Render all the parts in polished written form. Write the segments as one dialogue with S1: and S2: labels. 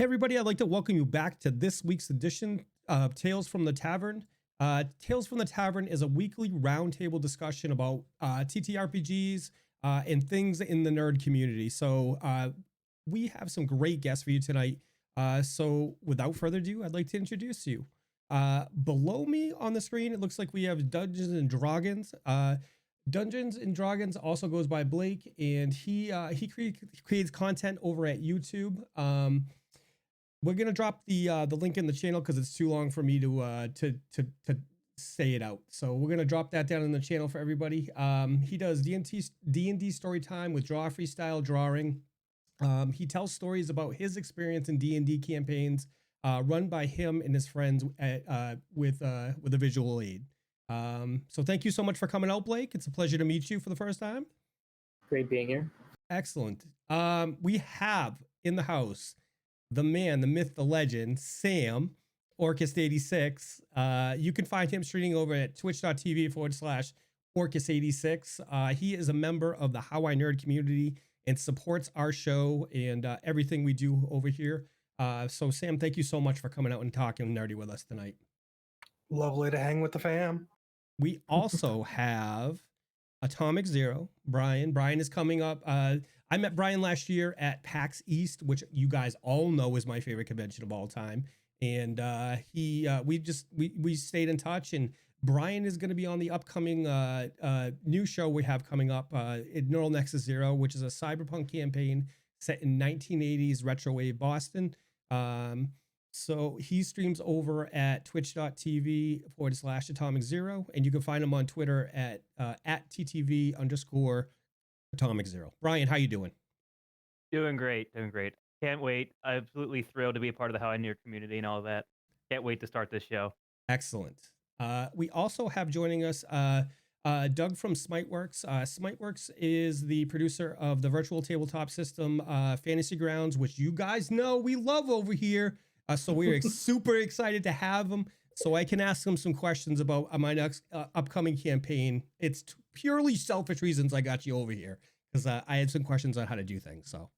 S1: Hey everybody, I'd like to welcome you back to this week's edition of Tales from the Tavern. Tales from the Tavern is a weekly roundtable discussion about TTRPGs and things in the nerd community. So we have some great guests for you tonight. So without further ado, I'd like to introduce you. Below me on the screen, it looks like we have Dungeons and Dragons. Dungeons and Dragons also goes by Blake, and he creates content over at YouTube. We're gonna drop the link in the channel because it's too long for me to say it out. So we're gonna drop that down in the channel for everybody. He does D&D story time with Draw Freestyle Drawing. He tells stories about his experience in D&D campaigns run by him and his friends with a visual aid. So thank you so much for coming out, Blake. It's a pleasure to meet you for the first time.
S2: Great being here.
S1: Excellent. We have in the house the man, the myth, the legend, Sam, Orcrist86. You can find him streaming over at twitch.tv/Orcrist86. He is a member of the How I Nerd community and supports our show and everything we do over here. So Sam, thank you so much for coming out and talking nerdy with us tonight.
S3: Lovely to hang with the fam.
S1: We also have AtomicZero, Brian. Brian is coming up. I met Brian last year at PAX East, which you guys all know is my favorite convention of all time. And we stayed in touch, and Brian is going to be on the upcoming new show we have coming up, Neural Nexus Zero, which is a cyberpunk campaign set in 1980s retro wave Boston. So he streams over at twitch.tv/AtomicZero, and you can find him on Twitter at @TTV_AtomicZero. Brian, how you doing?
S4: Doing great. Can't wait. Absolutely thrilled to be a part of the How I Nerd community and all of that. Can't wait to start this show.
S1: Excellent. We also have joining us Doug from Smiteworks. Smiteworks is the producer of the virtual tabletop system Fantasy Grounds, which you guys know we love over here. So we're super excited to have him so I can ask him some questions about my next upcoming campaign. It's purely selfish reasons I got you over here because I had some questions on how to do things. So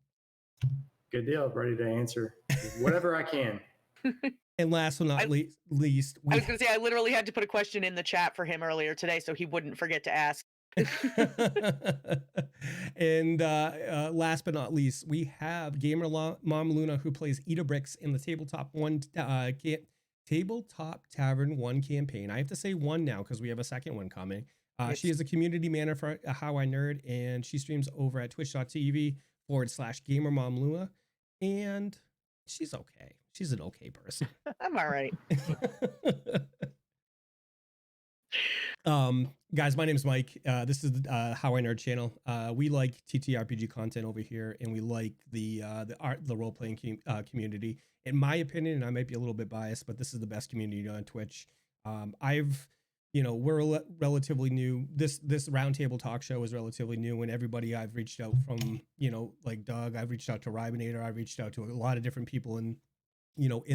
S5: good deal. Ready to answer whatever I can.
S1: And last but not least,
S6: I was going to say, I literally had to put a question in the chat for him earlier today so he wouldn't forget to ask.
S1: And last but not least, we have Gamer Mom Luna, who plays Eda Bricks in the Tabletop Tavern 1 campaign. I have to say 1 now because we have a second one coming. She is a community manager for How I Nerd, and she streams over at twitch.tv/Gamer Mom Luna, and she's okay. She's an okay person.
S6: I'm all right.
S1: Guys, my name is Mike. This is How I Nerd channel. We like TTRPG content over here, and we like the role-playing community. In my opinion, and I might be a little bit biased, but this is the best community on Twitch. We're relatively new. This roundtable talk show is relatively new, and everybody I've reached out from, like Doug, I've reached out to Ribinator, I've reached out to a lot of different people in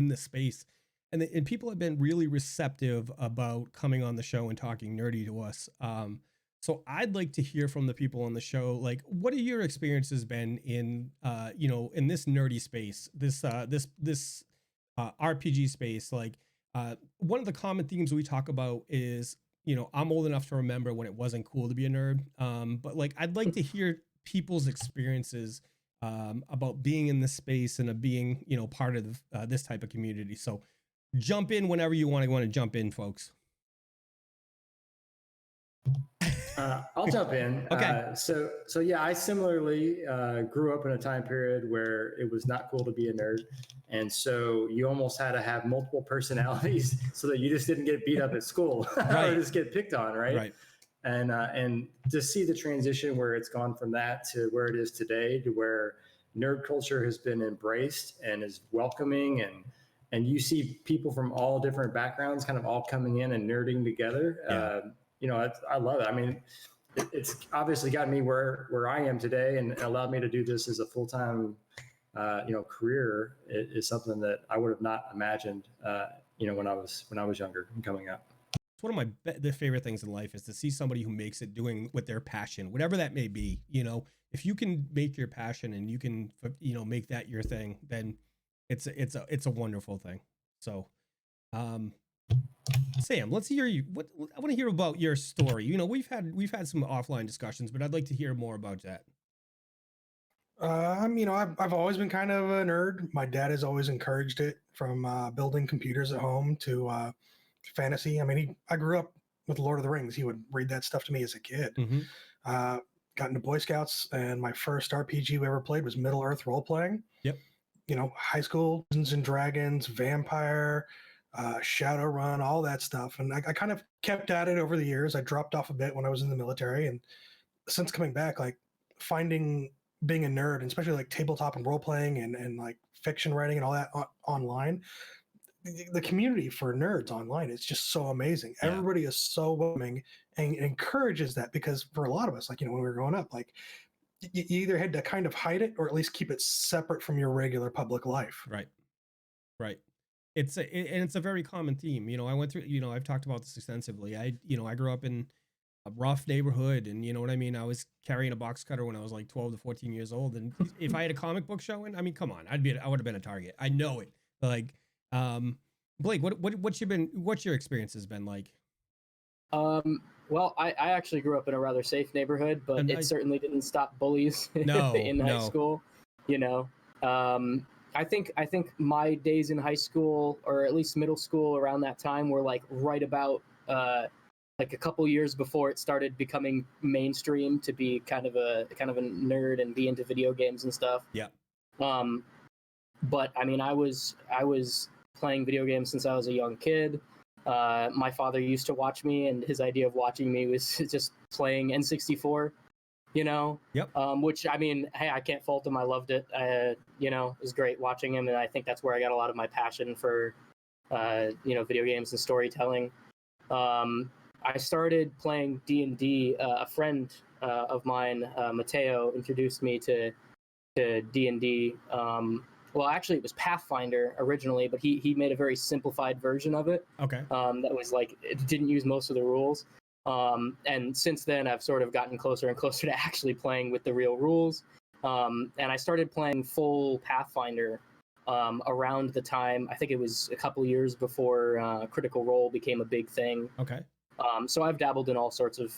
S1: this space. And people have been really receptive about coming on the show and talking nerdy to us. So I'd like to hear from the people on the show, like, what have your experiences been in, in this nerdy space, this RPG space? Like, one of the common themes we talk about is, I'm old enough to remember when it wasn't cool to be a nerd. But like, I'd like to hear people's experiences about being in this space and being, part of this type of community. So jump in whenever you want to jump in, folks.
S5: I'll jump in.
S1: Okay.
S5: So yeah, I similarly grew up in a time period where it was not cool to be a nerd. And so you almost had to have multiple personalities so that you just didn't get beat up at school
S1: Right.
S5: or just get picked on, right?
S1: Right.
S5: And to see the transition where it's gone from that to where it is today, to where nerd culture has been embraced and is welcoming, and you see people from all different backgrounds kind of all coming in and nerding together.
S1: Yeah.
S5: I love it. I mean, it's obviously got me where I am today, and allowed me to do this as a full-time, career. It is something that I would have not imagined, when I was younger and coming up.
S1: It's one of my favorite things in life is to see somebody who makes it doing with their passion, whatever that may be. If you can make your passion and you can, make that your thing, then It's a wonderful thing. So, Sam, let's hear you. What I want to hear about your story. You know, we've had some offline discussions, but I'd like to hear more about that.
S3: You know, I've always been kind of a nerd. My dad has always encouraged it, from building computers at home to fantasy. I mean, I grew up with Lord of the Rings. He would read that stuff to me as a kid.
S1: Mm-hmm.
S3: Got into Boy Scouts, and my first RPG we ever played was Middle Earth role playing.
S1: Yep.
S3: You know, high school, Dungeons and Dragons, Vampire, Shadowrun, all that stuff. And I kind of kept at it over the years. I dropped off a bit when I was in the military, and since coming back, like finding being a nerd, and especially like tabletop and role playing and like fiction writing and all that online, the community for nerds online is just so amazing.
S1: Yeah.
S3: Everybody is so welcoming and encourages that, because for a lot of us, like, you know, when we were growing up, like you either had to kind of hide it or at least keep it separate from your regular public life.
S1: Right. And it's a very common theme. You know, I went through, you know, I've talked about this extensively. I grew up in a rough neighborhood, and you know what I mean? I was carrying a box cutter when I was like 12 to 14 years old. And if I had a comic book showing, I mean, come on, I would have been a target. I know it. Like, Blake, what's your experience has been like?
S2: Well, I actually grew up in a rather safe neighborhood, but it certainly didn't stop bullies in high school. You know, I think my days in high school, or at least middle school, around that time, were like right about like a couple years before it started becoming mainstream to be kind of a nerd and be into video games and stuff.
S1: Yeah.
S2: But I mean, I was playing video games since I was a young kid. My father used to watch me, and his idea of watching me was just playing N64, you know?
S1: Yep.
S2: Which, I mean, hey, I can't fault him. I loved it. You know, it was great watching him, and I think that's where I got a lot of my passion for, you know, video games and storytelling. I started playing D&D. A friend of mine, Mateo, introduced me to D&D. Well, actually, it was Pathfinder originally, but he made a very simplified version of it.
S1: Okay.
S2: That was like, it didn't use most of the rules. And since then, I've sort of gotten closer and closer to actually playing with the real rules. And I started playing full Pathfinder around the time, I think it was a couple years before Critical Role became a big thing.
S1: Okay.
S2: So I've dabbled in all sorts of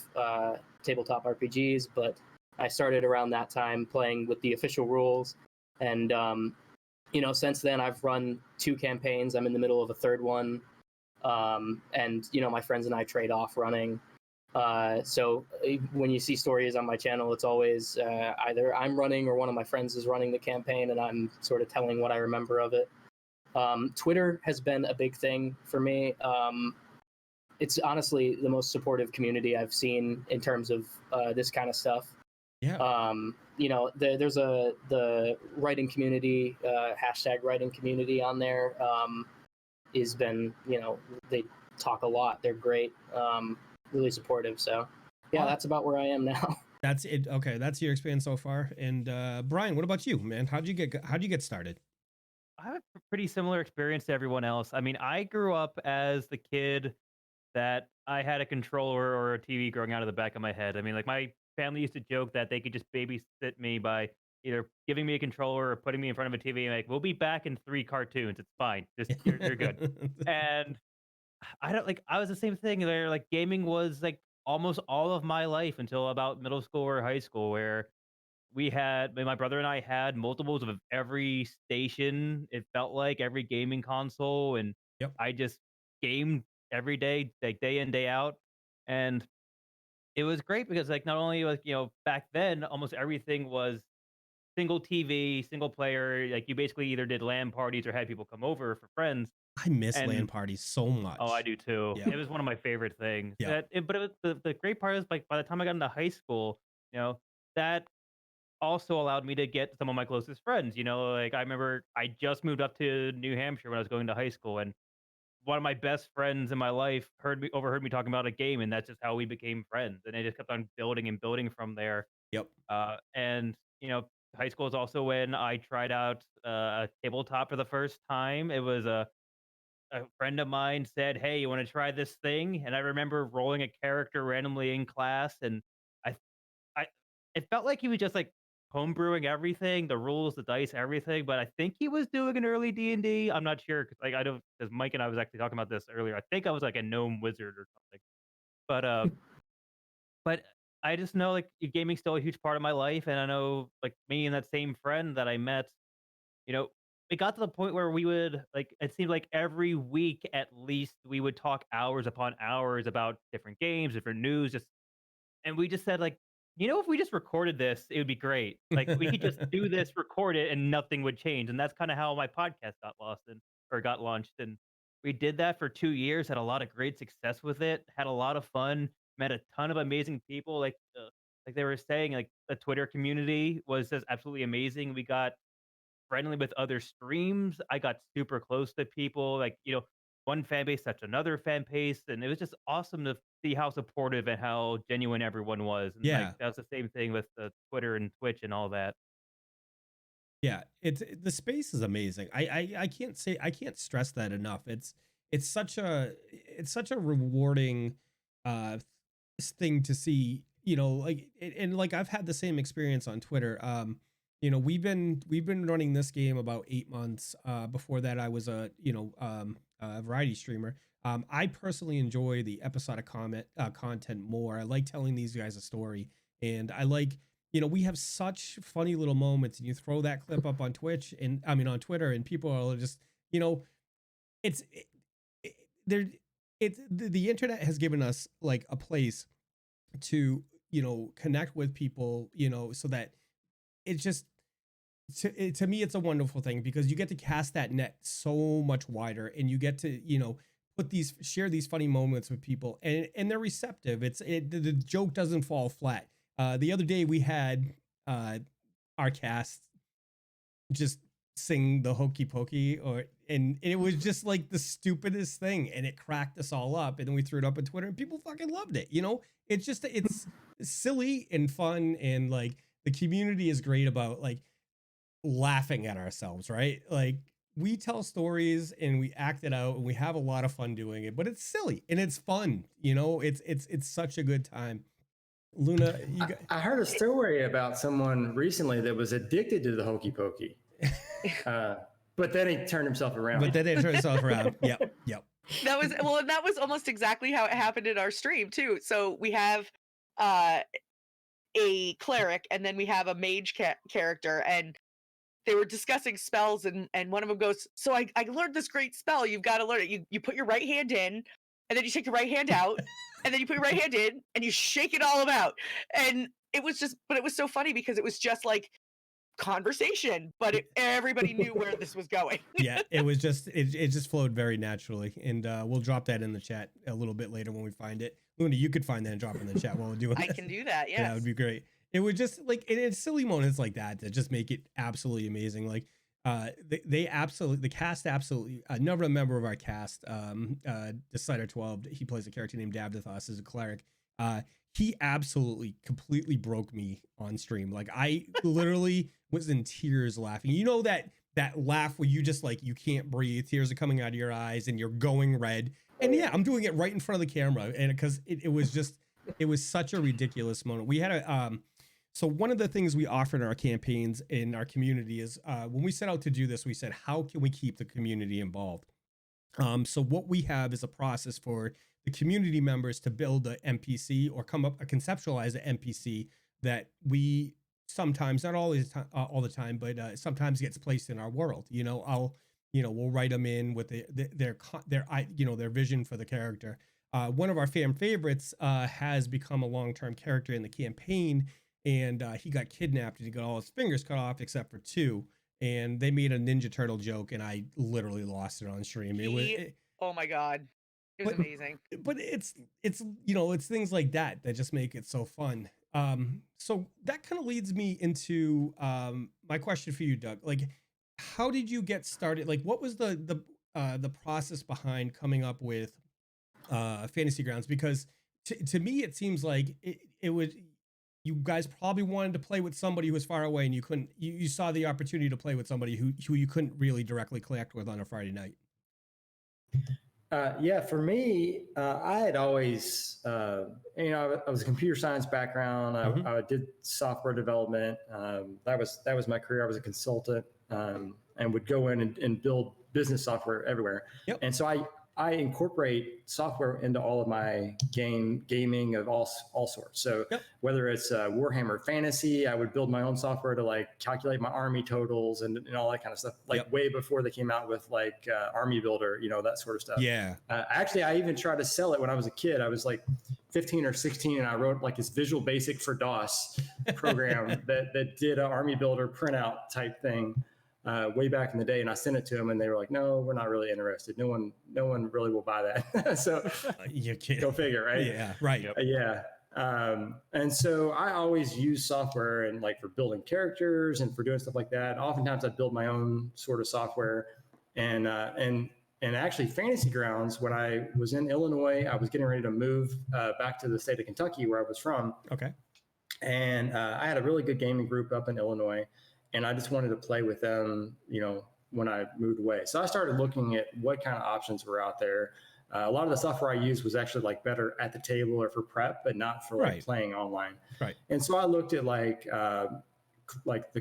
S2: tabletop RPGs, but I started around that time playing with the official rules. And you know, since then I've run 2 campaigns. I'm in the middle of a 3rd one. And, you know, my friends and I trade off running. So when you see stories on my channel, it's always either I'm running or one of my friends is running the campaign, and I'm sort of telling what I remember of it. Twitter has been a big thing for me. It's honestly the most supportive community I've seen in terms of this kind of stuff.
S1: Yeah.
S2: You know, there's the writing community, hashtag writing community on there. Has been, you know, they talk a lot. They're great, really supportive. So yeah, that's about where I am now.
S1: That's it. Okay, that's your experience so far. And Brian, what about you, man? How'd you get started?
S4: I have a pretty similar experience to everyone else. I mean, I grew up as the kid that I had a controller or a TV growing out of the back of my head. I mean, like, my family used to joke that they could just babysit me by either giving me a controller or putting me in front of a TV and like, we'll be back in 3 cartoons. It's fine. Just you're good. And I was the same thing there. Like, gaming was like almost all of my life until about middle school or high school, where my brother and I had multiples of every station. It felt like every gaming console, and
S1: Yep.
S4: I just gamed every day, like day in, day out. And it was great because, like, not only, like, you know, back then almost everything was single TV, single player. Like, you basically either did LAN parties or had people come over for friends.
S1: I miss LAN
S4: And
S1: parties so much.
S4: oh, I do too.
S1: Yeah.
S4: It was one of my favorite things.
S1: Yeah.
S4: But it was the great part is, like, by the time I got into high school, you know, that also allowed me to get some of my closest friends. You know, like, I remember I just moved up to New Hampshire when I was going to high school, and one of my best friends in my life overheard me talking about a game, and that's just how we became friends. And it just kept on building and building from there.
S1: Yep.
S4: And you know, high school is also when I tried out a tabletop for the first time. It was a friend of mine said, "Hey, you want to try this thing?" And I remember rolling a character randomly in class, and I, I, it felt like he was just like homebrewing everything, the rules, the dice, everything. But I think he was doing an early D&D. I'm not sure, cause like I don't, because Mike and I was actually talking about this earlier. I think I was like a gnome wizard or something. But I just know like gaming's still a huge part of my life, and I know like me and that same friend that I met, you know, it got to the point where we would like it seemed like every week at least we would talk hours upon hours about different games, different news, just and we just said like, if we just recorded this, it would be great. Like we could just do this, record it, and nothing would change. And that's kind of how my podcast got lost and or got launched. And we did that for 2 years, had a lot of great success with it, had a lot of fun, met a ton of amazing people. Like they were saying, like the Twitter community was just absolutely amazing. We got friendly with other streams. I got super close to people. Like, one fan base touched another fan base, and it was just awesome to see how supportive and how genuine everyone was. And
S1: Yeah.
S4: like that was the same thing with the Twitter and Twitch and all that.
S1: Yeah, the space is amazing. I can't stress that enough. It's such a rewarding thing to see, like and like I've had the same experience on Twitter. We've been running this game about 8 months. Before that I was a variety streamer. I personally enjoy the episodic content more. I like telling these guys a story, and I like, we have such funny little moments, and you throw that clip up on Twitch and on Twitter, and people are just, it's there. The internet has given us like a place to, connect with people, so that it's just, to me, it's a wonderful thing because you get to cast that net so much wider, and you get to, share these funny moments with people, and they're receptive. The joke doesn't fall flat. The other day we had our cast just sing the Hokey Pokey, and it was just like the stupidest thing, and it cracked us all up, and then we threw it up on Twitter, and people fucking loved it. It's silly and fun, and like the community is great about like laughing at ourselves, right? Like we tell stories and we act it out, and we have a lot of fun doing it, but it's silly and it's fun. It's such a good time. Luna,
S5: I heard a story about someone recently that was addicted to the Hokey Pokey, but then he turned himself around.
S1: Yep.
S6: That was almost exactly how it happened in our stream too. So we have a cleric, and then we have a mage character, and they were discussing spells, and one of them goes, so I learned this great spell. You've got to learn it. You put your right hand in, and then you take your right hand out, and then you put your right hand in, and you shake it all about. And it was so funny because it was just like conversation, but everybody knew where this was going.
S1: Yeah, it was just, it just flowed very naturally. And we'll drop that in the chat a little bit later when we find it. Luna, you could find that and drop it in the chat while we're doing
S6: I can do that, yes.
S1: Yeah, that would be great. It would just like, it's silly moments like that just make it absolutely amazing. Like the cast absolutely, another member of our cast, Decider 12, he plays a character named Davdathos as a cleric. He absolutely completely broke me on stream. Like I literally was in tears laughing. That laugh where you just like, you can't breathe, tears are coming out of your eyes and you're going red. And yeah, I'm doing it right in front of the camera. And because it was such a ridiculous moment. We had so one of the things we offer in our campaigns in our community is when we set out to do this, we said, how can we keep the community involved? So what we have is a process for the community members to build an NPC or conceptualize an NPC that we sometimes, not always all the time, but sometimes gets placed in our world. We'll write them in with their vision for the character. One of our fan favorites has become a long-term character in the campaign, and he got kidnapped and he got all his fingers cut off except for 2. And they made a Ninja Turtle joke, and I literally lost it on stream.
S6: Oh my God. It was amazing.
S1: But it's things like that just make it so fun. So that kind of leads me into my question for you, Doug. Like, how did you get started? Like, what was the process behind coming up with Fantasy Grounds? Because to me, it seems like it would. You guys probably wanted to play with somebody who was far away, and you couldn't. You saw the opportunity to play with somebody who you couldn't really directly connect with on a Friday night.
S5: Yeah, for me, I had always, I was a computer science background. I did software development. That was my career. I was a consultant and would go in and build business software everywhere.
S1: Yep.
S5: And so I incorporate software into all of my gaming of all sorts. So whether it's Warhammer Fantasy, I would build my own software to like calculate my army totals and all that kind of stuff, like way before they came out with like Army Builder, that sort of stuff.
S1: Yeah.
S5: Actually, I even tried to sell it when I was a kid. I was like 15 or 16, and I wrote like this Visual Basic for DOS program that did an Army Builder printout type thing. Way back in the day, and I sent it to them, and they were like, "No, we're not really interested. No one really will buy that." So
S1: you can't
S5: go figure, right?
S1: Yeah, right.
S5: Yeah. And so I always use software and like for building characters and for doing stuff like that. Oftentimes I build my own sort of software, and actually Fantasy Grounds. When I was in Illinois, I was getting ready to move back to the state of Kentucky, where I was from.
S1: Okay.
S5: And I had a really good gaming group up in Illinois. And I just wanted to play with them, when I moved away. So I started looking at what kind of options were out there. A lot of the software I used was actually like better at the table or for prep, but not for like playing online.
S1: Right.
S5: And so I looked at like the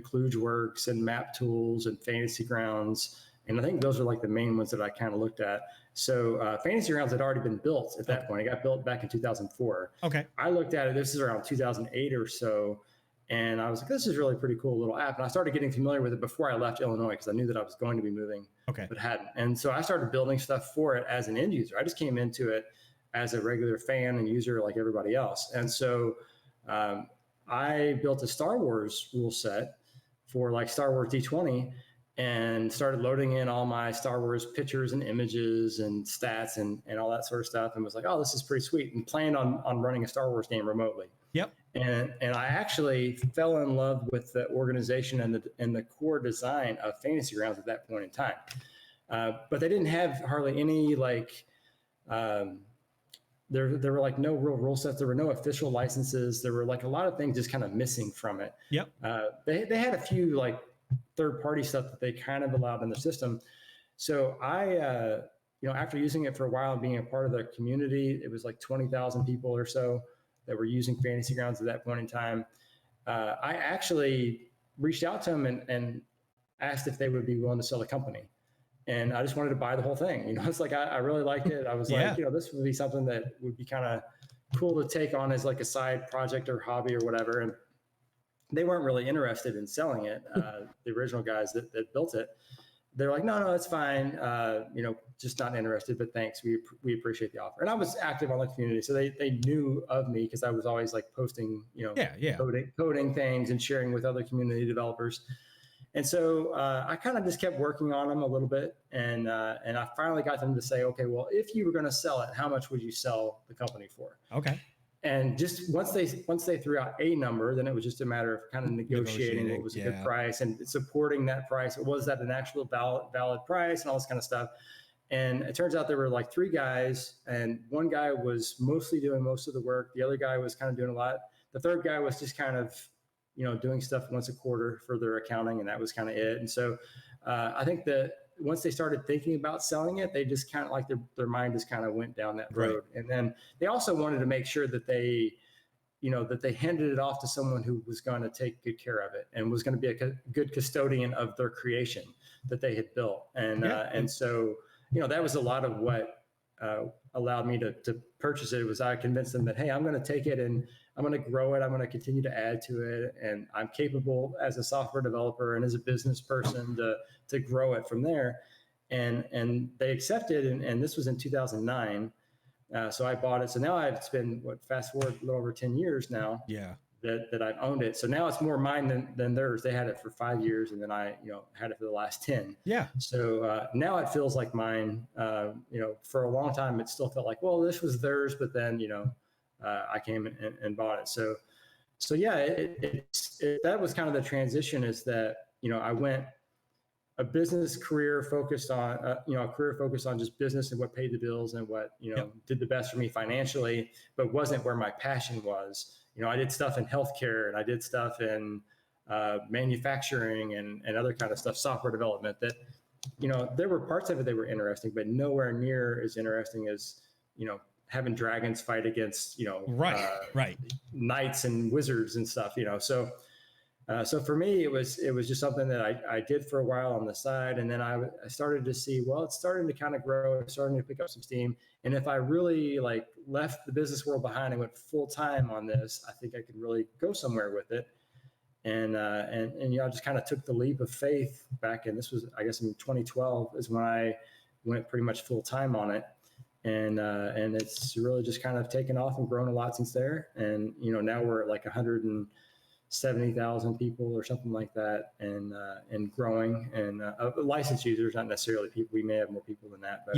S5: Klugeworks and Map Tools and Fantasy Grounds. And I think those are like the main ones that I kind of looked at. So Fantasy Grounds had already been built at that point. It got built back in 2004.
S1: Okay.
S5: I looked at it, this is around 2008 or so. And I was like, this is really pretty cool little app. And I started getting familiar with it before I left Illinois because I knew that I was going to be moving, but hadn't. And so I started building stuff for it as an end user. I just came into it as a regular fan and user like everybody else. And so I built a Star Wars rule set for like Star Wars D20 and started loading in all my Star Wars pictures and images and stats and all that sort of stuff. And was like, oh, this is pretty sweet. And planned on running a Star Wars game remotely.
S1: Yep.
S5: And I actually fell in love with the organization and the core design of Fantasy Grounds at that point in time. But they didn't have hardly any like, there were like no real rule sets. There were no official licenses. There were like a lot of things just kind of missing from it.
S1: Yep.
S5: They had a few like third-party stuff that they kind of allowed in the system. So I, after using it for a while and being a part of the community, it was like 20,000 people or so that were using Fantasy Grounds at that point in time. I actually reached out to them and asked if they would be willing to sell the company. And I just wanted to buy the whole thing. It's like, I really liked it. I was like, this would be something that would be kind of cool to take on as like a side project or hobby or whatever. And they weren't really interested in selling it. The original guys that built it, they're like, no, it's fine. Just not interested, but thanks. We appreciate the offer. And I was active on the community. So they knew of me because I was always like posting, coding things and sharing with other community developers. And so I kind of just kept working on them a little bit. And I finally got them to say, okay, well, if you were going to sell it, how much would you sell the company for?
S1: Okay. And
S5: just once they threw out a number, then it was just a matter of kind of negotiating what was a good price and supporting that price. Was that an actual valid price and all this kind of stuff? And it turns out there were like three guys, and one guy was mostly doing most of the work. The other guy was kind of doing a lot. The third guy was just kind of, doing stuff once a quarter for their accounting, and that was kind of it. And so I think that once they started thinking about selling it, they just kind of like their mind just kind of went down that road. Right. And then they also wanted to make sure that they handed it off to someone who was going to take good care of it and was going to be a good custodian of their creation that they had built. And so, that was a lot of what allowed me to purchase it. It was I convinced them that, hey, I'm going to take it and I'm going to grow it. I'm going to continue to add to it. And I'm capable as a software developer and as a business person to grow it from there. And they accepted. And this was in 2009. So I bought it. So now it's been fast forward a little over 10 years now.
S1: Yeah.
S5: That I've owned it. So now it's more mine than theirs. They had it for 5 years, and then I, had it for the last 10. Yeah. So now it feels like mine. For a long time, it still felt like, well, this was theirs, but then, I came and bought it. So yeah, that was kind of the transition. Is that I went a business career focused on a career focused on just business and what paid the bills and what did the best for me financially, but wasn't where my passion was. I did stuff in healthcare and I did stuff in manufacturing and other kind of stuff, software development there were parts of it that were interesting, but nowhere near as interesting as, having dragons fight against,
S1: right.
S5: knights and wizards and stuff, so for me, it was just something that I did for a while on the side. And then I started to see, well, it's starting to kind of grow, it's starting to pick up some steam. And if I really like left the business world behind and went full time on this, I think I could really go somewhere with it. And I just kind of took the leap of faith back in, this was, I guess, in 2012 is when I went pretty much full time on it. And it's really just kind of taken off and grown a lot since there. And, now we're at like 170,000 people or something like that, and growing, and licensed users, not necessarily people. We may have more people than that, but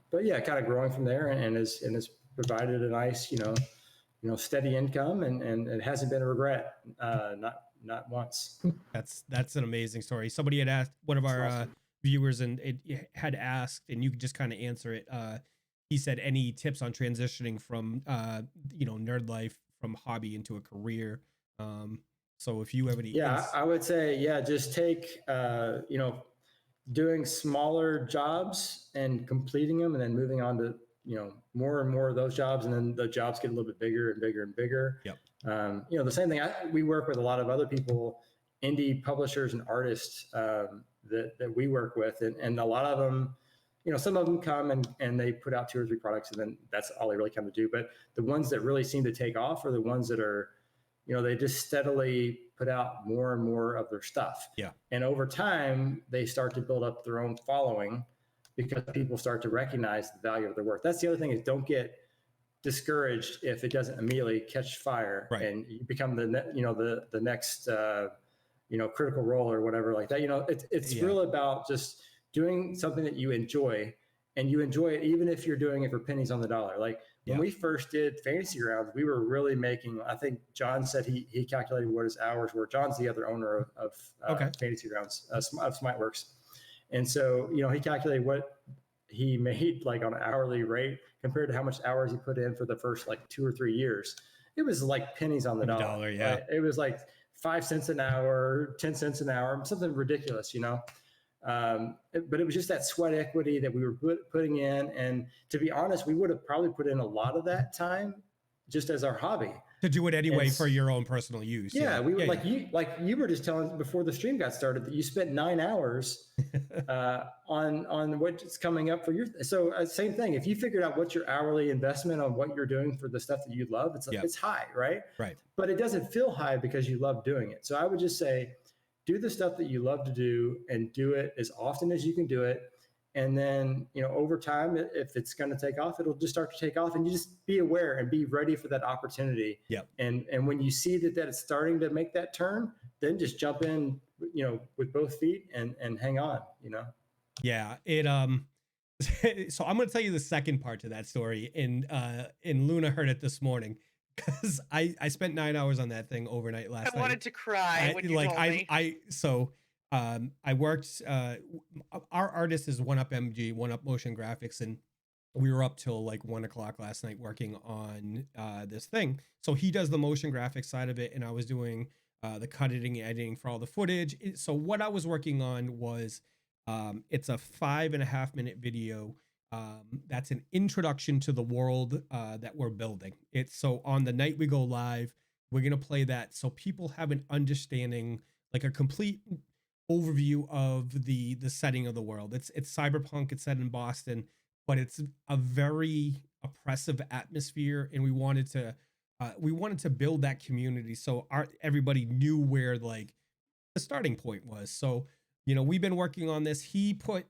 S5: but yeah, kind of growing from there, and has provided a nice, steady income, and it hasn't been a regret, not once.
S1: That's an amazing story. Somebody had asked, one of our viewers, and it had asked, and you could just kind of answer it. He said, any tips on transitioning from nerd life, from hobby into a career? So if you have any,
S5: I would say, just take, doing smaller jobs and completing them, and then moving on to, more and more of those jobs. And then the jobs get a little bit bigger and bigger and bigger.
S1: Yep.
S5: The same thing, we work with a lot of other people, indie publishers and artists, that we work with. And a lot of them, some of them come and they put out 2 or 3 products, and then that's all they really come to do. But the ones that really seem to take off are the ones that are, they just steadily put out more and more of their stuff.
S1: Yeah.
S5: And over time, they start to build up their own following, because people start to recognize the value of their work. That's the other thing, is don't get discouraged if it doesn't immediately catch fire,
S1: right,
S5: and you become the next, Critical Role or whatever like that. It's really about just doing something that you enjoy, and you enjoy it even if you're doing it for pennies on the dollar. Like, when we first did fantasy rounds, we were really making, I think John said he calculated what his hours were. John's the other owner of fantasy rounds, of Smiteworks. And so, he calculated what he made like on an hourly rate compared to how much hours he put in for the first like 2 or 3 years. It was like pennies on the dollar.
S1: Yeah.
S5: Right? It was like 5 cents an hour, 10 cents an hour, something ridiculous, but it was just that sweat equity that we were putting in. And to be honest, we would have probably put in a lot of that time just as our hobby,
S1: to do it anyway for your own personal use.
S5: We were you were just telling before the stream got started that you spent 9 hours on what's coming up for your. So same thing. If you figured out what's your hourly investment on what you're doing for the stuff that you love, it's high, right?
S1: Right.
S5: But it doesn't feel high because you love doing it. So I would just say, do the stuff that you love to do, and do it as often as you can do it. And then, over time, if it's going to take off, it'll just start to take off, and you just be aware and be ready for that opportunity.
S1: Yep.
S5: And when you see that it's starting to make that turn, then just jump in, with both feet and hang on,
S1: Yeah. So I'm going to tell you the second part to that story, and Luna heard it this morning, because I spent 9 hours on that thing overnight last night.
S6: I wanted to cry when you told me.
S1: I worked, our artist is 1UP MG, 1UP Motion Graphics, and we were up till like 1 o'clock last night working on this thing. So he does the motion graphics side of it, and I was doing the cutting, editing for all the footage. So what I was working on was, it's a 5.5 minute video. That's an introduction to the world that we're building. It's so on the night we go live, we're going to play that so people have an understanding, like a complete overview of the setting of the world. It's cyberpunk, it's set in Boston, but it's a very oppressive atmosphere, and we wanted to build that community so everybody knew where like the starting point was. So, we've been working on this. He put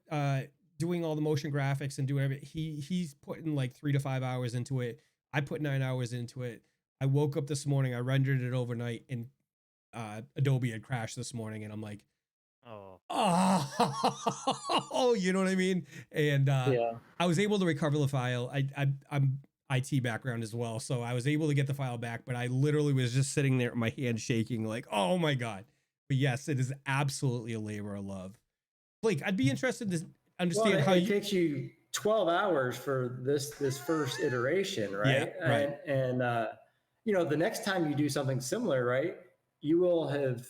S1: doing all the motion graphics and doing everything. He's putting like 3 to 5 hours into it. I put 9 hours into it. I woke up this morning, I rendered it overnight, and Adobe had crashed this morning, and I'm like, oh, you know what I mean? And I was able to recover the file. I'm IT background as well, so I was able to get the file back, but I literally was just sitting there, my hand shaking, like, oh my God. But yes, it is absolutely a labor of love. Blake, I'd be interested to understand how
S5: it takes you 12 hours for this first iteration, right?
S1: Yeah, right.
S5: And the next time you do something similar, right, you will have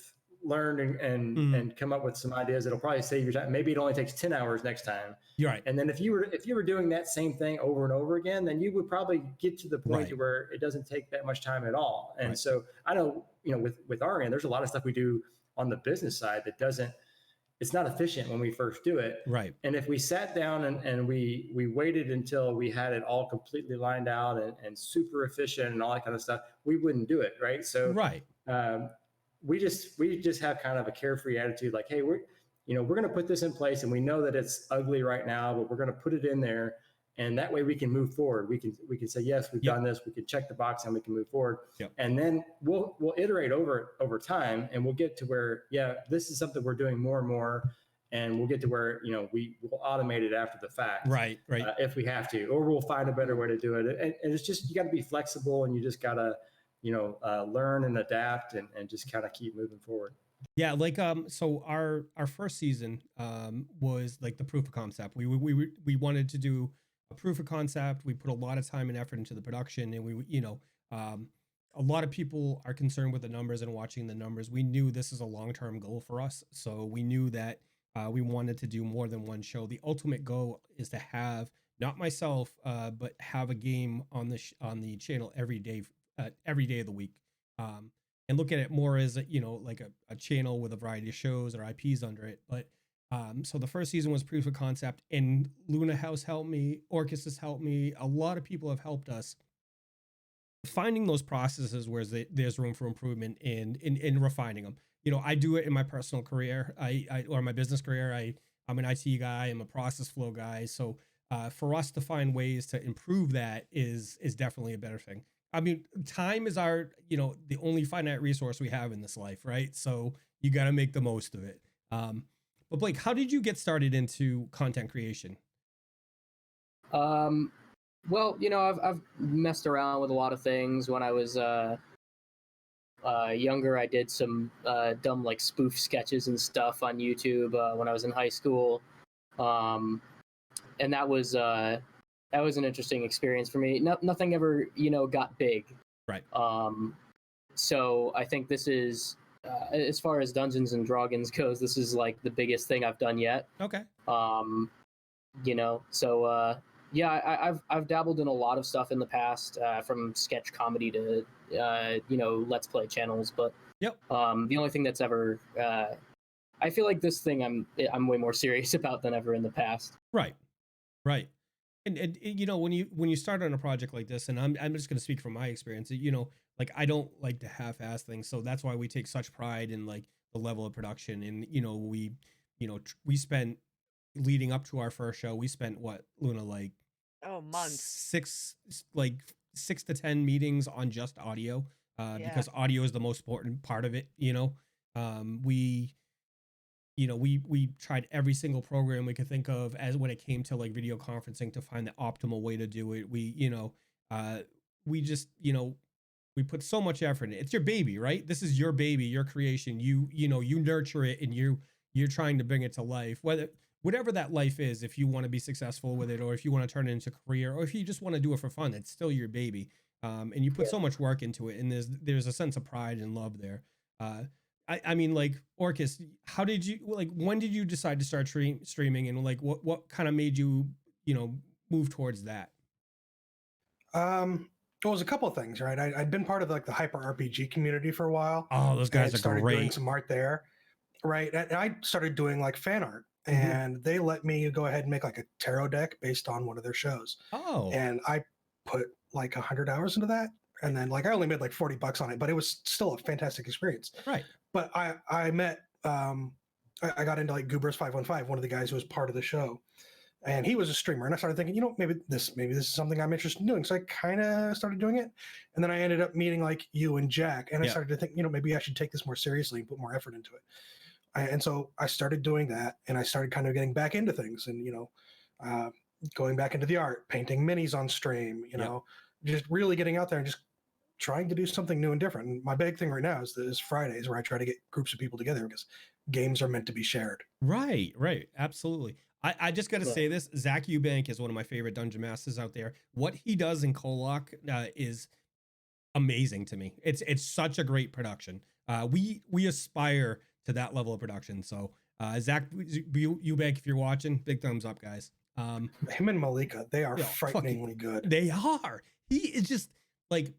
S5: learn and come up with some ideas. It'll probably save your time. Maybe it only takes 10 hours next time.
S1: You're right.
S5: And then if you were doing that same thing over and over again, then you would probably get to the point to where it doesn't take that much time at all. And so I know, with our end, there's a lot of stuff we do on the business side that it's not efficient when we first do it.
S1: Right.
S5: And if we sat down and we waited until we had it all completely lined out and super efficient and all that kind of stuff, we wouldn't do it. Right. So we just have kind of a carefree attitude, like, hey, we're going to put this in place, and we know that it's ugly right now, but we're going to put it in there. And that way we can move forward. We can say, yes, we've done this. We can check the box and we can move forward. And then we'll iterate over time, and we'll get to where, this is something we're doing more and more. And we'll get to where, we will automate it after the fact.
S1: Right.
S5: If we have to, or we'll find a better way to do it. And it's just, you got to be flexible, and you just got to, learn and adapt and just kind of keep moving forward.
S1: Yeah, like so our first season was like the proof of concept. We wanted to do a proof of concept. We put a lot of time and effort into the production, and a lot of people are concerned with the numbers and watching the numbers. We knew this is a long-term goal for us, so we knew that we wanted to do more than one show. The ultimate goal is to have, not myself, but have a game on the channel every day of the week, and look at it more as like a channel with a variety of shows or IPs under it. But so the first season was proof of concept, and Luna House helped me, Orcrist has helped me. A lot of people have helped us finding those processes where there's room for improvement and in refining them. I do it in my personal career, or my business career. I'm an IT guy, I'm a process flow guy. So for us to find ways to improve that is definitely a better thing. I mean, time is our, the only finite resource we have in this life, right? So you got to make the most of it. But Blake, how did you get started into content creation?
S2: Well, I've messed around with a lot of things. When I was younger, I did some dumb like spoof sketches and stuff on YouTube when I was in high school, and that was an interesting experience for me. Nothing ever got big,
S1: right?
S2: So I think this is as far as Dungeons and Drawgans goes, this is like the biggest thing I've done yet.
S1: Okay.
S2: So I've dabbled in a lot of stuff in the past, from sketch comedy to let's play channels, but the only thing that's ever I feel like this thing I'm way more serious about than ever in the past.
S1: Right. And when you start on a project like this, and I'm just going to speak from my experience, like I don't like to half-ass things, so that's why we take such pride in like the level of production. And we spent, leading up to our first show, we spent what, Luna, like
S6: months,
S1: 6 to 10 meetings on just audio, because audio is the most important part of it. We tried every single program we could think of as when it came to like video conferencing to find the optimal way to do it. We put so much effort in it. It's your baby, right? This is your baby, your creation. You nurture it, and you're trying to bring it to life, whatever that life is. If you want to be successful with it, or if you want to turn it into a career, or if you just want to do it for fun, it's still your baby. And you put so much work into it, and there's a sense of pride and love there. I mean, like, Orcrist, when did you decide to start streaming, and like what kind of made you, move towards that?
S3: Well, it was a couple of things, right? I'd been part of like the hyper RPG community for a while.
S1: Oh, those guys are
S3: started
S1: great.
S3: Doing some art there, right? And I started doing like fan art, and they let me go ahead and make like a tarot deck based on one of their shows.
S1: Oh,
S3: and I put like 100 hours into that, and then like I only made like $40 on it, but it was still a fantastic experience.
S1: Right.
S3: But I met I got into like Goobers515, one of the guys who was part of the show. And he was a streamer, and I started thinking, maybe this is something I'm interested in doing. So I kind of started doing it, and then I ended up meeting like you and Jack, and I started to think, maybe I should take this more seriously and put more effort into it. And so I started doing that, and I started kind of getting back into things, and going back into the art, painting minis on stream, just really getting out there and just trying to do something new and different. And my big thing right now is Fridays, where I try to get groups of people together, because games are meant to be shared.
S1: Right, absolutely. I just got to say this, Zach Eubank is one of my favorite dungeon masters out there. What he does in Kolok is amazing to me. It's such a great production. We aspire to that level of production. So Zach Eubank, if you're watching, big thumbs up, guys.
S3: Him and Malika, they are
S1: Yeah,
S3: frighteningly good.
S1: They are. He is just like,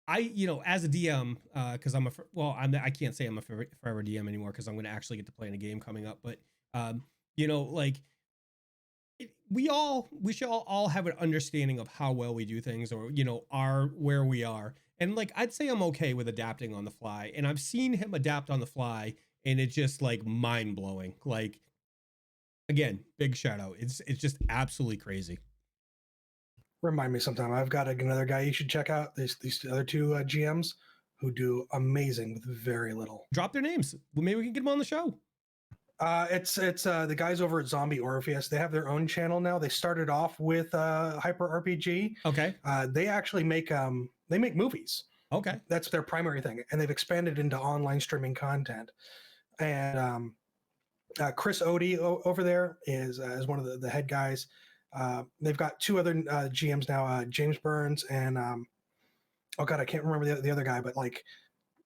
S1: as a DM, because I can't say I'm a forever DM anymore because I'm going to actually get to play in a game coming up. But like, we should all have an understanding of how well we do things, or are where we are. And like, I'd say I'm okay with adapting on the fly, and I've seen him adapt on the fly, and it's just like mind blowing. Like, again, big shout out. It's just absolutely crazy.
S3: Remind me sometime. I've got another guy you should check out. These other two GMs who do amazing with very little.
S1: Drop their names. Well, maybe we can get them on the show.
S3: It's the guys over at Zombie Orpheus. They have their own channel now. They started off with Hyper RPG.
S1: Okay.
S3: They actually make movies.
S1: Okay.
S3: That's their primary thing, and they've expanded into online streaming content. And Chris Odie over there is one of the head guys. They've got two other GMs now, James Burns and oh god, I can't remember the other guy, but like,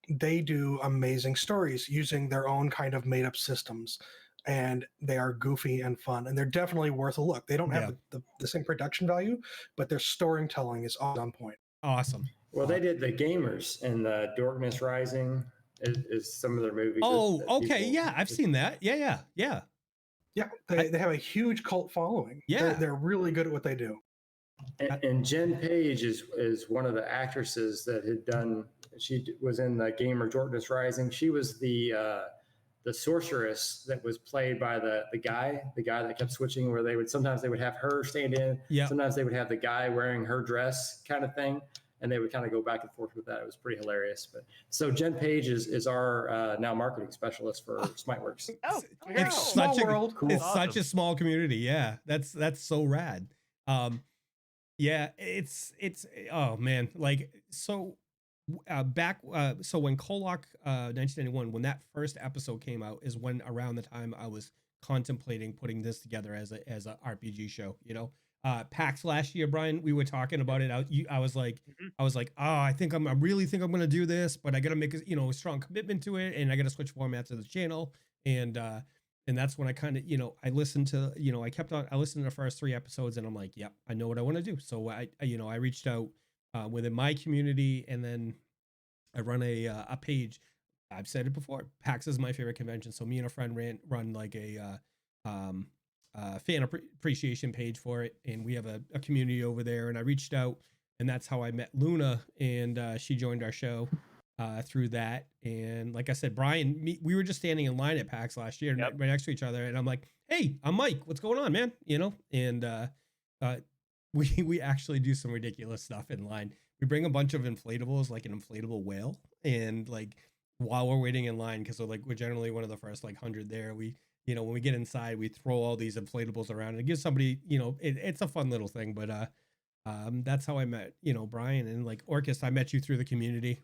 S3: they do amazing stories using their own kind of made up systems, and they are goofy and fun, and they're definitely worth a look. They don't have the same production value, but their storytelling is all on point.
S1: Awesome.
S5: Well, they did The Gamers and the Darkness Rising is some of their movies.
S1: Oh, okay. Yeah, I've seen that. Yeah.
S3: Yeah, they have a huge cult following.
S1: Yeah.
S3: They're really good at what they do.
S5: And Jen Page is one of the actresses that had done. She was in the Gamer Darkness Rising. She was the sorceress that was played by the guy that kept switching. Where sometimes they would have her stand in.
S1: Yeah.
S5: Sometimes they would have the guy wearing her dress, kind of thing, and they would kind of go back and forth with that. It was pretty hilarious. But so Jen Page is our now marketing specialist for Smiteworks.
S6: Oh,
S1: It's
S6: wow.
S1: such a
S3: world.
S1: It's
S4: Awesome.
S1: such a small community. Yeah, that's so rad. Yeah, it's oh man, like so back so when Kolok 1991, when that first episode came out, is when around the time I was contemplating putting this together as a RPG show. PAX last year, Brian, we were talking about it. I was like, oh, I really think I'm gonna do this, but I gotta make a strong commitment to it, and I gotta switch formats of the channel, and that's when I kind of I listened to I listened to the first 3 episodes, and I'm like, yep, I know what I want to do. So I reached out within my community, and then I run a page. I've said it before. PAX is my favorite convention, so me and a friend run like a fan appreciation page for it, and we have a community over there. And I reached out, and that's how I met Luna, and she joined our show through that. And like I said, Brian, we were just standing in line at PAX last year, right next to each other, and I'm like, hey, I'm Mike, what's going on, man? And we actually do some ridiculous stuff in line. We bring a bunch of inflatables, like an inflatable whale, and like while we're waiting in line, because we're generally one of the first 100 there, we when we get inside, we throw all these inflatables around, and it gives somebody, it's a fun little thing. But that's how I met Brian, and like Orcrist, I met you through the community.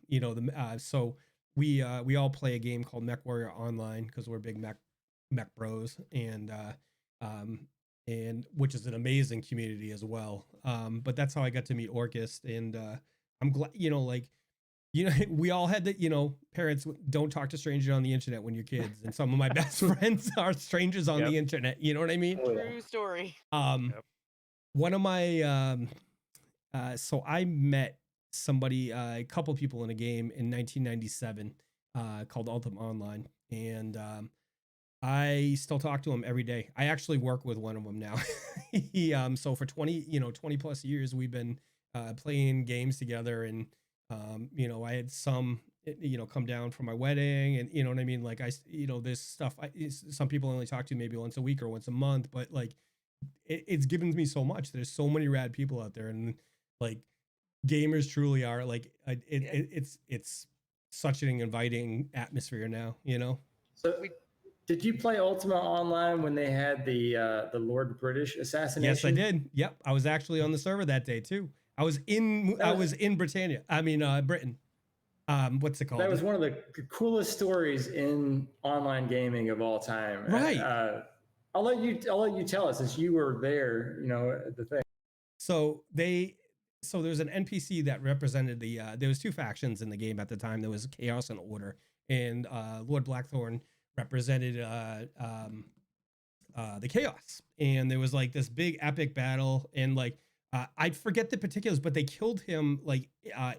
S1: So we all play a game called Mech Warrior Online because we're big mech bros, and which is an amazing community as well. But that's how I got to meet Orcrist, and I'm glad we all had that, parents don't talk to strangers on the internet when you're kids, and some of my best friends are strangers on the internet. You know what I mean?
S6: True story.
S1: One of my so I met somebody, a couple people in a game in 1997 called Ultima Online, and I still talk to him every day. I actually work with one of them now. So for 20 plus years, we've been playing games together, and I had some come down for my wedding, and you know what I mean? Like this stuff, some people only talk to maybe once a week or once a month, but like it's given me so much. There's so many rad people out there, and like gamers truly are like it's such an inviting atmosphere now,
S5: So did you play Ultima Online when they had the Lord British assassination?
S1: Yes, I did. Yep, I was actually on the server that day too. I was in Britannia. I mean, Britain. What's it called?
S5: That was one of the coolest stories in online gaming of all time.
S1: Right.
S5: I'll let you tell us, since you were there, at the thing.
S1: So there's an NPC that represented there was 2 factions in the game at the time. There was Chaos and Order, and Lord Blackthorn represented the chaos, and there was like this big epic battle, and like I forget the particulars, but they killed him like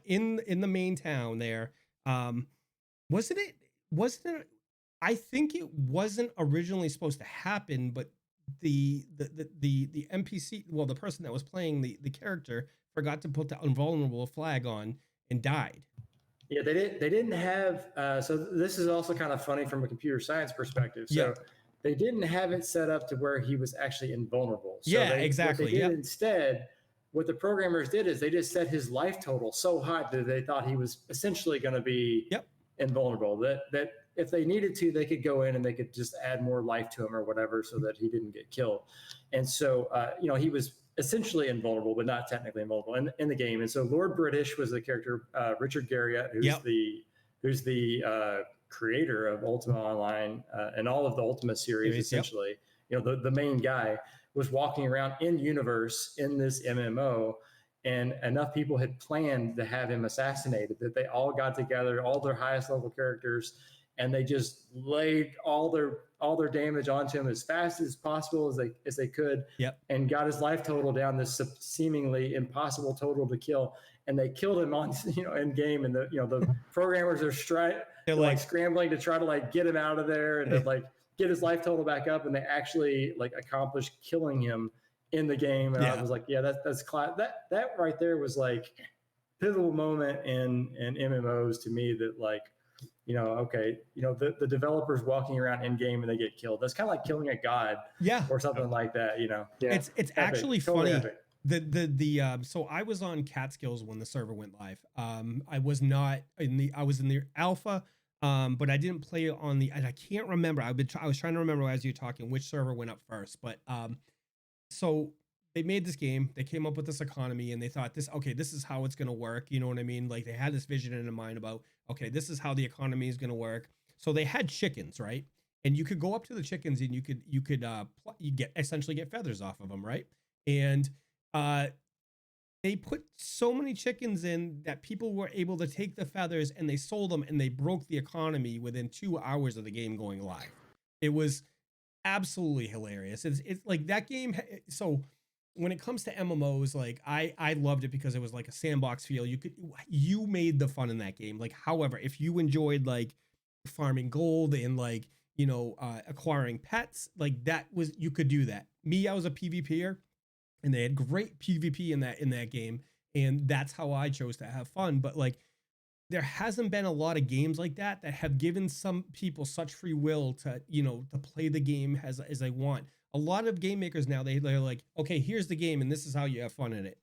S1: in the main town there. Wasn't it? Wasn't it? I think it wasn't originally supposed to happen, but the NPC, well, the person that was playing the character forgot to put the invulnerable flag on and died.
S5: Yeah, they didn't have. So this is also kind of funny from a computer science perspective. So
S1: Yeah.
S5: they didn't have it set up to where he was actually invulnerable. So
S1: Yeah,
S5: they,
S1: exactly.
S5: What they did
S1: Yep.
S5: instead, what the programmers did is they just set his life total so high that they thought he was essentially going to be
S1: Yep.
S5: invulnerable. That if they needed to, they could go in and they could just add more life to him or whatever, so that he didn't get killed. And so he was essentially invulnerable, but not technically invulnerable in the game. And so Lord British was the character, Richard Garriott, who's the creator of Ultima Online and all of the Ultima series, essentially. The main guy was walking around in universe in this MMO, and enough people had planned to have him assassinated that they all got together, all their highest level characters, and they just laid all their damage onto him as fast as possible as they could, and got his life total down this seemingly impossible total to kill. And they killed him on in game, and the programmers are they're like scrambling to try to like get him out of there and to like get his life total back up, and they actually like accomplished killing him in the game. And I was like, yeah, that's that right there was like pivotal moment in MMOs to me, that like, the developers walking around in game and they get killed. That's kind of like killing a god, or something like that.
S2: Yeah.
S1: It's
S5: Epic.
S1: actually
S5: Totally
S1: funny.
S5: epic.
S1: So I was on Catskills when the server went live. I was not I was in the alpha, but I didn't play on and I can't remember. I was trying to remember as you were talking which server went up first, but so they made this game, they came up with this economy, and they thought this is how it's going to work. You know what I mean? Like they had this vision in mind about, okay, this is how the economy is going to work. So they had chickens, right? And you could go up to the chickens and you could essentially get feathers off of them, right? And they put so many chickens in that people were able to take the feathers and they sold them, and they broke the economy within 2 hours of the game going live. It was absolutely hilarious. It's like that game. So when it comes to MMOs, like I loved it because it was like a sandbox feel. You made the fun in that game. Like, however, if you enjoyed like farming gold and like, acquiring pets, like you could do that. Me, I was a PvPer, and they had great PvP in that game, and that's how I chose to have fun. But like, there hasn't been a lot of games like that have given some people such free will to play the game as they want. A lot of game makers now, they're like, okay, here's the game, and this is how you have fun in it.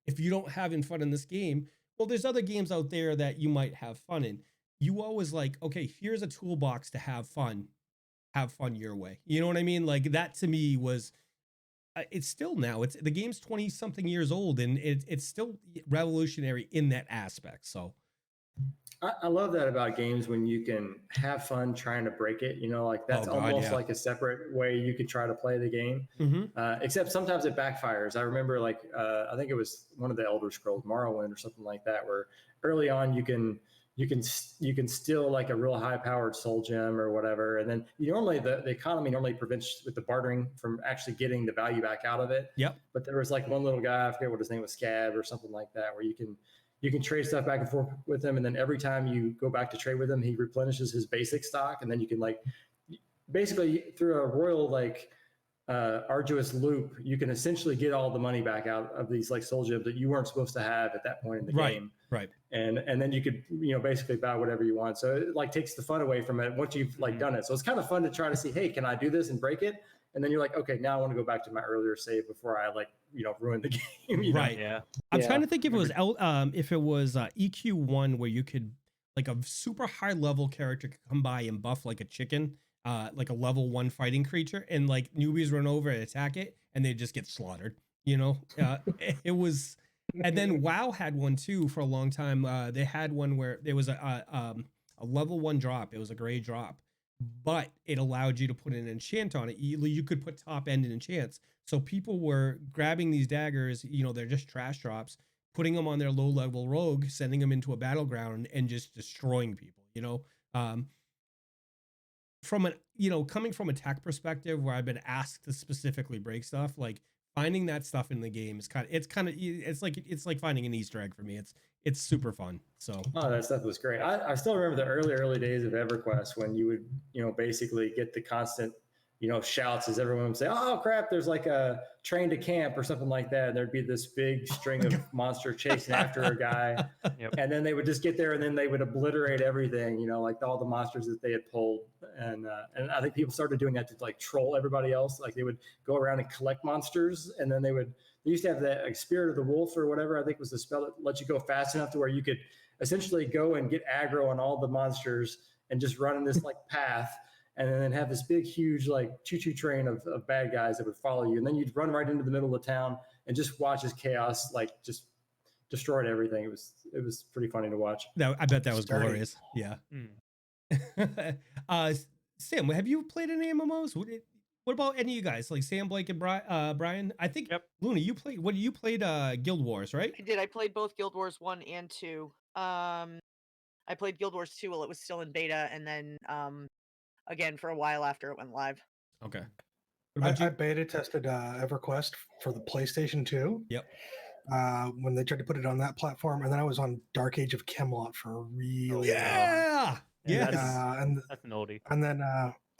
S1: If you don't having fun in this game, well, there's other games out there that you might have fun in. You always like, okay, here's a toolbox to have fun your way. You know what I mean? Like that to me was, it's still now. The game's 20 something years old, and it's still revolutionary in that aspect. So
S5: I love that about games, when you can have fun trying to break it. Like that's almost like a separate way you could try to play the game. Except sometimes it backfires. I remember like I think it was one of the Elder Scrolls, Morrowind or something like that, where early on you can steal like a real high powered soul gem or whatever, and then the economy normally prevents with the bartering from actually getting the value back out of it. But there was like one little guy, I forget what his name was, Scab or something like that, where you can trade stuff back and forth with him, and then every time you go back to trade with him, he replenishes his basic stock, and then you can like basically through a royal like arduous loop, you can essentially get all the money back out of these like soul gems that you weren't supposed to have at that point in the game.
S1: Right.
S5: And then you could basically buy whatever you want. So it like takes the fun away from it once you've like done it. So it's kind of fun to try to see, hey, can I do this and break it? And then you're like, okay, now I want to go back to my earlier save before I like ruin the game.
S1: Right.
S4: Yeah.
S1: I'm trying to think if it was EQ1 where you could like a super high level character could come by and buff like a chicken, like a level 1 fighting creature, and like newbies run over and attack it, and they just get slaughtered. It was. And then WoW had one too for a long time. They had one where there was a level 1 drop. It was a gray drop, but it allowed you to put an enchant on it. You could put top end and enchants. So people were grabbing these daggers, they're just trash drops, putting them on their low level rogue, sending them into a battleground and just destroying people, from an, coming from a tech perspective where I've been asked to specifically break stuff, like finding that stuff in the game is it's like finding an Easter egg for me. It's super fun. So
S5: Oh, that stuff was great. I still remember the early days of EverQuest when you would, basically get the constant, shouts as everyone would say, "Oh crap, there's like a train to camp" or something like that. And there'd be this big string of monsters chasing after a guy.
S4: Yep.
S5: And then they would just get there and then they would obliterate everything, like all the monsters that they had pulled. And I think people started doing that to like troll everybody else. Like they would go around and collect monsters, and then they used to have that like spirit of the wolf or whatever, I think was the spell that lets you go fast enough to where you could essentially go and get aggro on all the monsters and just run in this like path, and then have this big, huge like choo-choo train of bad guys that would follow you. And then you'd run right into the middle of town and just watch as chaos like just destroyed everything. It was pretty funny to watch.
S1: I bet that was
S3: Sturdy.
S1: glorious. Yeah. Sam, have you played any MMOs? What about any of you guys, like Sam, Blake, and Brian? I think Luna, you played Guild Wars, right?
S6: I did. I played both Guild Wars 1 and 2. I played Guild Wars 2 while it was still in beta, and then again for a while after it went live.
S1: Okay.
S3: I beta tested EverQuest for the PlayStation 2.
S1: Yep.
S3: When they tried to put it on that platform, and then I was on Dark Age of Camelot for a really
S1: Yeah.
S4: Yeah,
S3: That's
S4: an oldie.
S3: And then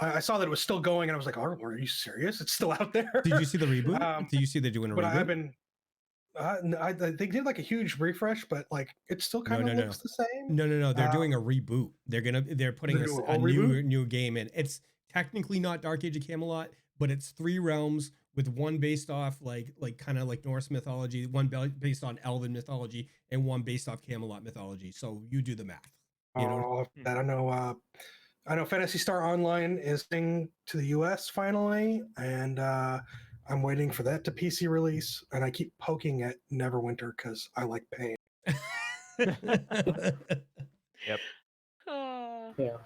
S3: I saw that it was still going, and I was like, "Oh, are you serious? It's still out there?"
S1: Did you see the reboot? Did you see they're doing a
S3: but
S1: reboot?
S3: I've been. They did like a huge refresh, but like it still kind of looks the same.
S1: No. They're doing a reboot. They're putting a new game in. It's technically not Dark Age of Camelot, but it's 3 realms with one based off like kind of like Norse mythology, one based on Elven mythology, and one based off Camelot mythology. So you do the math. You know?
S3: That I know Phantasy Star Online is coming to the US finally, and I'm waiting for that to PC release, and I keep poking at Neverwinter because I like pain.
S4: Yep.
S2: Yeah.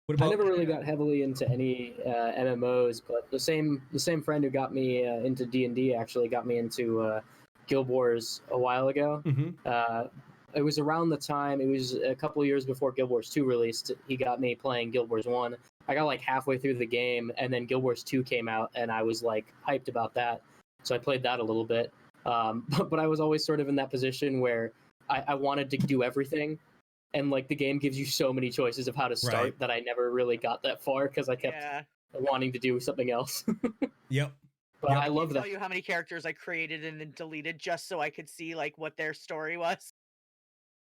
S1: What
S2: I never really got heavily into any MMOs, but the same friend who got me into D&D actually got me into Guild Wars a while ago.
S1: Mm-hmm.
S2: It was around the time, it was a couple of years before Guild Wars 2 released. He got me playing Guild Wars 1. I got like halfway through the game, and then Guild Wars 2 came out, and I was like hyped about that. So I played that a little bit. But I was always sort of in that position where I wanted to do everything. And like the game gives you so many choices of how to start that I never really got that far because I kept wanting to do something else.
S1: Yep.
S2: But I love that.
S6: Tell you how many characters I created and then deleted just so I could see like what their story was.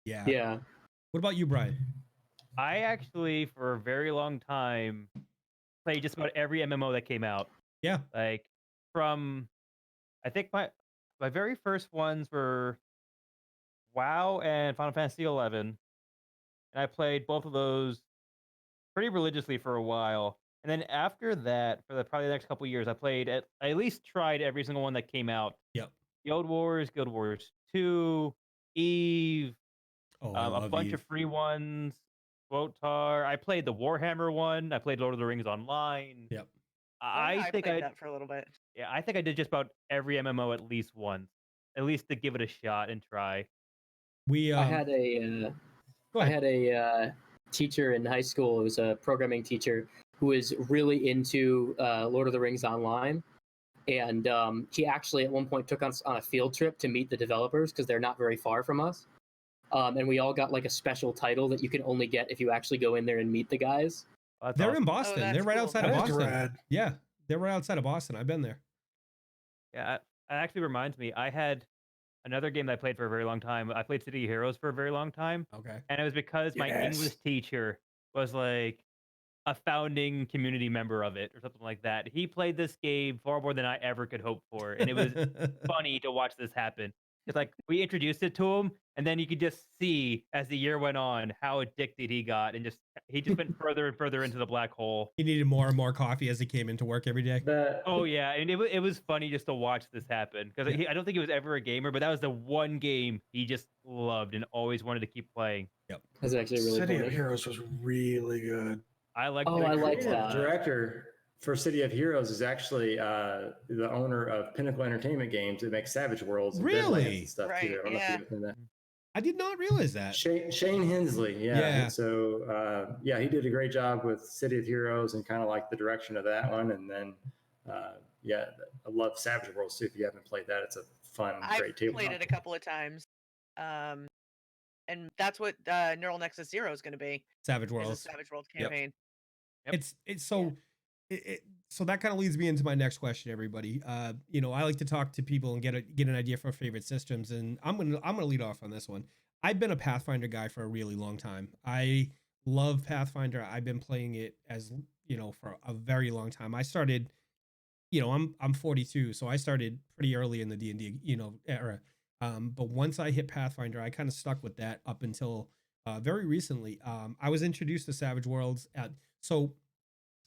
S1: Yeah.
S2: Yeah.
S1: What about you, Brian?
S4: I actually, for a very long time, played just about every MMO that came out.
S1: Yeah.
S4: Like from, I think my very first ones were WoW and Final Fantasy 11. And I played both of those pretty religiously for a while. And then after that, for probably the next couple of years, I at least tried every single one that came out.
S1: Yep.
S4: Guild Wars 2, Eve, a bunch
S1: Eve.
S4: of free ones, Wotar. I played the Warhammer one. I played Lord of the Rings Online.
S1: Yep.
S4: I think
S6: played that for a little bit.
S4: Yeah, I think I did just about every MMO at least once, at least to give it a shot and try.
S2: I had a teacher in high school. It was a programming teacher who was really into Lord of the Rings Online. And he actually at one point took us on a field trip to meet the developers because they're not very far from us. And we all got like a special title that you can only get if you actually go in there and meet the guys.
S1: They're in Boston. They're right outside of Boston.
S3: Rad.
S1: Yeah, they're right outside of Boston. I've been there.
S4: Yeah, it actually reminds me. I had another game that I played for a very long time. I played City of Heroes for a very long time.
S1: Okay.
S4: And it was because my English teacher was like a founding community member of it or something like that. He played this game far more than I ever could hope for. And it was funny to watch this happen. It's like we introduced it to him, and then you could just see as the year went on how addicted he got, and he just went further and further into the black hole.
S1: He needed more and more coffee as he came into work every day.
S4: Oh yeah, and it was funny just to watch this happen because I don't think he was ever a gamer, but that was the one game he just loved and always wanted to keep playing.
S1: Yep,
S2: that's actually really
S3: City
S2: funny.
S3: of Heroes was really good.
S4: I like.
S2: Oh, I like that.
S5: Director for City of Heroes is actually the owner of Pinnacle Entertainment Games. It makes Savage Worlds, and
S1: Really?
S5: Deadlands and stuff
S6: Right,
S5: too. I don't know if you know that.
S1: I did not realize that.
S5: Shane Hensley, yeah.
S1: Yeah.
S5: So yeah, he did a great job with City of Heroes and kind of like the direction of that one. And then yeah, I love Savage Worlds too. If you haven't played that, it's a fun, great
S6: I've
S5: tabletop.
S6: played it a couple of times. And that's what Neural Nexus Zero is going to be.
S1: Savage
S6: Is a
S1: Worlds.
S6: Savage World
S1: Yep.
S6: campaign.
S4: Yep.
S1: It's so so that kind of leads me into my next question, everybody. You know, I like to talk to people and get an idea for favorite systems, and I'm gonna lead off on this one. I've been a Pathfinder guy for a really long time. I love Pathfinder. I've been playing it as, you know, for a very long time. I started, you know, I'm 42, so I started pretty early in the D&D, you know, era. But once I hit Pathfinder, I kind of stuck with that up until very recently. I was introduced to Savage Worlds so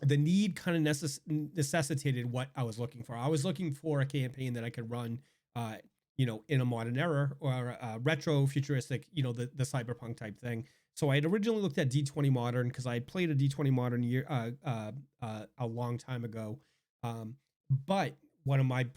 S1: the need kind of necessitated what I was looking for. I was looking for a campaign that I could run, you know, in a modern era or a retro futuristic, you know, the cyberpunk type thing. So I had originally looked at D20 Modern because I had played a D20 Modern a long time ago. But one of my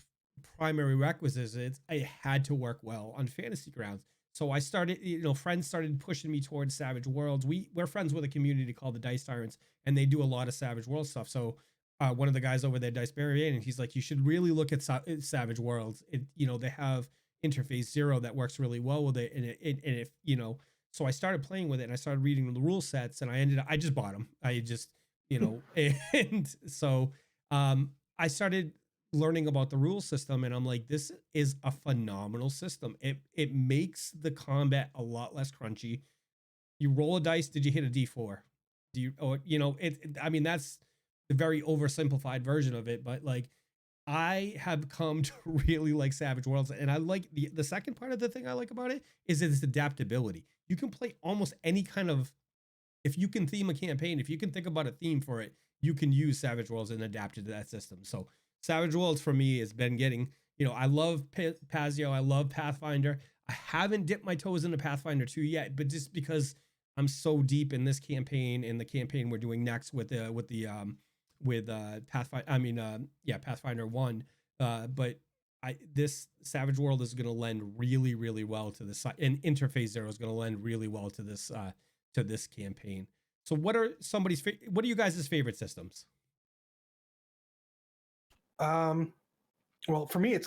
S1: primary requisites is I had to work well on fantasy grounds. So I started, you know, friends started pushing me towards Savage Worlds. We're friends with a community called the Dice Tyrants, and they do a lot of Savage World stuff. So one of the guys over there, Dice Barrier, and he's like, you should really look at Savage Worlds. You know, they have interface 0 that works really well with it, and if you know, so I started playing with it, and I started reading the rule sets, and I just bought them. I just, you know, and so I started learning about the rule system, and I'm like, this is a phenomenal system. It makes the combat a lot less crunchy. You roll a dice, did you hit a D4? Do you, or you know, I mean, that's the very oversimplified version of it, but like I have come to really like Savage Worlds, and I like the second part of the thing I like about it is its adaptability. You can play almost any kind of, if you can theme a campaign, if you can think about a theme for it, you can use Savage Worlds and adapt it to that system. So Savage Worlds for me has been getting, you know, I love Pazio, I love Pathfinder. I haven't dipped my toes into Pathfinder 2 yet, but just because I'm so deep in this campaign and the campaign we're doing next with Pathfinder 1. But this Savage World is going to lend really, really well to this, and Interface 0 is going to lend really well to this campaign. So what are you guys' favorite systems?
S3: Well, for me,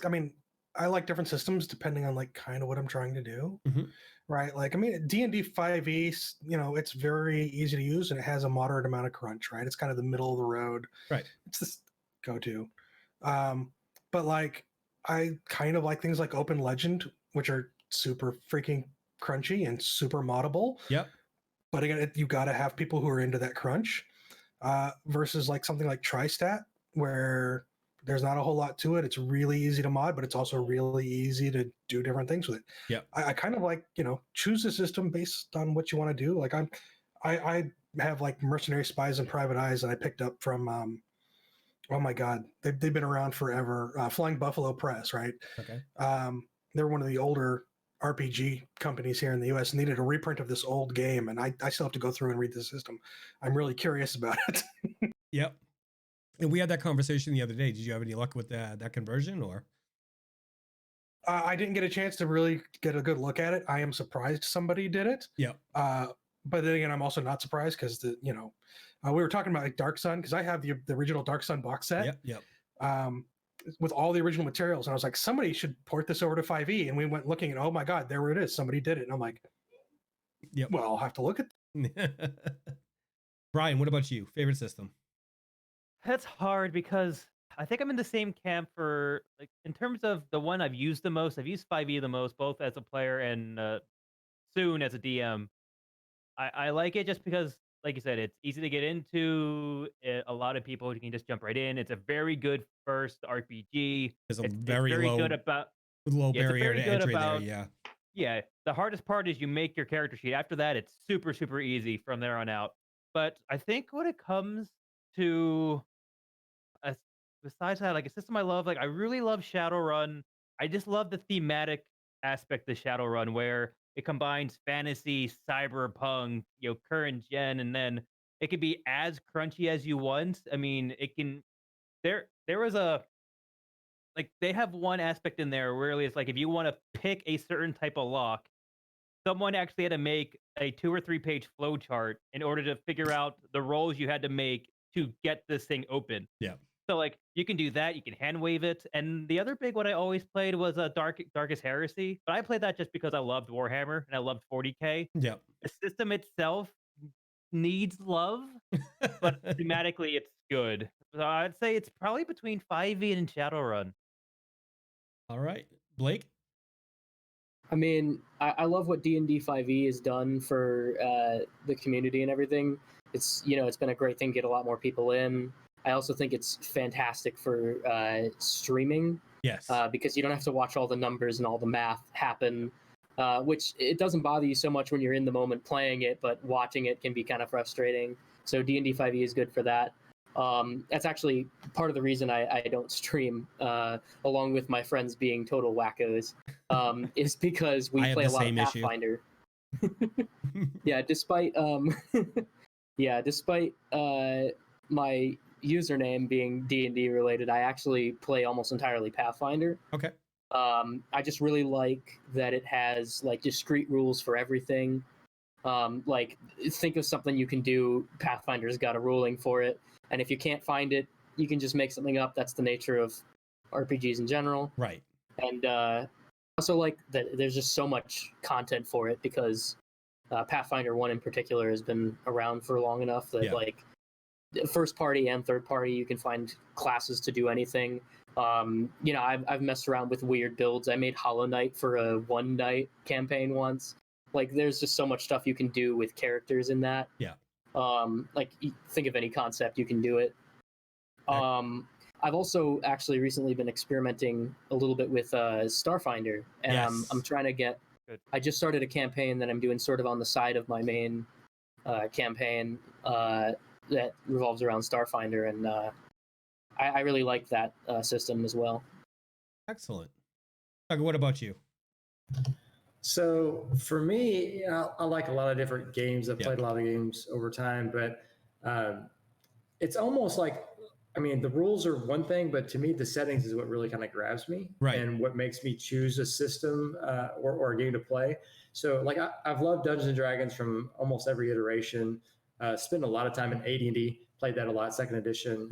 S3: I like different systems depending on like kind of what I'm trying to do.
S1: Mm-hmm.
S3: Right. Like, I mean, D&D 5e, you know, it's very easy to use and it has a moderate amount of crunch, right? It's kind of the middle of the road.
S1: Right.
S3: It's this go-to. But like, I kind of like things like Open Legend, which are super freaking crunchy and super moddable.
S1: Yep.
S3: But again, you got to have people who are into that crunch versus like something like Tristat, where there's not a whole lot to it. It's really easy to mod, but it's also really easy to do different things with it.
S1: Yeah.
S3: I kind of like, you know, choose a system based on what you want to do. Like I have like Mercenary Spies and Private Eyes that I picked up from, oh my God, they've been around forever. Flying Buffalo Press, right?
S1: Okay.
S3: They're one of the older RPG companies here in the US, needed a reprint of this old game. And I still have to go through and read the system. I'm really curious about it.
S1: Yep. And we had that conversation the other day. Did you have any luck with that conversion, or?
S3: I didn't get a chance to really get a good look at it. I am surprised somebody did it.
S1: Yeah.
S3: But then again, I'm also not surprised because we were talking about like Dark Sun, because I have the original Dark Sun box set.
S1: Yep. Yep.
S3: With all the original materials, and I was like, somebody should port this over to 5e. And we went looking, and oh my God, there it is. Somebody did it, and I'm like,
S1: yep.
S3: Well, I'll have to look at.
S1: Brian, what about you? Favorite system?
S4: That's hard because I think I'm in the same camp for, like, in terms of the one I've used the most. I've used 5e the most, both as a player and soon as a DM. I like it just because, like you said, it's easy to get into. A lot of people can just jump right in. It's a very good first RPG.
S1: It's
S4: very
S1: low,
S4: good about
S1: low barrier to entry there. Yeah.
S4: Yeah. The hardest part is you make your character sheet. After that, it's super, super easy from there on out. But I think when it comes to, besides that, like a system I love, like I really love Shadowrun. I just love the thematic aspect of Shadowrun, where it combines fantasy, cyberpunk, current gen, and then it can be as crunchy as you want. I mean, it can. There was they have one aspect in there where it's like if you want to pick a certain type of lock, someone actually had to make a 2 or 3 page flow chart in order to figure out the rolls you had to make to get this thing open.
S1: Yeah.
S4: So like you can do that, you can hand wave it, and the other big one I always played was Darkest Heresy, but I played that just because I loved Warhammer and I loved 40K.
S1: Yeah.
S4: The system itself needs love, but thematically it's good. So I'd say it's probably between 5e and Shadowrun.
S1: All right, Blake.
S2: I mean, I love what D&D 5e has done for the community and everything. It's it's been a great thing to get a lot more people in. I also think it's fantastic for streaming.
S1: Yes.
S2: Because you don't have to watch all the numbers and all the math happen, which it doesn't bother you so much when you're in the moment playing it, but watching it can be kind of frustrating. So D&D 5e is good for that. That's actually part of the reason I don't stream, along with my friends being total wackos, is because we play a lot of Pathfinder. Yeah, despite my username being D&D related, I actually play almost entirely Pathfinder.
S1: Okay.
S2: I just really like that it has like discrete rules for everything. Like think of something you can do, Pathfinder's got a ruling for it. And if you can't find it, you can just make something up. That's the nature of RPGs in general.
S1: Right.
S2: And also like that there's just so much content for it because Pathfinder 1 in particular has been around for long enough that like first party and third party, you can find classes to do anything. I've messed around with weird builds. I made Hollow Knight for a one night campaign once. Like there's just so much stuff you can do with characters in that.
S1: Yeah.
S2: Like think of any concept, you can do it. I've also actually recently been experimenting a little bit with Starfinder, and I'm trying to get.
S4: Good.
S2: I just started a campaign that I'm doing sort of on the side of my main campaign that revolves around Starfinder, and I really like that system as well.
S1: Excellent. Doug, what about you?
S5: So for me, I like a lot of different games. I've played a lot of games over time, but it's almost like, I mean, the rules are one thing, but to me, the settings is what really kind of grabs me and what makes me choose a system or a game to play. So like I've loved Dungeons and Dragons from almost every iteration. Spent a lot of time in AD&D, played that a lot, 2nd edition.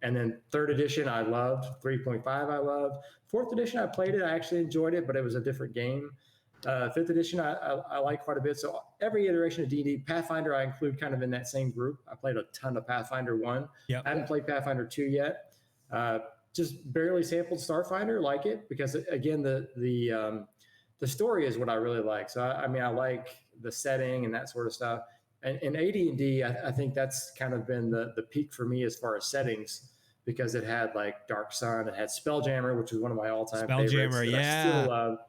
S5: And then 3rd edition, I loved. 3.5, I loved. 4th edition, I played it. I actually enjoyed it, but it was a different game. 5th edition, I like quite a bit. So every iteration of D&D, Pathfinder, I include kind of in that same group. I played a ton of Pathfinder 1. I haven't played Pathfinder 2 yet. Just barely sampled Starfinder, like it, because again, the story is what I really like. So I mean, I like the setting and that sort of stuff. And in AD&D, I think that's kind of been the peak for me as far as settings, because it had like Dark Sun, it had Spelljammer, which is one of my all-time favorites.
S1: Spelljammer,
S5: I still love.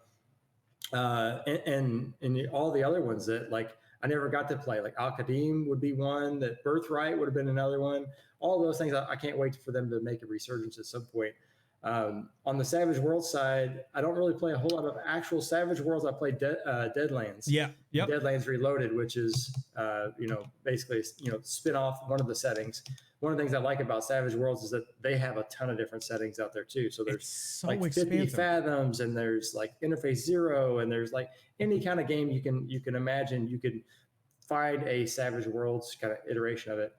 S5: And all the other ones that like I never got to play, like Al-Qadim would be one, that Birthright would have been another one. All those things, I can't wait for them to make a resurgence at some point. On the Savage World side, I don't really play a whole lot of actual Savage Worlds. I play Deadlands. Deadlands Reloaded, which is basically spin off one of the settings. One of the things I like about Savage Worlds is that they have a ton of different settings out there too. So there's like 50 Fathoms, and there's like Interface Zero, and there's like any kind of game you can imagine. You could find a Savage Worlds kind of iteration of it.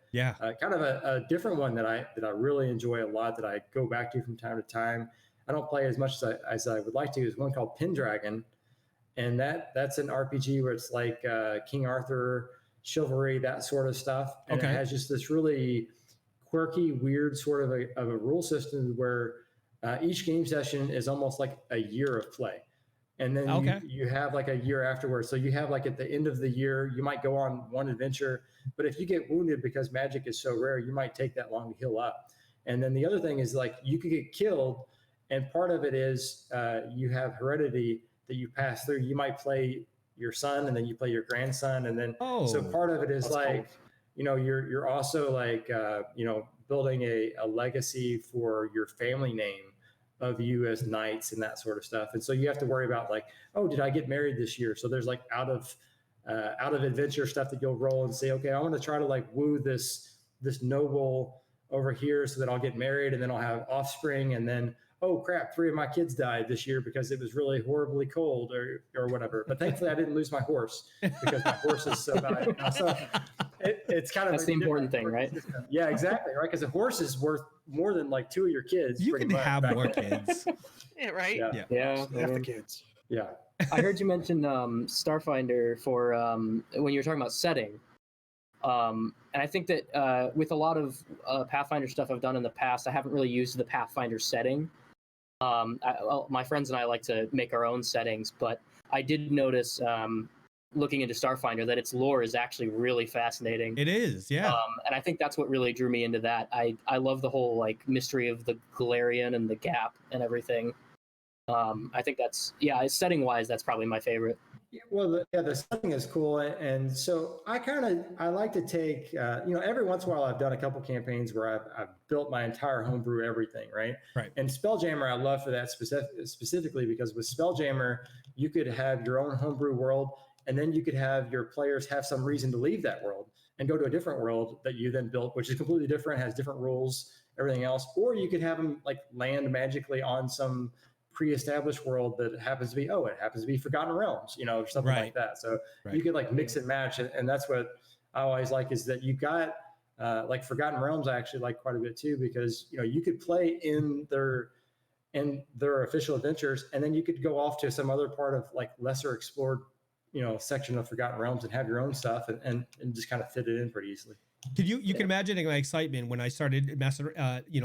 S5: Kind of a different one that I really enjoy a lot, that I go back to from time to time. I don't play as much as I would like to. Is one called Pendragon, and that's an RPG where it's like King Arthur, chivalry, that sort of stuff. And it has just this really quirky, weird sort of a rule system where each game session is almost like a year of play. And then you have like a year afterwards. So you have like at the end of the year, you might go on one adventure, but if you get wounded because magic is so rare, you might take that long to heal up. And then the other thing is like you could get killed, and part of it is you have heredity that you pass through. You might play your son, and then you play your grandson, and then so part of it is like you're also like building a legacy for your family name of you as knights and that sort of stuff. And so you have to worry about like, oh, did I get married this year? So there's like out of adventure stuff that you'll roll and say, okay, I want to try to like woo this noble over here so that I'll get married, and then I'll have offspring, and then oh crap, 3 of my kids died this year because it was really horribly cold or whatever. But thankfully I didn't lose my horse because my horse is so valuable. So it's kind of
S2: That's the important thing, right?
S5: System. Yeah, exactly, right? Because a horse is worth more than like 2 of your kids.
S1: You can have more kids.
S6: Yeah, right.
S2: Yeah.
S3: Half the kids.
S5: Yeah.
S2: I heard you mention Starfinder for when you were talking about setting. And I think that with a lot of Pathfinder stuff I've done in the past, I haven't really used the Pathfinder setting. My friends and I like to make our own settings, but I did notice looking into Starfinder that its lore is actually really fascinating.
S1: It is, yeah.
S2: And I think that's what really drew me into that. I love the whole like mystery of the Galarian and the Gap and everything. I think that's setting wise, that's probably my favorite.
S5: Yeah, well, the setting is cool, and so I like to take every once in a while I've done a couple campaigns where I've built my entire homebrew everything, right?
S1: Right.
S5: And Spelljammer I love for that specifically because with Spelljammer you could have your own homebrew world, and then you could have your players have some reason to leave that world and go to a different world that you then built, which is completely different, has different rules, everything else, or you could have them like land magically on some pre-established world that happens to be Forgotten Realms, or something like that. So you could like mix and match, and that's what I always like is that you got like Forgotten Realms I actually like quite a bit too, because you could play in their official adventures, and then you could go off to some other part of like lesser explored section of Forgotten Realms and have your own stuff and just kind of fit it in pretty easily.
S1: You can imagine my excitement when I started messing,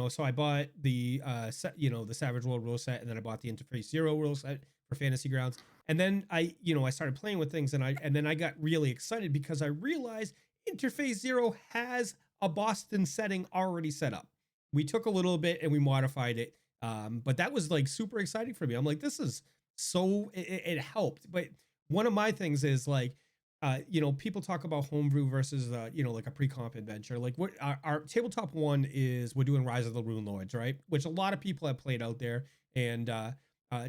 S1: so I bought the the Savage World rule set, and then I bought the Interface Zero rule set for Fantasy Grounds, and then I started playing with things, and then I got really excited because I realized Interface Zero has a Boston setting already set up. We took a little bit and we modified it, but that was like super exciting for me. I'm like, this is so it helped. But one of my things is like, people talk about homebrew versus, like a pre-comp adventure. Like what our tabletop one is, we're doing Rise of the Rune Lords, right? Which a lot of people have played out there. And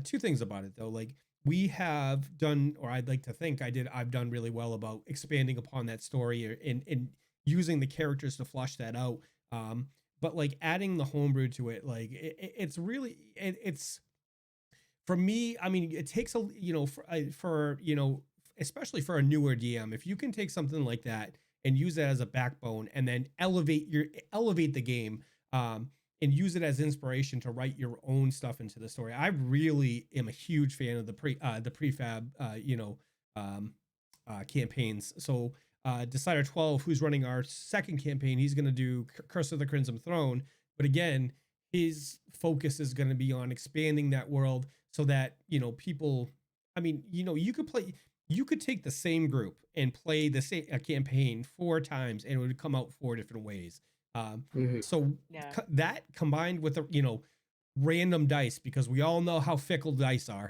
S1: two things about it though, like we have done, or I'd like to think I've done really well about expanding upon that story and using the characters to flush that out. But like adding the homebrew to it, like it's really, it's for me, I mean, it takes especially for a newer DM, if you can take something like that and use it as a backbone and then elevate the game, and use it as inspiration to write your own stuff into the story. I really am a huge fan of the prefab, campaigns. So Decider 12, who's running our second campaign, he's going to do Curse of the Crimson Throne. But again, his focus is going to be on expanding that world so that, people, I mean, you could take the same group and play the same campaign 4 times and it would come out 4 different ways. So that combined with random dice, because we all know how fickle dice are,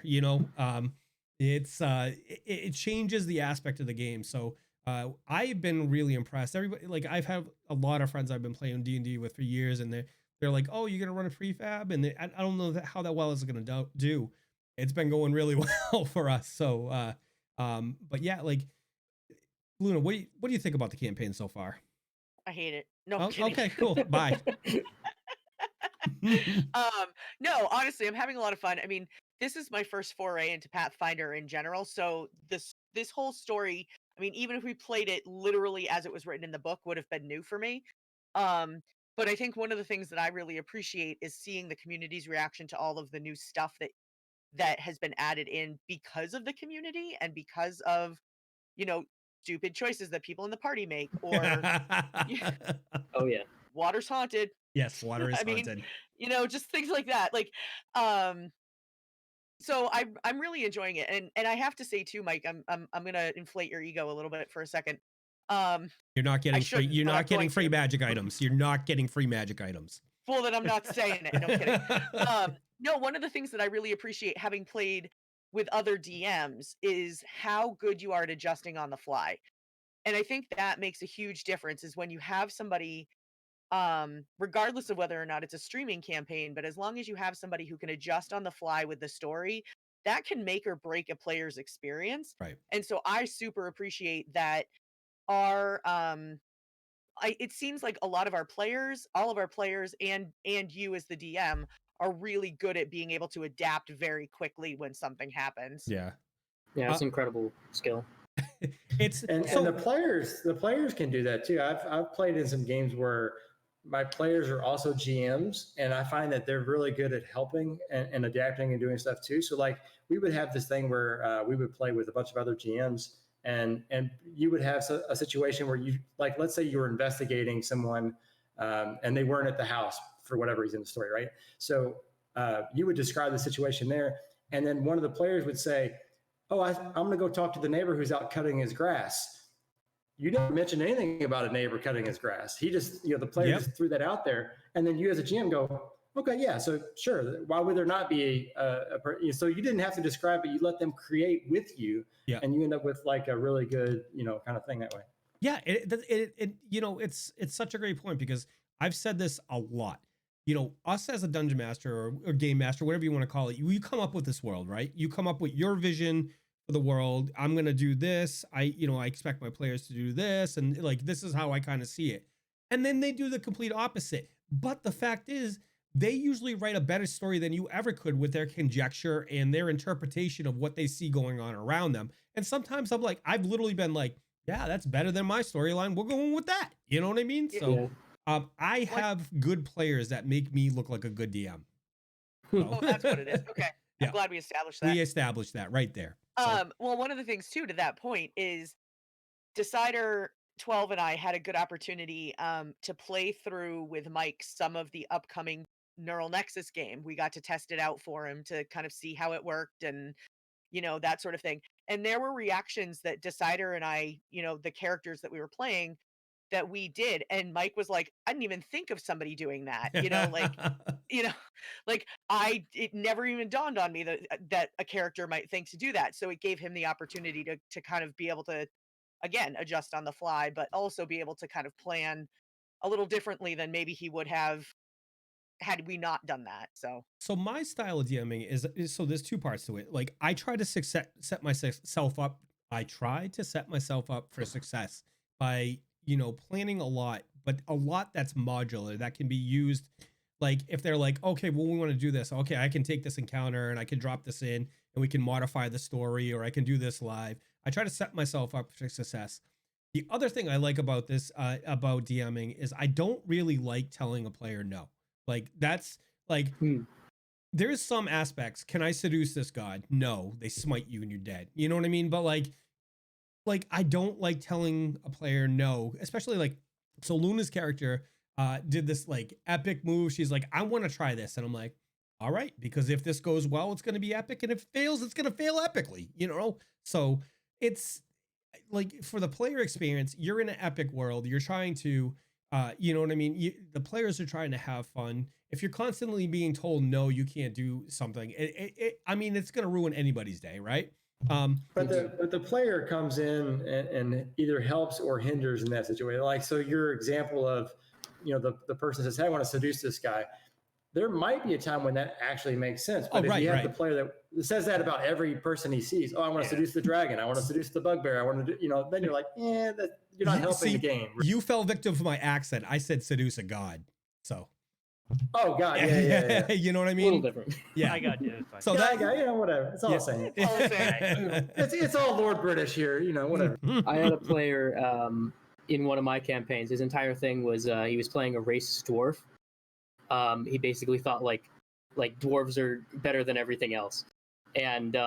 S1: it changes the aspect of the game. So I've been really impressed. Everybody, like I've had a lot of friends I've been playing D&D with for years, and they're like, oh, you're gonna run a prefab, and I don't know how that well is gonna do. It's been going really well for us. So but yeah, like Luna, what do you think about the campaign so far?
S6: I hate it. No, I'm kidding.
S1: Okay, cool. Bye.
S6: No, honestly, I'm having a lot of fun. I mean, this is my first foray into Pathfinder in general. So this whole story, I mean, even if we played it literally as it was written in the book, would have been new for me. But I think one of the things that I really appreciate is seeing the community's reaction to all of the new stuff that has been added in because of the community and because of, stupid choices that people in the party make, or
S2: Oh yeah,
S6: water's haunted.
S1: Yes, water is haunted.
S6: Just things like that. Like, so I'm really enjoying it, and I have to say too, Mike, I'm gonna inflate your ego a little bit for a second.
S1: You're not getting free. You're not getting free magic items. You're not getting free magic items.
S6: Well, then I'm not saying it. No, I'm kidding. No, one of the things that I really appreciate having played with other DMs is how good you are at adjusting on the fly. And I think that makes a huge difference is when you have somebody, regardless of whether or not it's a streaming campaign, but as long as you have somebody who can adjust on the fly with the story, that can make or break a player's experience.
S1: Right.
S6: And so I super appreciate that it seems like a lot of our players, all of our players and you as the DM are really good at being able to adapt very quickly when something happens.
S1: Yeah.
S2: Yeah, it's incredible skill.
S1: It's
S5: And
S1: so
S5: the players can do that too. I've played in some games where my players are also GMs, and I find that they're really good at helping and adapting and doing stuff too. So like we would have this thing where we would play with a bunch of other GMs, and you would have a situation where you, like, let's say you were investigating someone and they weren't at the house for whatever reason in the story, right? So you would describe the situation there, and then one of the players would say, oh, I'm going to go talk to the neighbor who's out cutting his grass. You didn't mention anything about a neighbor cutting his grass. He just, the player just threw that out there. And then you as a GM go, okay, yeah, so sure. Why would there not be so you didn't have to describe it. You let them create with you, and you end up with like a really good, kind of thing that way.
S1: Yeah, it's such a great point, because I've said this a lot. Us as a dungeon master or game master, whatever you want to call it, you come up with this world, right? You come up with your vision for the world. I'm going to do this. I expect my players to do this. And like, this is how I kind of see it. And then they do the complete opposite. But the fact is, they usually write a better story than you ever could with their conjecture and their interpretation of what they see going on around them. And sometimes I've literally been like, yeah, that's better than my storyline. We're going with that. You know what I mean? So I have good players that make me look like a good DM. So.
S6: Oh, that's what it is. Okay. I'm glad we established that.
S1: We established that right there. So.
S6: Well, one of the things too, to that point, is Decider 12 and I had a good opportunity to play through with Mike some of the upcoming Neural Nexus game. We got to test it out for him to kind of see how it worked and, that sort of thing. And there were reactions that Decider and I, the characters that we were playing, that we did, and Mike was like, I didn't even think of somebody doing that, it never even dawned on me that a character might think to do that. So it gave him the opportunity to kind of be able to, again, adjust on the fly, but also be able to kind of plan a little differently than maybe he would have had we not done that. So
S1: my style of DMing is so there's two parts to it. Like, I try to set myself up. I try to set myself up for success by planning a lot, but a lot that's modular, that can be used. Like, if they're like, okay, well, we want to do this. Okay, I can take this encounter and I can drop this in and we can modify the story, or I can do this live. I try to set myself up for success. The other thing I like about this, about DMing, is I don't really like telling a player no. Like, that's like, there's some aspects. Can I seduce this god? No, they smite you and you're dead. You know what I mean? But like I don't like telling a player no, especially so Luna's character did this like epic move. She's like, I want to try this. And I'm like, all right, because if this goes well, it's going to be epic. And if it fails, it's going to fail epically, So it's like, for the player experience, you're in an epic world. You're trying to, you know what I mean? The players are trying to have fun. If you're constantly being told, no, you can't do something, it's going to ruin anybody's day, right?
S5: But the player comes in and either helps or hinders in that situation. Like, so your example of, the person says, hey, I want to seduce this guy. There might be a time when that actually makes sense. But if you have the player that says that about every person he sees, oh, I want to seduce the dragon, I want to seduce the bugbear, I want to do, then you're like, you're not helping the game.
S1: You fell victim to my accent. I said seduce a god. So.
S5: Oh God, yeah.
S1: You know what I mean?
S2: A little different.
S1: Yeah,
S4: I got you.
S1: So
S5: that guy, whatever. It's all the same. It's all Lord British here, whatever.
S2: I had a player in one of my campaigns. His entire thing was he was playing a racist dwarf. He basically thought like dwarves are better than everything else, and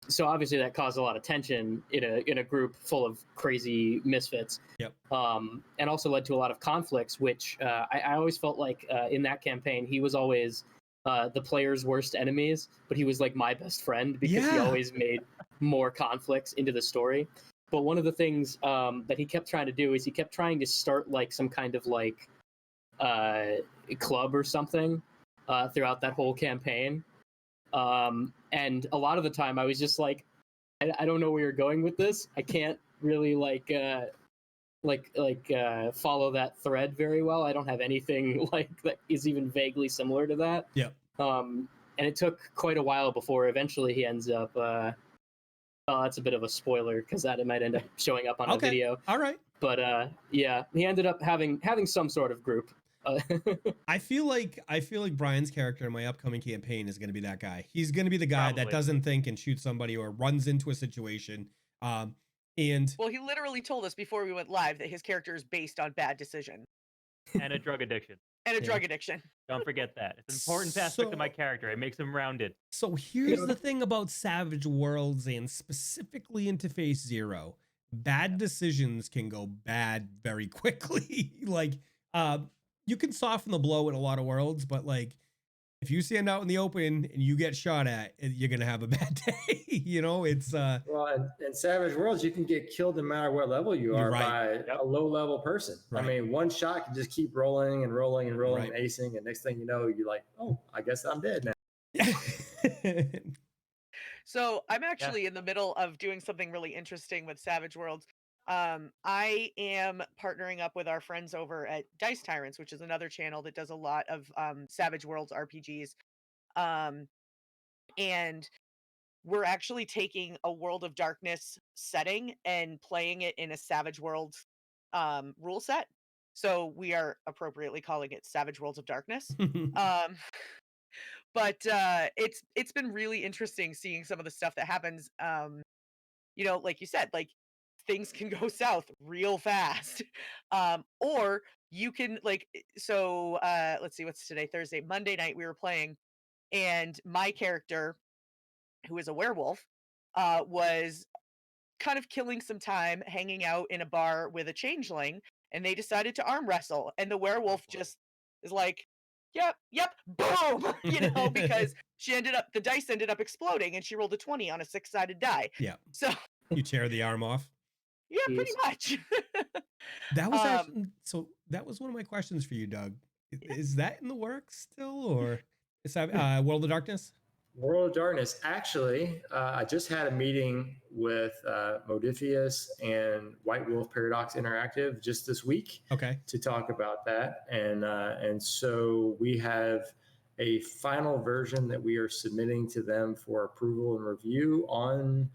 S2: so obviously that caused a lot of tension in a group full of crazy misfits.
S1: Yep.
S2: And also led to a lot of conflicts, which I always felt like in that campaign he was always the player's worst enemies, but he was like my best friend because he always made more conflicts into the story. But one of the things that he kept trying to do is he kept trying to start like some kind of like club or something throughout that whole campaign. And a lot of the time I was just like, I don't know where you're going with this. I can't really follow that thread very well. I don't have anything like that is even vaguely similar to that.
S1: Yeah.
S2: And it took quite a while before eventually he ends up, that's a bit of a spoiler because that might end up showing up on a video.
S1: All right.
S2: But he ended up having some sort of group.
S1: I feel like Brian's character in my upcoming campaign is going to be that guy. He's going to be the guy that doesn't think and shoots somebody or runs into a situation. And
S6: Well, he literally told us before we went live that his character is based on bad decision
S4: And a drug addiction.
S6: and a drug addiction.
S4: Don't forget that. It's an important aspect of my character. It makes him rounded.
S1: So here's the thing about Savage Worlds and specifically Interface Zero. Bad decisions can go bad very quickly. Like, you can soften the blow in a lot of worlds, but like, if you stand out in the open and you get shot at, you're gonna have a bad day. You know, it's
S5: well, in Savage Worlds, you can get killed no matter what level you are by a low level person. I mean, one shot can just keep rolling and rolling and rolling and acing, and next thing you know, you're like, oh, I guess I'm dead now.
S6: So I'm actually in the middle of doing something really interesting with Savage Worlds. I am partnering up with our friends over at Dice Tyrants, which is another channel that does a lot of Savage Worlds RPGs. And we're actually taking a World of Darkness setting and playing it in a Savage Worlds rule set. So we are appropriately calling it Savage Worlds of Darkness. But it's been really interesting seeing some of the stuff that happens. You know, like you said, like things can go south real fast. Or you can like, so let's see, what's today? Thursday, Monday night we were playing, and my character, who is a werewolf, was kind of killing some time hanging out in a bar with a changeling, and they decided to arm wrestle, and the werewolf just is like, yep, boom, you know, because the dice ended up exploding, and she rolled a 20 on a 6-sided die.
S1: Yeah.
S6: So
S1: you tear the arm off.
S6: Yeah, pretty much.
S1: That was actually, so that was one of my questions for you, Doug. Is that in the works still, or is that World of Darkness?
S5: World of Darkness. Actually, I just had a meeting with Modifius and White Wolf Paradox Interactive just this week.
S1: Okay.
S5: To talk about that, and so we have a final version that we are submitting to them for approval and review on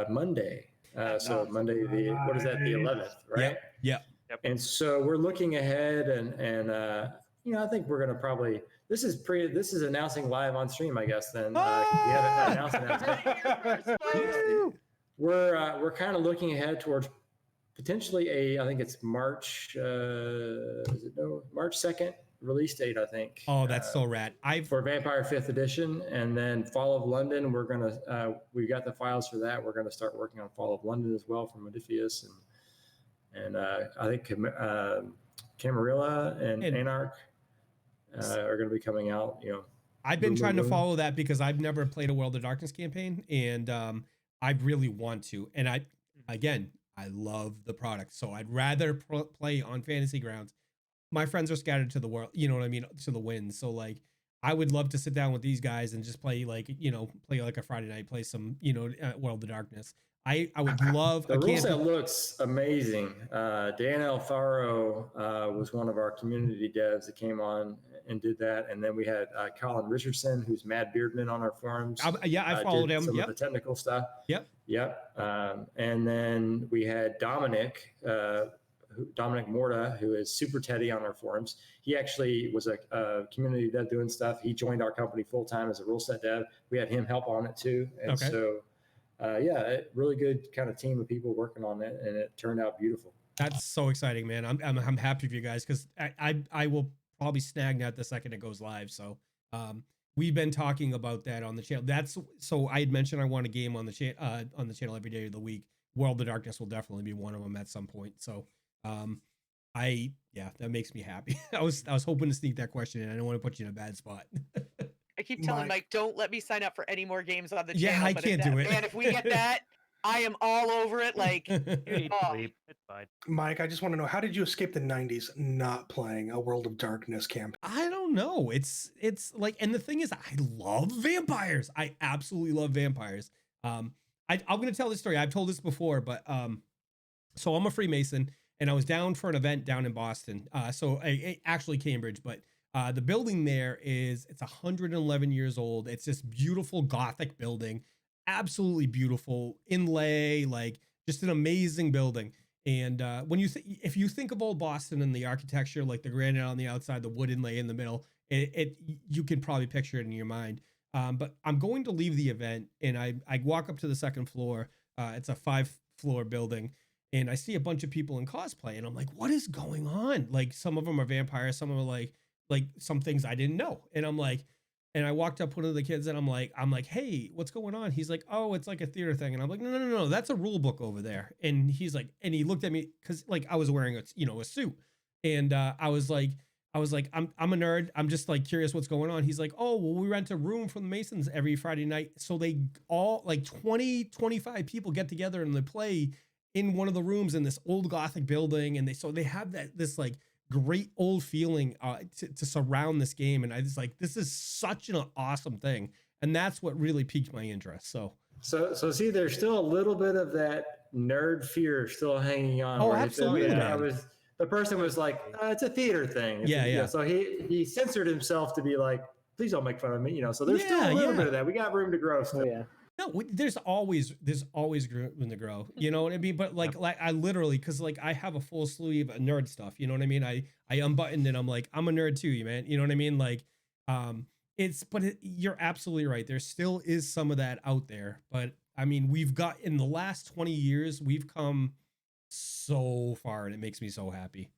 S5: Monday. So Monday, what is that? The 11th, right?
S1: Yep.
S5: And so we're looking ahead, and you know, I think we're going to probably. This is announcing live on stream, I guess. Then we haven't announced it. We're kind of looking ahead towards potentially I think it's March. March 2nd release date, I think.
S1: Oh, that's so rad!
S5: For Vampire 5th Edition, and then Fall of London. We're gonna we got the files for that. We're gonna start working on Fall of London as well from Modifius, and I think Camarilla and Anarch. Are going to be coming out, you know.
S1: I've been trying to follow that because I've never played a World of Darkness campaign, and I really want to. And I love the product, so I'd rather play on Fantasy Grounds. My friends are scattered to the world, you know what I mean, to the wind. So like, I would love to sit down with these guys and just play like, you know, play like a Friday night, play some, you know, World of Darkness. I would love
S5: the rule set looks amazing. Dan Alfaro was one of our community devs that came on and did that, and then we had Colin Richardson, who's Mad Beardman on our forums.
S1: I followed him.
S5: Some of the technical stuff.
S1: Yep.
S5: And then we had Dominic Morta, who is Super Teddy on our forums. He actually was a community dev doing stuff. He joined our company full time as a rule set dev. We had him help on it too, and so. Really good kind of team of people working on it, and it turned out beautiful.
S1: That's so exciting, man. I'm happy for you guys because I will probably snag that the second it goes live. So we've been talking about that on the channel. So I had mentioned I want a game on the channel every day of the week. World of Darkness will definitely be one of them at some point. So that makes me happy. I was hoping to sneak that question in. I don't want to put you in a bad spot.
S6: I keep telling Mike, don't let me sign up for any more games on the channel.
S1: Yeah, I can't do it.
S6: And if we get that, I am all over it. Like,
S4: It's fine.
S3: Mike, I just want to know, how did you escape the 90s not playing a World of Darkness campaign?
S1: I don't know. It's like, and the thing is, I love vampires. I absolutely love vampires. I'm going to tell this story. I've told this before, but so I'm a Freemason, and I was down for an event down in Boston. Actually Cambridge, but the building there it's 111 years old. It's this beautiful Gothic building, absolutely beautiful inlay, like just an amazing building. And when if you think of old Boston and the architecture, like the granite on the outside, the wood inlay in the middle, you can probably picture it in your mind. But I'm going to leave the event, and I walk up to the second floor. It's a 5-floor building, and I see a bunch of people in cosplay, and I'm like, what is going on? Like, some of them are vampires, some of them are like some things I didn't know. And I'm like, and I walked up one of the kids, and I'm like, hey, what's going on? He's like, oh, it's like a theater thing. And I'm like, no, that's a rule book over there. And he's like, and he looked at me because like I was wearing a suit, and I was like, I'm a nerd. I'm just like curious what's going on. He's like, oh, well, we rent a room from the Masons every Friday night. So they all like 20-25 people get together and they play in one of the rooms in this old Gothic building. And they have this like great old feeling to surround this game. And I was like, this is such an awesome thing. And that's what really piqued my interest. So
S5: see, there's still a little bit of that nerd fear still hanging on.
S1: Oh, absolutely.
S5: The person was like, it's a theater thing.
S1: Yeah.
S5: So he censored himself to be like, please don't make fun of me. So there's still a little bit of that. We got room to grow still.
S2: Oh, yeah.
S1: No, there's always room to grow. You know what I mean? But like I literally, because like I have a full sleeve of nerd stuff. You know what I mean? I unbuttoned and I'm like, I'm a nerd too, man. You know what I mean? Like, you're absolutely right. There still is some of that out there. But I mean, we've got in the last 20 years, we've come so far, and it makes me so happy.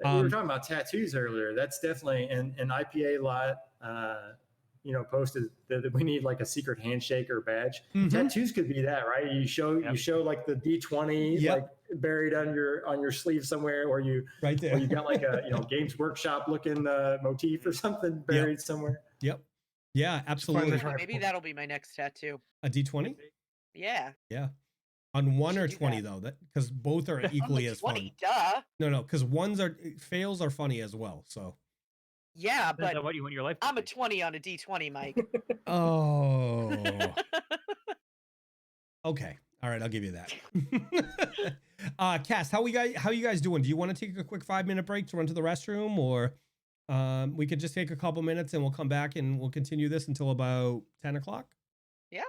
S5: We were talking about tattoos earlier. That's definitely an IPA lot. Posted that we need like a secret handshake or badge.
S1: Mm-hmm.
S5: Tattoos could be that, right? You show like the D20 like buried on your sleeve somewhere, or you
S1: right there,
S5: or you got like a Games Workshop looking motif or something buried somewhere.
S1: Yep. Yeah, absolutely.
S6: Maybe that'll be my next tattoo.
S1: A D20.
S6: Yeah.
S1: Yeah. On 1 or 20 though, that because both are equally as
S6: 20,
S1: fun.
S6: Duh.
S1: No, because fails are funny as well. So.
S6: Yeah, but
S4: what you want your life.
S6: I'm a 20 on a D20, Mike.
S1: Oh. Okay. All right, I'll give you that. Cass, how you guys doing? Do you want to take a quick 5-minute break to run to the restroom, or we could just take a couple minutes and we'll come back and we'll continue this until about 10 o'clock?
S6: Yeah.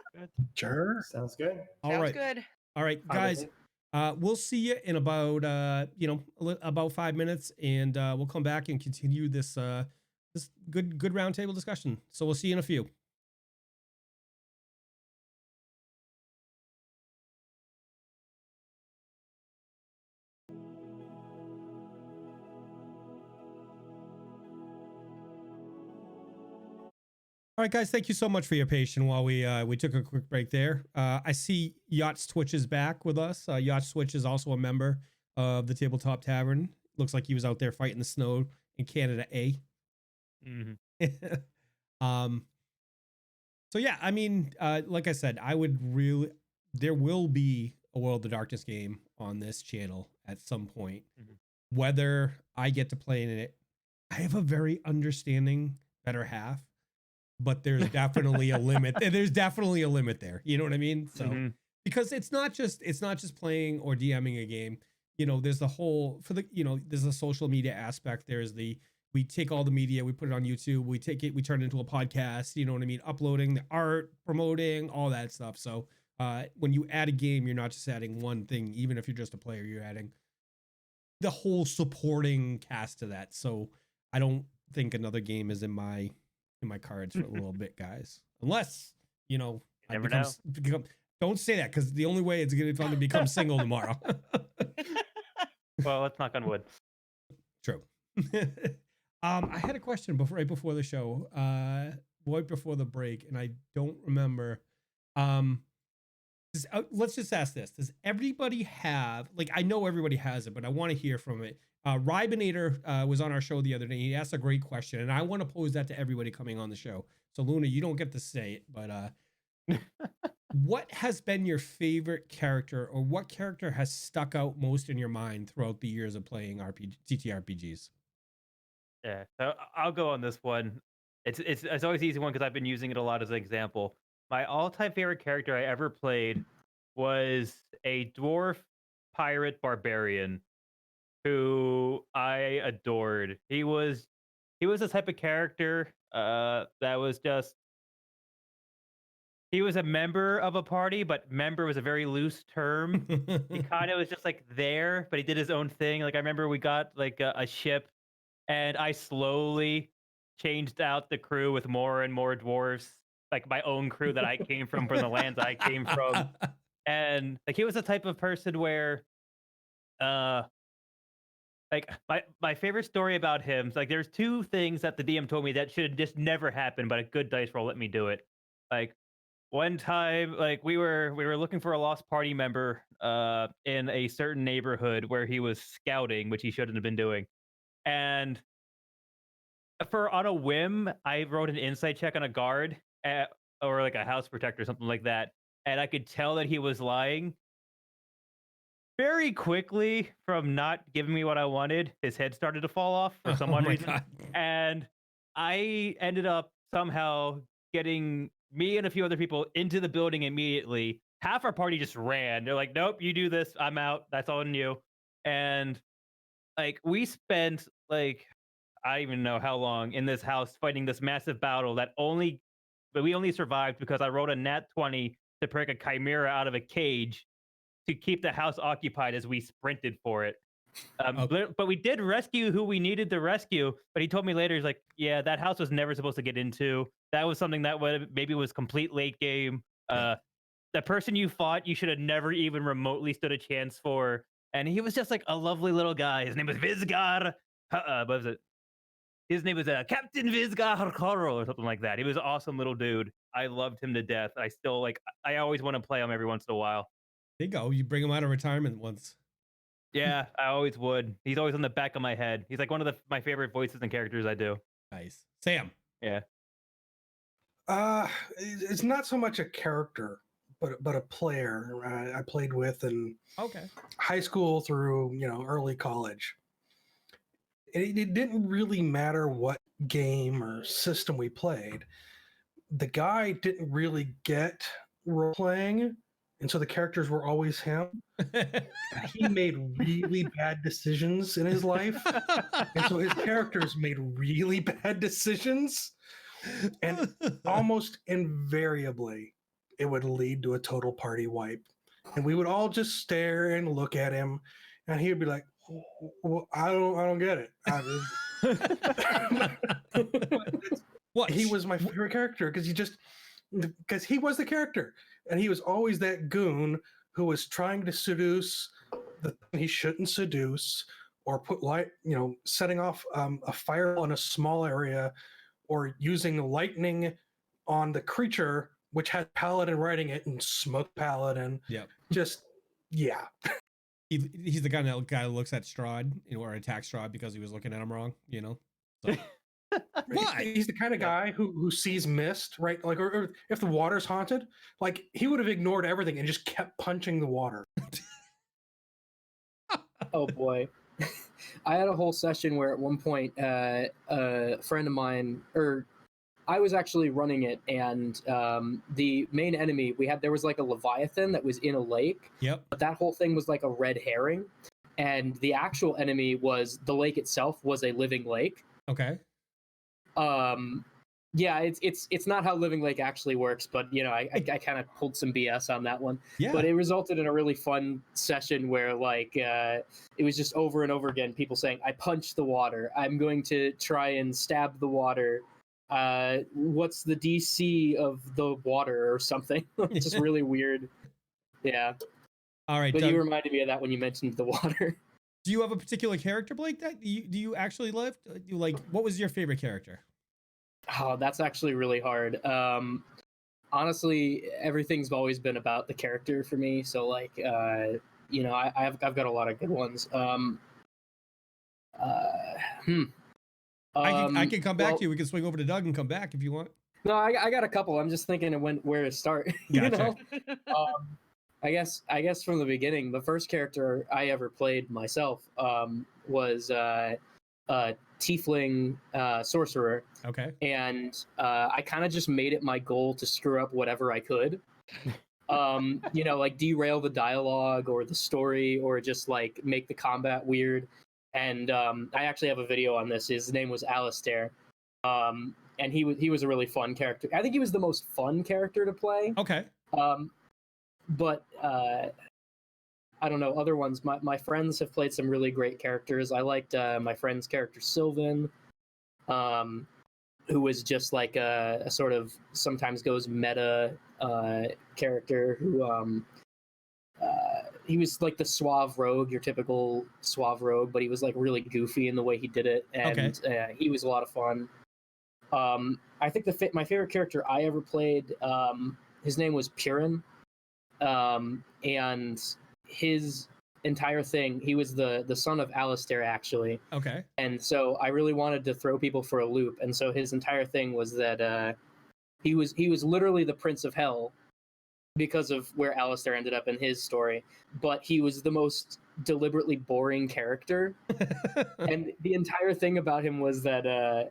S3: Sure.
S5: Sounds good.
S6: Sounds good.
S1: All right, guys. We'll see you in about about 5 minutes, and we'll come back and continue this good roundtable discussion. So we'll see you in a few. All right, guys, thank you so much for your patience while we took a quick break there. I see Yacht Switch is back with us. Yacht Switch is also a member of the Tabletop Tavern. Looks like he was out there fighting the snow in Canada A.
S4: Mm-hmm.
S1: So yeah, I mean, like I said, there will be a World of Darkness game on this channel at some point.
S4: Mm-hmm.
S1: Whether I get to play in it, I have a very understanding better half. But there's definitely a limit. There's definitely a limit there. You know what I mean? So because it's not just playing or DMing a game. There's the whole there's a social media aspect. There's we take all the media, we put it on YouTube, we turn it into a podcast. You know what I mean? Uploading the art, promoting, all that stuff. So when you add a game, you're not just adding one thing. Even if you're just a player, you're adding the whole supporting cast to that. So I don't think another game is in my cards for a little bit, guys. Unless, I become don't say that, because the only way it's going to be fun to become single tomorrow.
S4: Well, let's knock on wood.
S1: True. I had a question right before the show, right before the break, and I don't remember. Let's just ask this. Does everybody have, I know everybody has it, but I want to hear from it. Rybinator was on our show the other day. He asked a great question, and I want to pose that to everybody coming on the show. So Luna, you don't get to say it, but what has been your favorite character, or what character has stuck out most in your mind throughout the years of playing TTRPGs?
S4: Yeah, so I'll go on this one. It's always an easy one because I've been using it a lot as an example. My all-time favorite character I ever played was a dwarf pirate barbarian who I adored. He was the type of character that was just he was a member of a party, but member was a very loose term. He kind of was just like there, but he did his own thing. Like I remember we got like a ship, and I slowly changed out the crew with more and more dwarves, like my own crew that I came from the lands I came from. And like he was the type of person where like my favorite story about him is like there's two things that the DM told me that should just never happen, but a good dice roll let me do it. Like one time, like we were looking for a lost party member in a certain neighborhood where he was scouting, which he shouldn't have been doing. And for on a whim, I wrote an insight check on a guard or like a house protector, something like that, and I could tell that he was lying. Very quickly, from not giving me what I wanted, his head started to fall off for some odd reason.
S1: God.
S4: And I ended up somehow getting me and a few other people into the building immediately. Half our party just ran. They're like, nope, you do this. I'm out. That's all on you. And like we spent like, I don't even know how long in this house fighting this massive battle but we only survived because I rolled a nat 20 to break a chimera out of a cage to keep the house occupied as we sprinted for it. But we did rescue who we needed to rescue. But he told me later, he's like, yeah, that house was never supposed to get into. That was something that maybe was complete late game. The person you fought, you should have never even remotely stood a chance for. And he was just like a lovely little guy. His name was Vizgar. What was it? His name was Captain Vizgar Coral or something like that. He was an awesome little dude. I loved him to death. I still I always want to play him every once in a while.
S1: There you go. You bring him out of retirement once.
S4: Yeah, I always would. He's always on the back of my head. He's like one of my favorite voices and characters I do.
S1: Nice. Sam.
S4: Yeah.
S3: It's not so much a character, but a player I played with in high school through early college. It didn't really matter what game or system we played. The guy didn't really get role playing. And so the characters were always him. He made really bad decisions in his life. And so his characters made really bad decisions. And almost invariably, it would lead to a total party wipe. And we would all just stare and look at him. And he would be like, well, I don't get it.
S1: What?
S3: He was my favorite character because he was the character. And he was always that goon who was trying to seduce the thing he shouldn't seduce, or put setting off a fireball in a small area, or using lightning on the creature, which had paladin riding it and smoke paladin.
S1: Yeah.
S3: Just, yeah.
S1: He's the guy that looks at Strahd, or attacks Strahd because he was looking at him wrong, So.
S3: Why? He's the kind of guy who sees mist, right? Like, or if the water's haunted, like he would have ignored everything and just kept punching the water.
S2: Oh boy. I had a whole session where at one point a friend of mine, or I was actually running it, and the main enemy there was like a Leviathan that was in a lake.
S1: Yep. But
S2: that whole thing was like a red herring, and the actual enemy was the lake itself was a living lake.
S1: Okay.
S2: Yeah, it's not how Living Lake actually works, but I kind of pulled some BS on that one.
S1: Yeah.
S2: But it resulted in a really fun session where it was just over and over again people saying, I punched the water, I'm going to try and stab the water, what's the DC of the water or something. Just really weird. Yeah.
S1: All right.
S2: But
S1: Doug,
S2: you reminded me of that when you mentioned the water.
S1: Do you have a particular character, Blake, that do you actually love? What was your favorite character?
S2: Oh, that's actually really hard. Honestly, everything's always been about the character for me. So I've got a lot of good ones.
S1: I can come back to you. We can swing over to Doug and come back if you want.
S2: No, I got a couple. I'm just thinking of where to start.
S1: Gotcha.
S2: I guess from the beginning, the first character I ever played myself was Tiefling sorcerer.
S1: Okay.
S2: And I kind of just made it my goal to screw up whatever I could. Like derail the dialogue or the story, or just like make the combat weird. And I actually have a video on this. His name was Alistair. and he was a really fun character. I think he was the most fun character to play.
S1: Okay.
S2: But I don't know, other ones. My friends have played some really great characters. I liked my friend's character Sylvan, who was just like a sort of sometimes goes meta character who he was like the suave rogue, your typical suave rogue, but he was like really goofy in the way he did it, and he was a lot of fun. I think my favorite character I ever played, his name was Purin, and his entire thing, he was the son of Alistair, actually.
S1: Okay.
S2: And so I really wanted to throw people for a loop, and so his entire thing was that he was literally the Prince of Hell because of where Alistair ended up in his story, but he was the most deliberately boring character. And the entire thing about him was that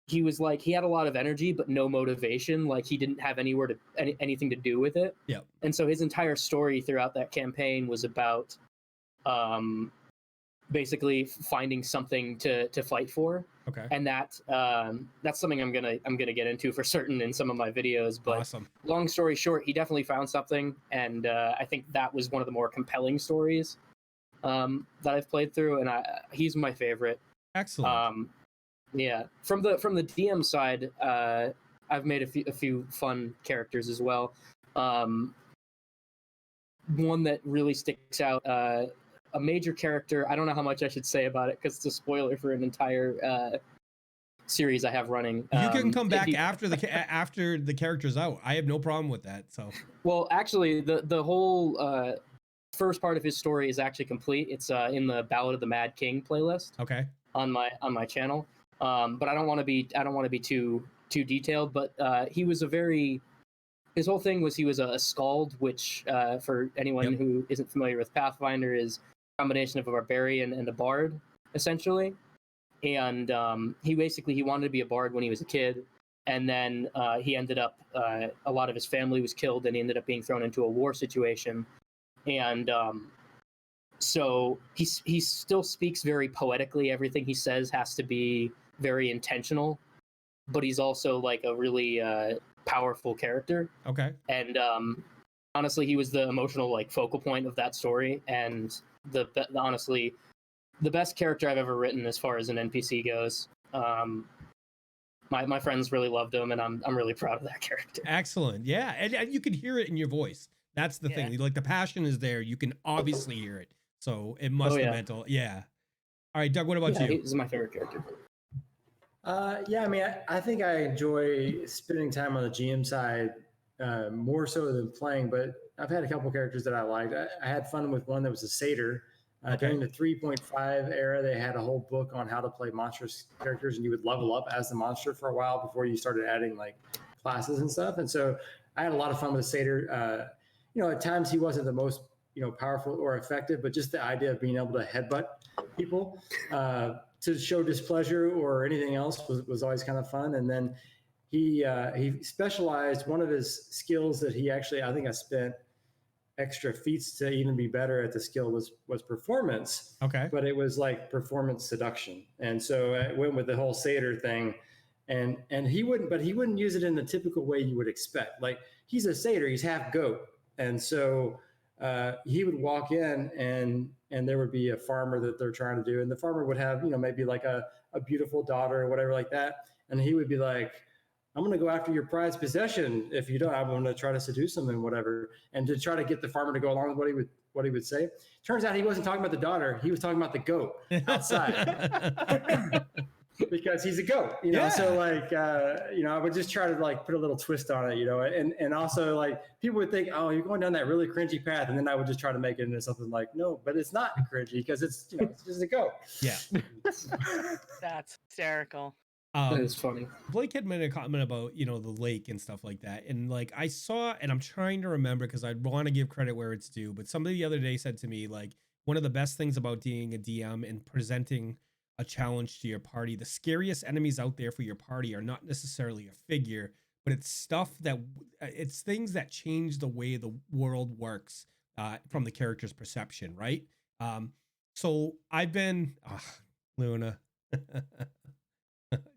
S2: he was like, he had a lot of energy but no motivation, like he didn't have anything to do with it.
S1: Yep. And
S2: so his entire story throughout that campaign was about basically finding something to fight for.
S1: Okay.
S2: And that's something I'm gonna get into for certain in some of my videos. But
S1: awesome.
S2: Long story short, he definitely found something, and I think that was one of the more compelling stories that I've played through, and he's my favorite.
S1: Excellent.
S2: Yeah. From the DM side, I've made a few fun characters as well. One that really sticks out, a major character. I don't know how much I should say about it because it's a spoiler for an entire series I have running.
S1: You can come back after the character's out. I have no problem with that. So. Well,
S2: actually, the whole first part of his story is actually complete. It's in the Ballad of the Mad King playlist.
S1: Okay.
S2: On my channel. But I don't want to be too detailed. But his whole thing was he was a skald, which for anyone who isn't familiar with Pathfinder is a combination of a barbarian and a bard, essentially. And he wanted to be a bard when he was a kid, and then he ended up a lot of his family was killed, and he ended up being thrown into a war situation. And so he still speaks very poetically. Everything he says has to be very intentional, but he's also like a really powerful character.
S1: Okay.
S2: And honestly, he was the emotional like focal point of that story, and honestly the best character I've ever written as far as an NPC goes. My friends really loved him, and I'm really proud of that character.
S1: Excellent. Yeah, and you can hear it in your voice. That's the thing. Like the passion is there. You can obviously hear it. So it must have meant yeah. All right, Doug, what about you?
S2: He's my favorite character.
S5: Yeah, I mean, I think I enjoy spending time on the GM side more so than playing, but I've had a couple characters that I liked. I had fun with one that was a satyr. During the 3.5 era, they had a whole book on how to play monstrous characters, and you would level up as the monster for a while before you started adding like classes and stuff. And so I had a lot of fun with the satyr. At times he wasn't the most powerful or effective, but just the idea of being able to headbutt people to show displeasure or anything else was always kind of fun. And then he specialized. One of his skills that he actually, I think I spent extra feats to even be better at the skill was performance.
S1: Okay.
S5: But it was like performance seduction. And so I went with the whole satyr thing, and he wouldn't use it in the typical way you would expect. Like, he's a satyr, he's half goat. And so he would walk in and there would be a farmer that they're trying to do. And the farmer would have, maybe like a beautiful daughter or whatever like that. And he would be like, I'm going to go after your prized possession. If you don't, I'm going to try to seduce him and whatever. And to try to get the farmer to go along with what he would say. Turns out he wasn't talking about the daughter. He was talking about the goat outside. Because he's a goat, So like, I would just try to like put a little twist on it, and also like people would think, oh, you're going down that really cringy path. And then I would just try to make it into something like, no, but it's not cringy because it's just a goat.
S1: Yeah.
S6: That's hysterical.
S2: That is funny.
S1: Blake had made a comment about, the lake and stuff like that. And like I saw, and I'm trying to remember because I want to give credit where it's due, but somebody the other day said to me, like, one of the best things about being a DM and presenting a challenge to your party, the scariest enemies out there for your party are not necessarily a figure, but it's things that change the way the world works from the character's perception, right? So I've been, Luna,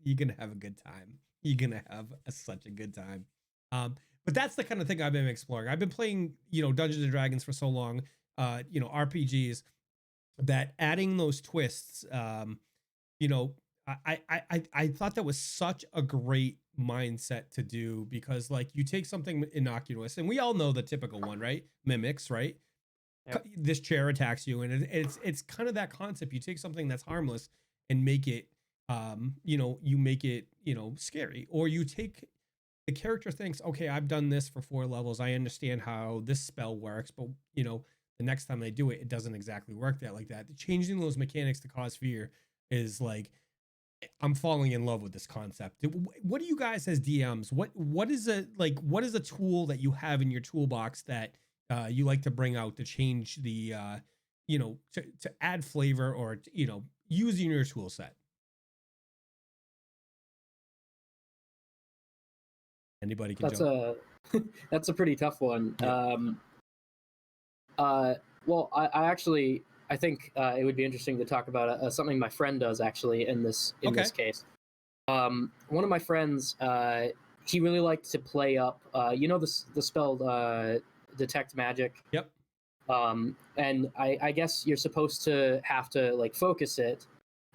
S1: you're gonna have a good time. You're gonna have such a good time. But that's the kind of thing I've been exploring. I've been playing, Dungeons and Dragons for so long, RPGs, that adding those twists, you know, I thought that was such a great mindset to do, because like you take something innocuous, and we all know the typical one, right? Mimics, right?
S4: Yep.
S1: This chair attacks you, and it's kind of that concept. You take something that's harmless and make it, you make it, scary. Or you take, the character thinks, okay, I've done this for 4 levels, I understand how this spell works, but the next time they do it, it doesn't exactly work like that. Changing those mechanics to cause fear is like, I'm falling in love with this concept. What do you guys as DMs, what is a tool that you have in your toolbox that you like to bring out to change the to add flavor, or using your tool set? Anybody can jump.
S2: That's a pretty tough one.
S1: Yeah.
S2: Well, I think it would be interesting to talk about something my friend does actually in this case. One of my friends, he really liked to play up, the spell detect magic.
S1: Yep.
S2: And I guess you're supposed to have to like focus it,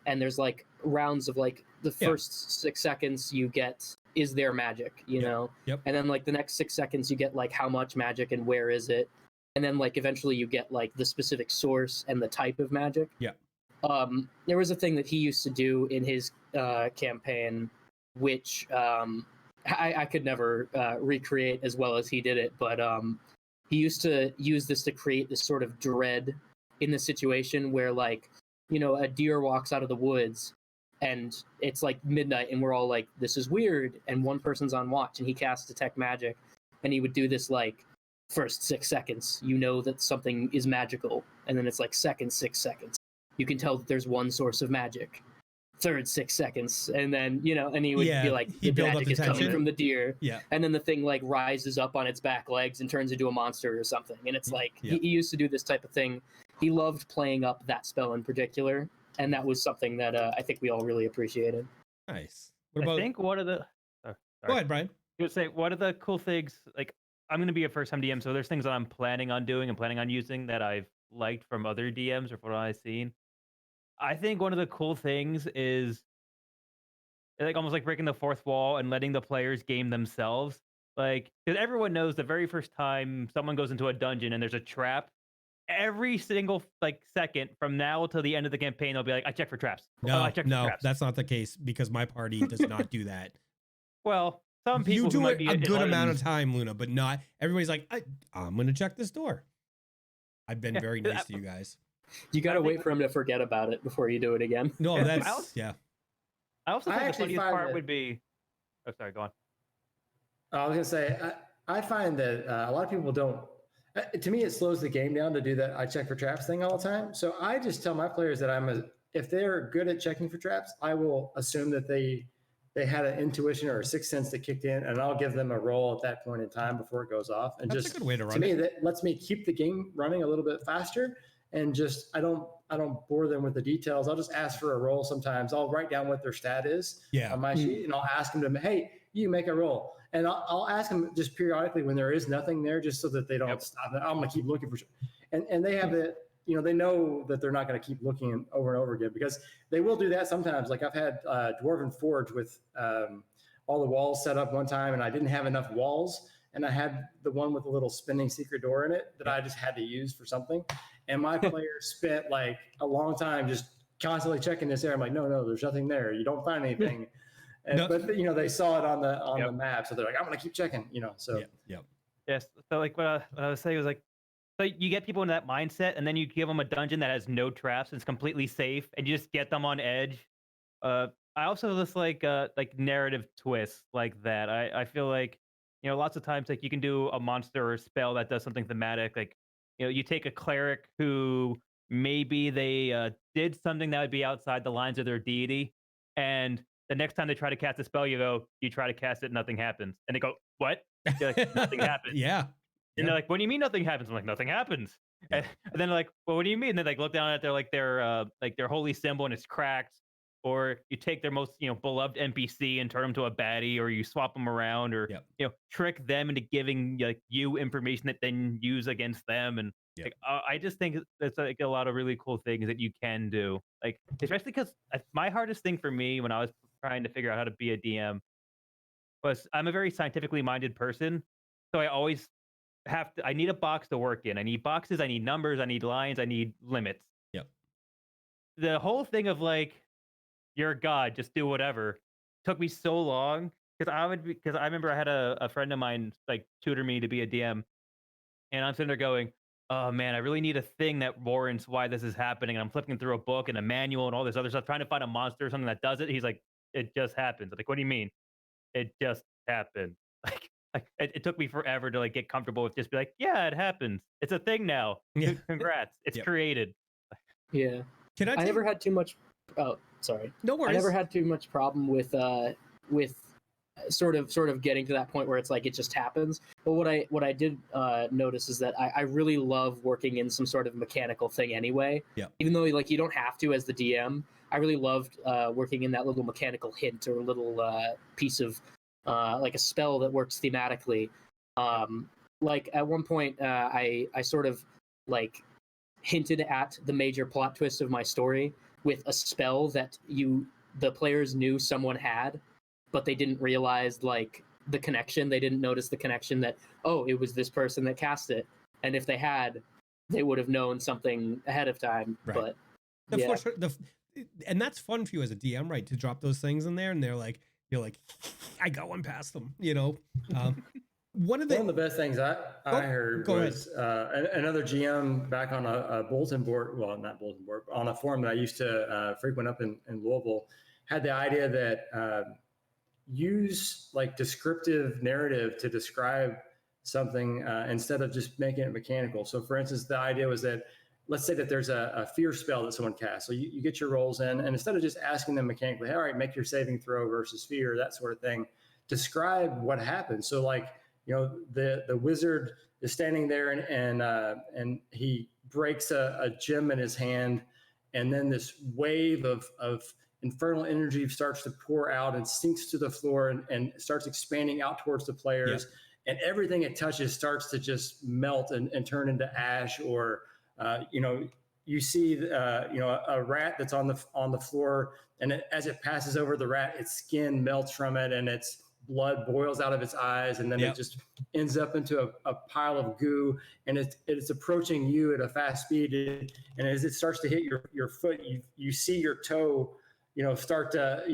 S2: and there's like rounds of like the first 6 seconds you get is there magic, know?
S1: Yep.
S2: And then like the next 6 seconds you get like how much magic and where is it? And then like eventually you get like the specific source and the type of magic.
S1: Yeah.
S2: There was a thing that he used to do in his campaign, which I could never recreate as well as he did it, but he used to use this to create this sort of dread in the situation where like, a deer walks out of the woods and it's like midnight and we're all like, this is weird. And one person's on watch and he casts detect magic, and he would do this like, first 6 seconds, that something is magical. And then it's like second 6 seconds, you can tell that there's one source of magic. Third 6 seconds, and then and he would be like, the magic is coming from the deer.
S1: Yeah.
S2: And then the thing like rises up on its back legs and turns into a monster or something. And it's like he used to do this type of thing. He loved playing up that spell in particular, and that was something that I think we all really appreciated.
S1: Nice. What about?
S4: I think one of the.
S1: Go ahead, Brian.
S4: You would say one of the cool things, like I'm going to be a first-time DM, so there's things that I'm planning on doing and planning on using that I've liked from other DMs or from what I've seen. I think one of the cool things is like almost like breaking the fourth wall and letting the players game themselves. Like, because everyone knows the very first time someone goes into a dungeon and there's a trap, every single like second from now till the end of the campaign, they'll be like, I check for traps.
S1: No,
S4: I check for traps.
S1: That's not the case, because my party does not do that.
S4: Well, some people
S1: you do
S4: might
S1: it
S4: be
S1: a good amount of time, Luna, but not everybody's like, I'm going to check this door. I've been very nice to you guys.
S2: You got to wait for him to forget about it before you do it again.
S1: No, that's
S4: I also think the funniest part would be. Oh, sorry. Go on.
S5: I was gonna say I find that a lot of people don't. To me, it slows the game down to do that. I check for traps thing all the time. So I just tell my players that if they're good at checking for traps, I will assume that they had an intuition or a sixth sense that kicked in, and I'll give them a roll at that point in time before it goes off. And
S1: that's
S5: just
S1: a good way to run
S5: to me,
S1: it.
S5: that lets me keep the game running a little bit faster. And just I don't bore them with the details. I'll just ask for a roll. Sometimes I'll write down what their stat is on my sheet, and I'll ask them to, hey, you make a roll, and I'll ask them just periodically when there is nothing there, just so that they don't stop. I'm gonna keep looking for, and they have it. They know that they're not going to keep looking over and over again, because they will do that sometimes. Like I've had Dwarven Forge with all the walls set up one time, and I didn't have enough walls, and I had the one with a little spinning secret door in it that I just had to use for something. And my players spent like a long time just constantly checking this area. I'm like, no, there's nothing there. You don't find anything. But they saw it on the map, so they're like, I'm going to keep checking. So
S4: yes. So like what I was saying was like, so you get people in that mindset, and then you give them a dungeon that has no traps and it's completely safe, and you just get them on edge. I also just like narrative twists like that. I feel like lots of times like you can do a monster or a spell that does something thematic, like. You take a cleric who maybe they did something that would be outside the lines of their deity, and the next time they try to cast a spell, you try to cast it, nothing happens. And they go, what? You're like, nothing happens.
S1: Yeah.
S4: And they're like, what do you mean nothing happens? I'm like, nothing happens.
S1: Yeah.
S4: And then they're like, well, what do you mean? And they like look down at their holy symbol and it's cracked. or you take their most beloved NPC and turn them to a baddie, or you swap them around, or trick them into giving you information that then use against them. And I just think that's like a lot of really cool things that you can do, like especially because my hardest thing for me when I was trying to figure out how to be a DM was I'm a very scientifically minded person, so I always I need a box to work in. I need boxes, I need numbers, I need lines, I need limits.
S1: Yep.
S4: The whole thing of like, you're a god, just do whatever, took me so long because I remember I had a friend of mine like tutor me to be a DM, and I'm sitting there going, oh man, I really need a thing that warrants why this is happening. And I'm flipping through a book and a manual and all this other stuff, trying to find a monster or something that does it. He's like, it just happens. I'm like, what do you mean? It just happened. Like it took me forever to like get comfortable with just be like, yeah, it happens. It's a thing now.
S1: Yeah.
S4: Congrats. It's created.
S2: Yeah.
S1: I
S2: never had too much. Oh, sorry.
S1: No worries.
S2: I never had too much problem with sort of getting to that point where it's like it just happens. But what I did notice is that I really love working in some sort of mechanical thing anyway.
S1: Yeah.
S2: Even though like you don't have to as the DM, I really loved working in that little mechanical hint or little piece of like a spell that works thematically. Like at one point, I sort of like hinted at the major plot twist of my story with a spell that the players knew someone had, but they didn't realize like the connection. They didn't notice the connection that, oh, it was this person that cast it. And if they had, they would have known something ahead of time.
S1: Right.
S2: But
S1: and that's fun for you as a DM, right? To drop those things in there, and you're like, I got one past them, One of the
S5: best things I heard was another GM back on a bulletin board, well, not bulletin board, on a forum that I used to frequent up in Louisville, had the idea that use like descriptive narrative to describe something instead of just making it mechanical. So for instance, the idea was that, let's say that there's a fear spell that someone casts. So you get your rolls in, and instead of just asking them mechanically, all right, make your saving throw versus fear, that sort of thing, describe what happens. So like, the wizard is standing there and he breaks a gem in his hand, and then this wave of infernal energy starts to pour out and sinks to the floor and starts expanding out towards the players. Yeah. And everything it touches starts to just melt and turn into ash, or you see a rat that's on the floor, and as it passes over the rat, its skin melts from it, and its blood boils out of its eyes, and then it just ends up into a pile of goo, and it's approaching you at a fast speed, and as it starts to hit your foot, you see your toe start to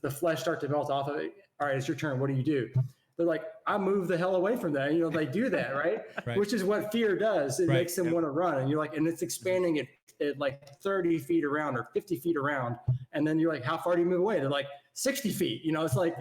S5: the flesh start to melt off of it. All right, it's your turn. What do? They're like, I move the hell away from that. They do that, right? Which is what fear does. It makes them want to run. And you're like, and it's expanding it like 30 feet around or 50 feet around. And then you're like, how far do you move away? They're like 60 feet. It's like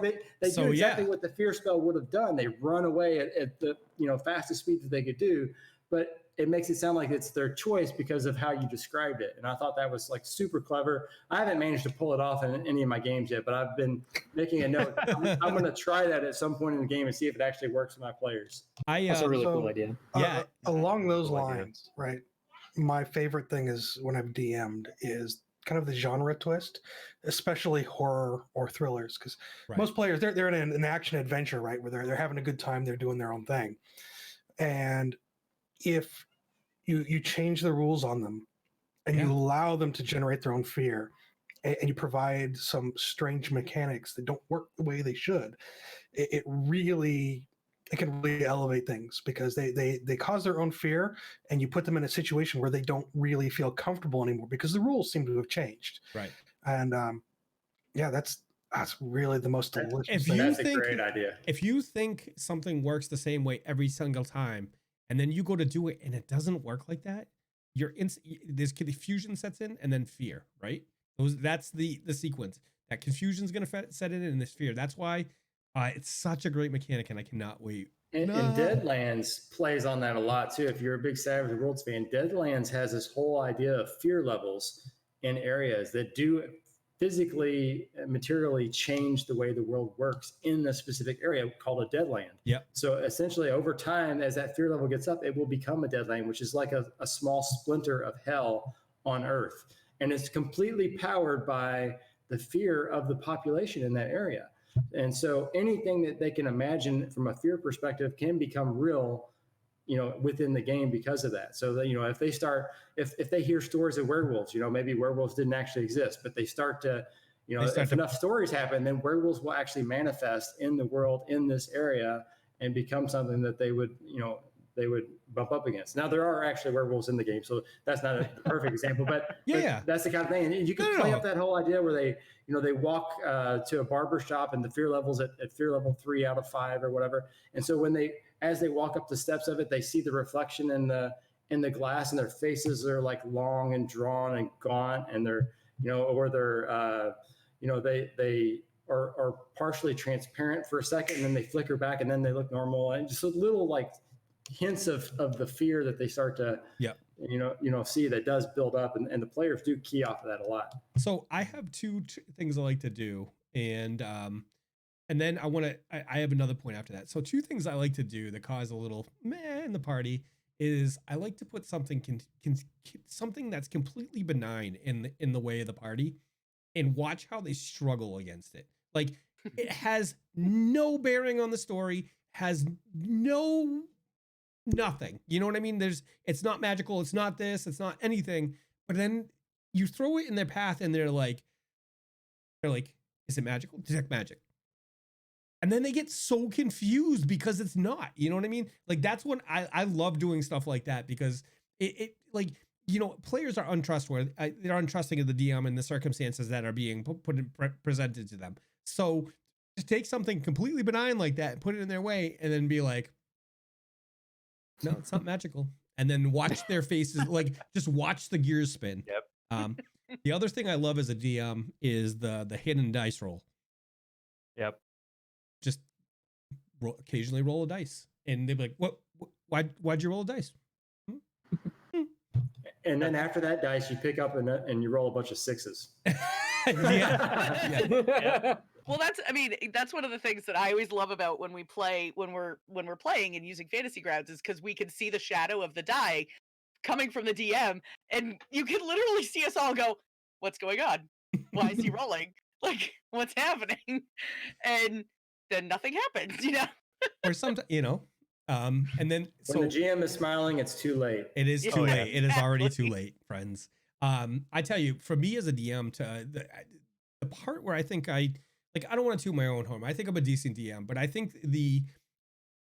S5: they do exactly what the fear spell would have done. They run away at the fastest speed that they could do. But it makes it sound like it's their choice because of how you described it. And I thought that was like super clever. I haven't managed to pull it off in any of my games yet, but I've been making a note. I'm going to try that at some point in the game and see if it actually works for my players.
S2: That's a really cool idea.
S3: Along those lines, right? My favorite thing is when I've DM'd is kind of the genre twist, especially horror or thrillers, because most players, they're in an action adventure, right? Where they're having a good time, they're doing their own thing. And if you change the rules on them and you allow them to generate their own fear, and you provide some strange mechanics that don't work the way they should, it can really elevate things, because they cause their own fear, and you put them in a situation where they don't really feel comfortable anymore because the rules seem to have changed.
S1: Right.
S3: And that's really the most delicious
S5: thing. That's a great idea.
S1: If you think something works the same way every single time, and then you go to do it and it doesn't work like that, there's confusion sets in, and then fear, right? That's the sequence. That confusion's going to set in, and this fear. That's why it's such a great mechanic, and I cannot wait.
S5: And Deadlands plays on that a lot too. If you're a big Savage Worlds fan, Deadlands has this whole idea of fear levels in areas that do physically, materially change the way the world works in a specific area called a deadland.
S1: Yeah.
S5: So essentially, over time, as that fear level gets up, it will become a deadland, which is like a small splinter of hell on Earth. and it's completely powered by the fear of the population in that area. And so anything that they can imagine from a fear perspective can become real, within the game because of that. So that, if they hear stories of werewolves, maybe werewolves didn't actually exist, but they start to, if enough stories happen, then werewolves will actually manifest in the world in this area and become something that they would bump up against. Now there are actually werewolves in the game, so that's not a perfect example, but that's the kind of thing. And you can play up that whole idea where they walk to a barber shop and the fear level's at fear level 3 out of 5 or whatever. And so as they walk up the steps of it, they see the reflection in the glass, and their faces are like long and drawn and gaunt, and they're they are partially transparent for a second, and then they flicker back, and then they look normal, and just a little like hints of the fear that they start to see that does build up, and the players do key off of that a lot.
S1: So I have two things I like to do, and then I have another point after that. So two things I like to do that cause a little meh in the party is I like to put something something that's completely benign in the way of the party, and watch how they struggle against it. Like, it has no bearing on the story, has nothing. You know what I mean? It's not magical, it's not this, it's not anything. But then you throw it in their path, and they're like, is it magical? Detect magic. And then they get so confused because it's not. You know what I mean? Like, that's when I love doing stuff like that, because it players are untrustworthy. They're untrusting of the DM and the circumstances that are being presented to them. So just take something completely benign like that and put it in their way, and then be like, no, it's not magical. And then watch their faces, like, just watch the gears spin.
S4: Yep.
S1: The other thing I love as a DM is the hidden dice roll.
S4: Yep.
S1: Just occasionally roll a dice, and they'd be like, "What? Why'd you roll a dice?"
S5: And then after that dice, you pick up and you roll a bunch of 6s.
S1: Yeah.
S6: Well, that's one of the things that I always love about when we're playing and using Fantasy Grounds, is because we can see the shadow of the die coming from the DM, and you can literally see us all go, "What's going on? Why is he rolling? Like, what's happening?" And then nothing happens,
S1: Or sometimes, and then
S5: when the GM is smiling, it's too late.
S1: It is too late. It is already too late, friends. I tell you, for me as a DM, the part where I think I don't want to toot my own horn. I think I'm a decent DM, but I think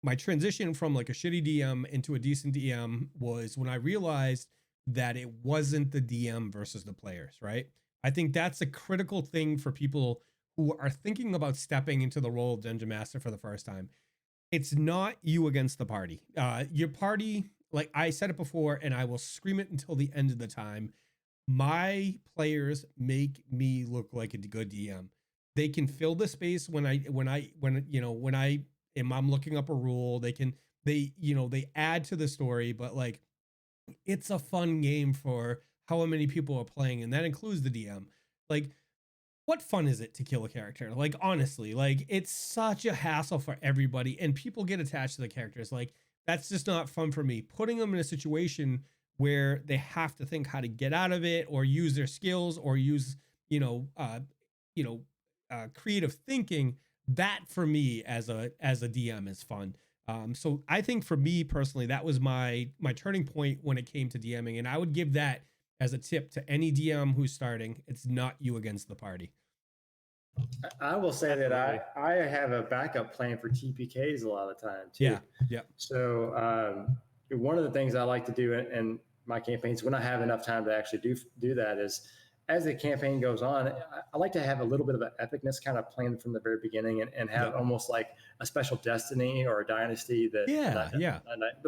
S1: my transition from like a shitty DM into a decent DM was when I realized that it wasn't the DM versus the players, right? I think that's a critical thing for people who are thinking about stepping into the role of Dungeon Master for the first time. It's not you against the party. Your party, like I said it before, and I will scream it until the end of the time. My players make me look like a good DM. They can fill the space when I'm looking up a rule. They add to the story, but like, it's a fun game for how many people are playing, and that includes the DM. Like, what fun is it to kill a character? Like, honestly, like, it's such a hassle for everybody, and people get attached to the characters. Like, that's just not fun for me. Putting them in a situation where they have to think how to get out of it, or use their skills, or use, creative thinking, that for me as a DM is fun. So I think for me personally, that was my turning point when it came to DMing, and I would give that as a tip to any DM who's starting. It's not you against the party.
S5: I will say that I have a backup plan for TPKs a lot of the time too.
S1: Yeah.
S5: So one of the things I like to do in my campaigns, when I have enough time to actually do that, is as the campaign goes on, I like to have a little bit of an epicness kind of planned from the very beginning, and have almost like a special destiny or a dynasty but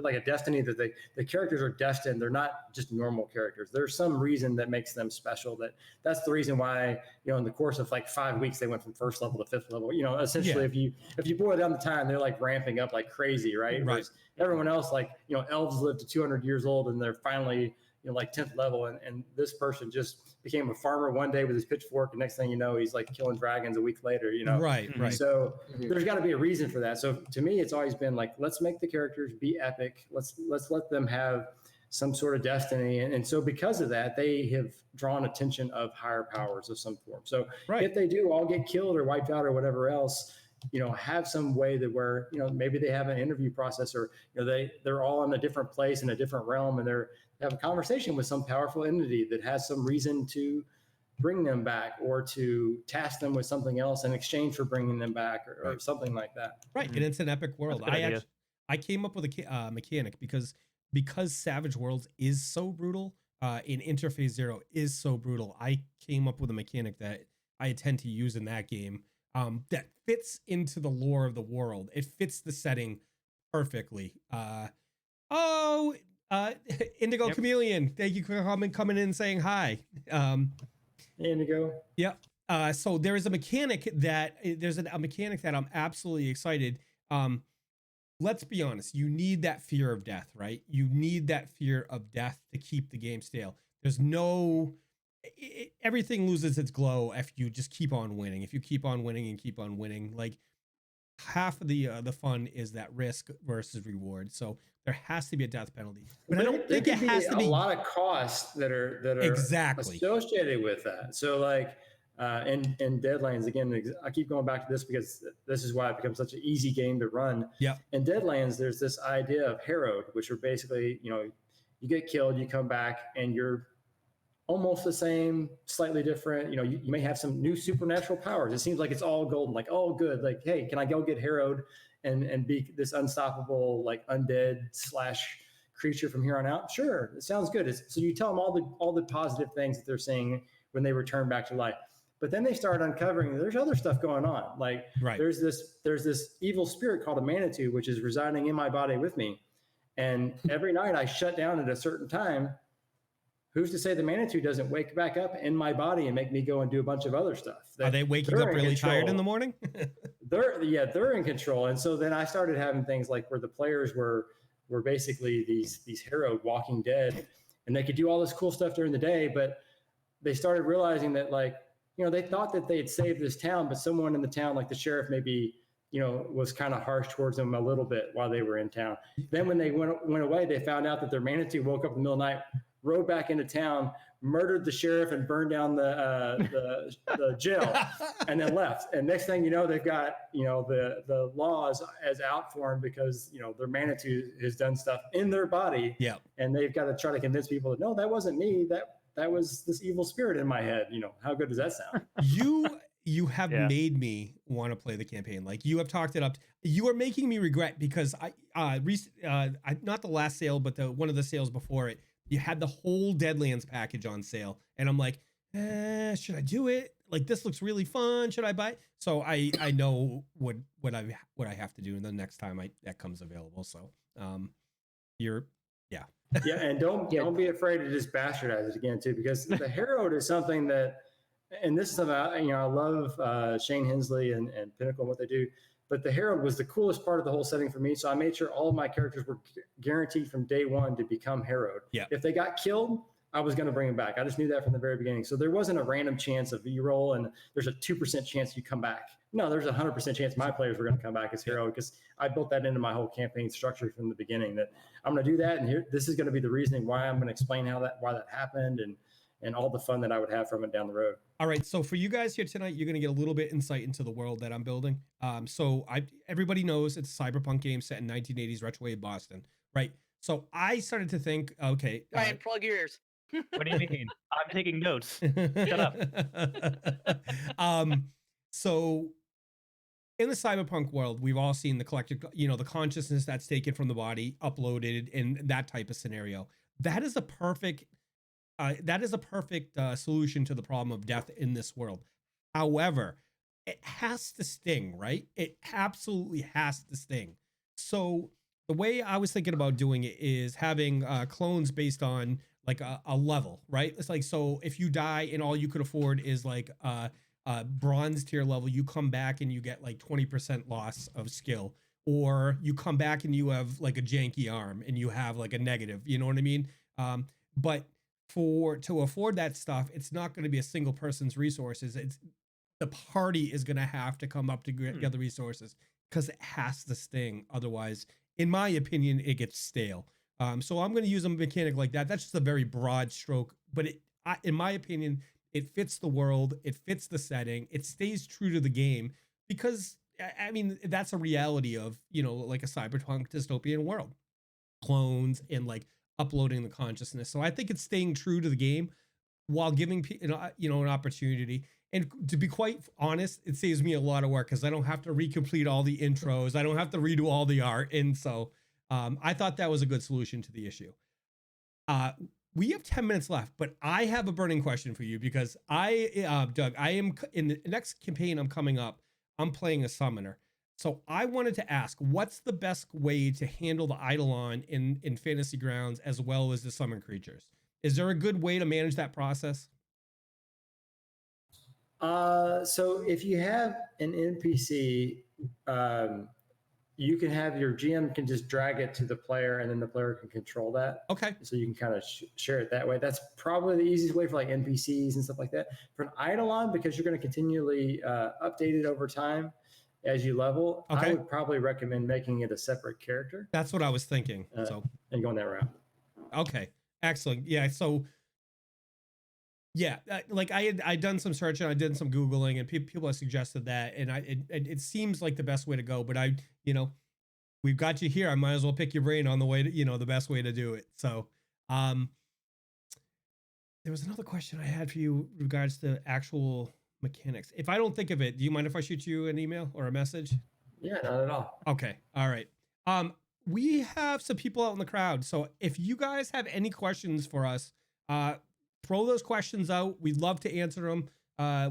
S5: like a destiny that the characters are destined. They're not just normal characters. There's some reason that makes them special. That's the reason why, in the course of like 5 weeks, they went from 1st level to 5th level. Essentially, if you boil down the time, they're like ramping up like crazy, right? Whereas everyone else, like, elves live to 200 years old, and they're finally, like 10th level, and this person just became a farmer one day with his pitchfork, and next thing you know, he's like killing dragons a week later.
S1: Right.
S5: So there's got to be a reason for that. So to me, it's always been like, let's make the characters be epic. Let's let them have some sort of destiny. And so because of that, they have drawn attention of higher powers of some form. So if they do all get killed or wiped out or whatever else, have some way that where, maybe they have an interview process, or, they're all in a different place in a different realm, and they have a conversation with some powerful entity that has some reason to bring them back, or to task them with something else in exchange for bringing them back, or something like that.
S1: Right. And it's an epic world. I came up with a mechanic because Savage Worlds is so brutal, in Interface Zero is so brutal. I came up with a mechanic that I intend to use in that game, that fits into the lore of the world. It fits the setting perfectly. Indigo Chameleon, thank you for coming in and saying hi.
S5: Indigo.
S1: Yeah. So there is a mechanic that I'm absolutely excited. Let's be honest. You need that fear of death, right? You need that fear of death to keep the game stale. There's everything loses its glow if you just keep on winning. If you keep on winning and keep on winning, like half of the fun is that risk versus reward. So there has to be a death penalty, but I don't think it has to be
S5: a lot of costs that are
S1: exactly
S5: associated with that. So like in Deadlands, again, I keep going back to this because this is why it becomes such an easy game to run.
S1: Yeah.
S5: In Deadlands, there's this idea of harrowed, which are basically, you get killed, you come back, and you're almost the same, slightly different. You may have some new supernatural powers. It seems like it's all golden, like, oh, good. Like, hey, can I go get harrowed and be this unstoppable, like undead / creature from here on out? Sure, it sounds good. So you tell them all the positive things that they're seeing when they return back to life. But then they start uncovering there's other stuff going on. Like there's this evil spirit called a Manitou, which is residing in my body with me. And every night I shut down at a certain time. Who's to say the Manitou doesn't wake back up in my body and make me go and do a bunch of other stuff?
S1: Are they waking up really tired in the morning?
S5: They're in control. And so then I started having things like where the players were basically these harrowed walking dead, and they could do all this cool stuff during the day, but they started realizing that, like, they thought that they had saved this town, but someone in the town, like the sheriff, maybe, was kind of harsh towards them a little bit while they were in town. Then when they went away, they found out that their Manitou woke up in the middle of the night, rode back into town, murdered the sheriff, and burned down the jail, and then left. And next thing you know, they've got, the laws as out for them because, their Manitou has done stuff in their body.
S1: Yeah.
S5: And they've got to try to convince people that, no, that wasn't me. That was this evil spirit in my head. How good does that sound?
S1: You have made me want to play the campaign. Like, you have talked it up. You are making me regret, because I not the last sale, but one of the sales before it, you had the whole Deadlands package on sale, and I'm like, should I do it? Like, this looks really fun. Should I buy it? So I know what I have to do the next time that comes available. So
S5: yeah, and don't be afraid to just bastardize it again too, because the harrowed is something that, and this is something I love Shane Hensley and Pinnacle and what they do. But the harrowed was the coolest part of the whole setting for me. So I made sure all of my characters were guaranteed from day one to become harrowed.
S1: Yeah.
S5: If they got killed, I was going to bring them back. I just knew that from the very beginning. So there wasn't a random chance of you roll and there's a 2% chance you come back. No, there's a 100% chance my players were going to come back as harrowed, because I built that into my whole campaign structure from the beginning, that I'm going to do that. And this is going to be the reasoning why I'm going to explain why that happened, and all the fun that I would have from it down the road.
S1: All right. So for you guys here tonight, you're going to get a little bit insight into the world that I'm building. So everybody knows it's a cyberpunk game set in 1980s retrowave Boston, right? So I started to think, okay.
S6: Ryan, plug your ears.
S4: What do you mean? I'm taking notes. Shut up.
S1: So in the cyberpunk world, we've all seen the collective, the consciousness that's taken from the body, uploaded, in that type of scenario. That is a perfect solution to the problem of death in this world. However, it has to sting, right? It absolutely has to sting. So the way I was thinking about doing it is having clones based on like a level, right? It's like, so if you die and all you could afford is like bronze tier level, you come back and you get like 20% loss of skill, or you come back and you have like a janky arm and you have like a negative, you know what I mean? But to afford that stuff, it's not going to be a single person's resources. It's the party is going to have to come up to get the resources, because it has to sting. Otherwise, in my opinion, it gets stale. So I'm going to use a mechanic like that. That's just a very broad stroke, but in my opinion, it fits the world, it fits the setting, it stays true to the game because I mean that's a reality of like a cyberpunk dystopian world, clones and like uploading the consciousness. So I think it's staying true to the game while giving an opportunity. And to be quite honest, it saves me a lot of work because I don't have to recomplete all the intros. I don't have to redo all the art. And so I thought that was a good solution to the issue. We have 10 minutes left, but I have a burning question for you because Doug, I am in the next campaign I'm coming up, I'm playing a summoner. So I wanted to ask, what's the best way to handle the Eidolon in Fantasy Grounds as well as the summon creatures? Is there a good way to manage that process?
S5: So if you have an NPC, you can have your GM can just drag it to the player and then the player can control that.
S1: Okay.
S5: So you can kind of share it that way. That's probably the easiest way for like NPCs and stuff like that. For an Eidolon, because you're going to continually update it over time as you level,
S1: okay.
S5: I would probably recommend making it a separate character.
S1: That's what I was thinking.
S5: And going that route. Okay.
S1: Excellent. Yeah. So yeah, like I done some searching, I did some Googling, and people have suggested that, and it seems like the best way to go. But we've got you here. I might as well pick your brain on the way to the best way to do it. So, there was another question I had for you in regards to actual mechanics. If I don't think of it, do you mind if I shoot you an email or a message?
S5: Yeah, not at all.
S1: Okay. All right. We have some people out in the crowd, so if you guys have any questions for us, throw those questions out. We'd love to answer them.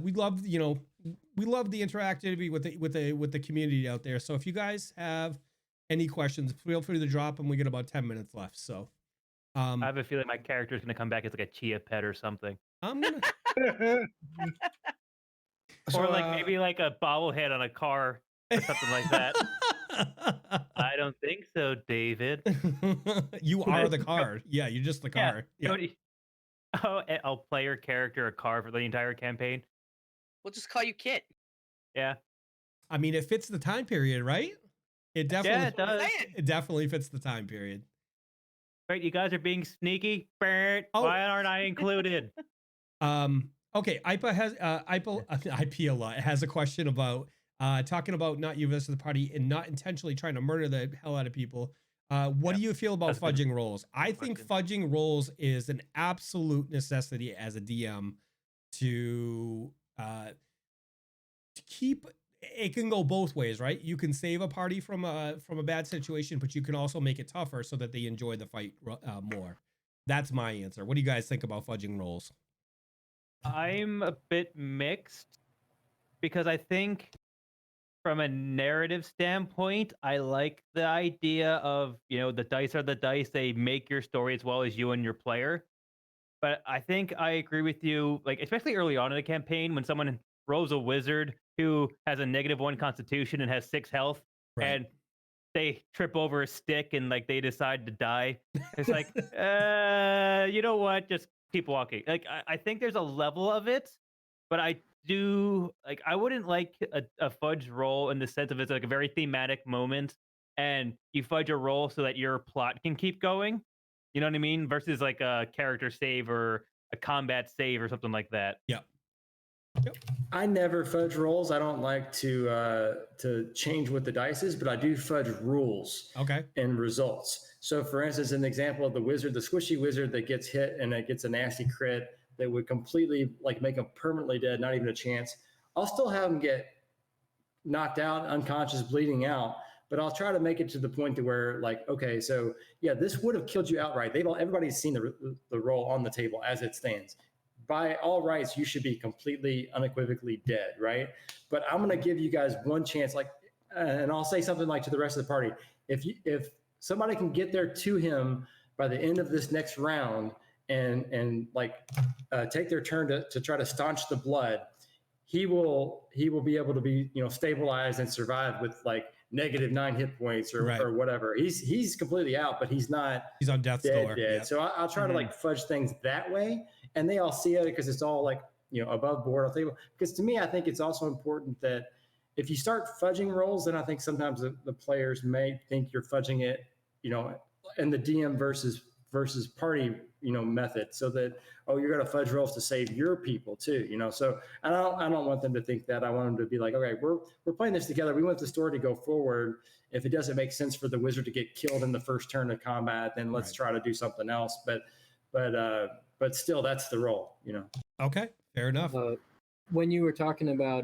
S1: We love the interactivity with the community out there. So if you guys have any questions, feel free to drop them. We got about 10 minutes left. So
S4: I have a feeling my character is going to come back as like a chia pet or something.
S1: I'm gonna
S4: or like maybe like a bobblehead on a car or something like that. I don't think so, David.
S1: You are the card. Yeah, you're just the card. Yeah.
S4: Oh, I'll play your character a card for the entire campaign.
S6: We'll just call you Kit.
S4: Yeah.
S1: I mean, it fits the time period, right? It definitely
S4: it does.
S1: It definitely fits the time period.
S4: Right, you guys are being sneaky. Why aren't I included?
S1: Okay, IPA has IP a lot. It has a question about talking about not you versus the party and not intentionally trying to murder the hell out of people. What do you feel about fudging rolls? I think fudging rolls is an absolute necessity as a DM to keep. It can go both ways, right? You can save a party from a bad situation, but you can also make it tougher so that they enjoy the fight more. That's my answer. What do you guys think about fudging rolls?
S4: I'm a bit mixed because I think from a narrative standpoint, I like the idea of, the dice are the dice. They make your story as well as you and your player. But I think I agree with you, like, especially early on in the campaign when someone rolls a wizard who has a -1 constitution and has 6 health, right, and they trip over a stick and like they decide to die. It's like, you know what? Just keep walking. Like, I think there's a level of it, but I wouldn't like a fudge roll in the sense of it's like a very thematic moment and you fudge a roll so that your plot can keep going. You know what I mean? Versus like a character save or a combat save or something like that.
S1: Yeah.
S5: Yep. I never fudge rolls. I don't like to change what the dice is, but I do fudge rules.
S1: Okay.
S5: And results. So for instance, an example of the wizard, the squishy wizard that gets hit and it gets a nasty crit that would completely like make him permanently dead, not even a chance. I'll still have him get knocked out, unconscious, bleeding out, but I'll try to make it to the point to where like, okay, so yeah, this would have killed you outright. Everybody's seen the roll on the table as it stands. By all rights, you should be completely unequivocally dead, right? But I'm going to give you guys one chance, like, and I'll say something like to the rest of the party. If somebody can get there to him by the end of this next round and take their turn to try to staunch the blood, he will be able to be stabilized and survive with like -9 hit points or whatever. He's completely out, but he's not.
S1: He's on death's door.
S5: Dead. So I'll try to like fudge things that way, and they all see it because it's all like above board on the table. Because to me, I think it's also important that if you start fudging rolls, then I think sometimes the players may think you're fudging it, and the DM versus party, method, so that, oh, you're going to fudge rolls to save your people too, so I don't want them to think that. I want them to be like, okay, we're playing this together. We want the story to go forward. If it doesn't make sense for the wizard to get killed in the first turn of combat, then let's try to do something else. But still, that's the role,
S1: Okay, fair enough.
S2: When you were talking about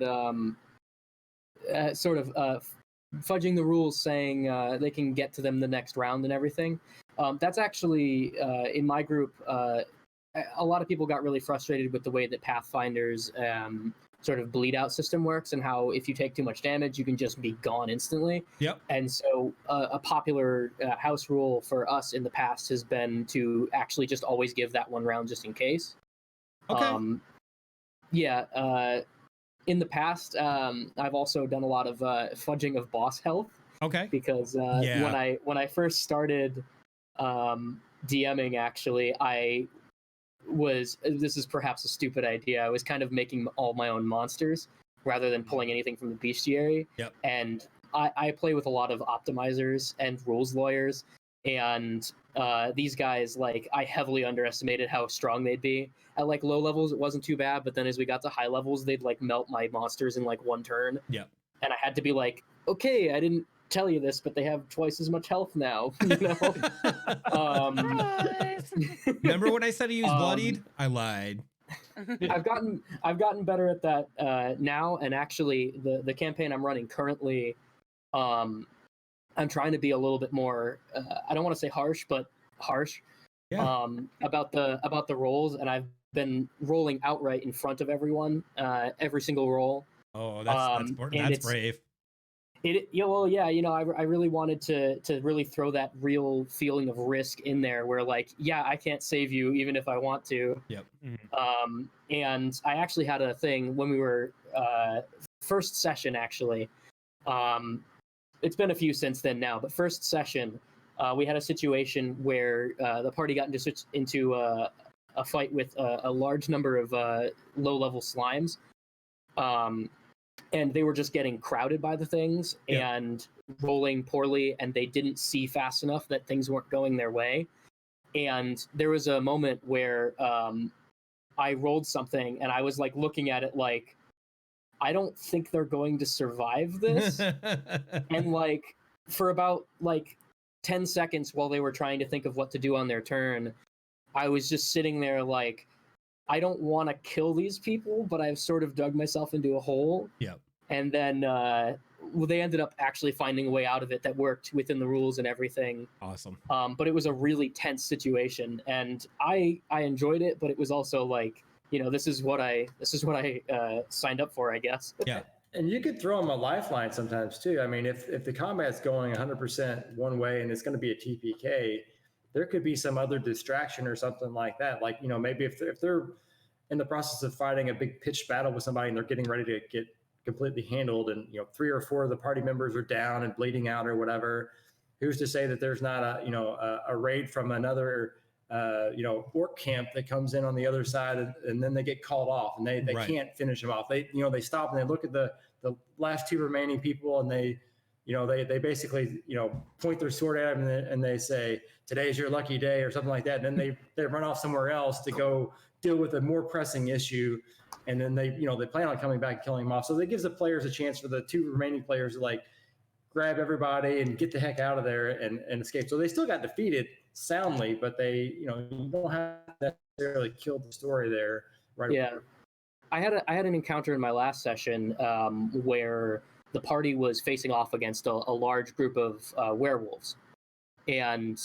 S2: fudging the rules, saying they can get to them the next round and everything, that's actually in my group. A lot of people got really frustrated with the way that Pathfinder's sort of bleed out system works, and how if you take too much damage, you can just be gone instantly.
S1: Yep.
S2: And so a popular house rule for us in the past has been to actually just always give that one round just in case.
S1: Okay.
S2: In the past, I've also done a lot of fudging of boss health.
S1: Okay.
S2: Because when I first started DMing, actually, this is perhaps a stupid idea. I was kind of making all my own monsters rather than pulling anything from the bestiary.
S1: Yep.
S2: And I play with a lot of optimizers and rules lawyers, and these guys, I heavily underestimated how strong they'd be. At low levels, it wasn't too bad, but then as we got to high levels, they'd melt my monsters in one turn.
S1: Yep.
S2: And I had to be like, okay, I didn't tell you this, but they have twice as much health now.
S1: Remember when I said he used bloodied? I lied.
S2: I've gotten better at that now, and actually the campaign I'm running currently, I'm trying to be a little bit more I don't want to say harsh, but harsh about the rolls, and I've been rolling outright in front of everyone, every single roll.
S1: Oh, that's brave.
S2: I really wanted to really throw that real feeling of risk in there, where I can't save you even if I want to.
S1: Yep.
S2: And I actually had a thing when we were first session, actually. It's been a few since then now, but first session, we had a situation where the party got into a fight with a large number of low-level slimes. And they were just getting crowded by the things and rolling poorly, and they didn't see fast enough that things weren't going their way. And there was a moment where I rolled something, and I was looking at it I don't think they're going to survive this. And for about 10 seconds while they were trying to think of what to do on their turn, I was just sitting there I don't want to kill these people, but I've sort of dug myself into a hole.
S1: Yep.
S2: And then they ended up actually finding a way out of it that worked within the rules and everything.
S1: Awesome.
S2: But it was a really tense situation, and I enjoyed it, but it was also this is what I signed up for, I guess.
S1: Yeah.
S5: And you could throw them a lifeline sometimes too. I mean, if the combat's going 100% one way and it's going to be a TPK, there could be some other distraction or something like that. Maybe if they're in the process of fighting a big pitched battle with somebody and they're getting ready to get completely handled, and 3 or 4 of the party members are down and bleeding out or whatever, who's to say that there's not a raid from another orc camp that comes in on the other side, and then they get called off, and they can't finish them off. They stop and they look at the last 2 remaining people, and they basically point their sword at them, and they say, "Today's your lucky day," or something like that. And then they run off somewhere else to go deal with a more pressing issue, and then they plan on coming back and killing them off. So that gives the players a chance, for the 2 remaining players, to grab everybody and get the heck out of there and escape. So they still got defeated soundly, but they you don't have to necessarily kill the story there right away.
S2: I had an encounter in my last session where the party was facing off against a large group of werewolves, and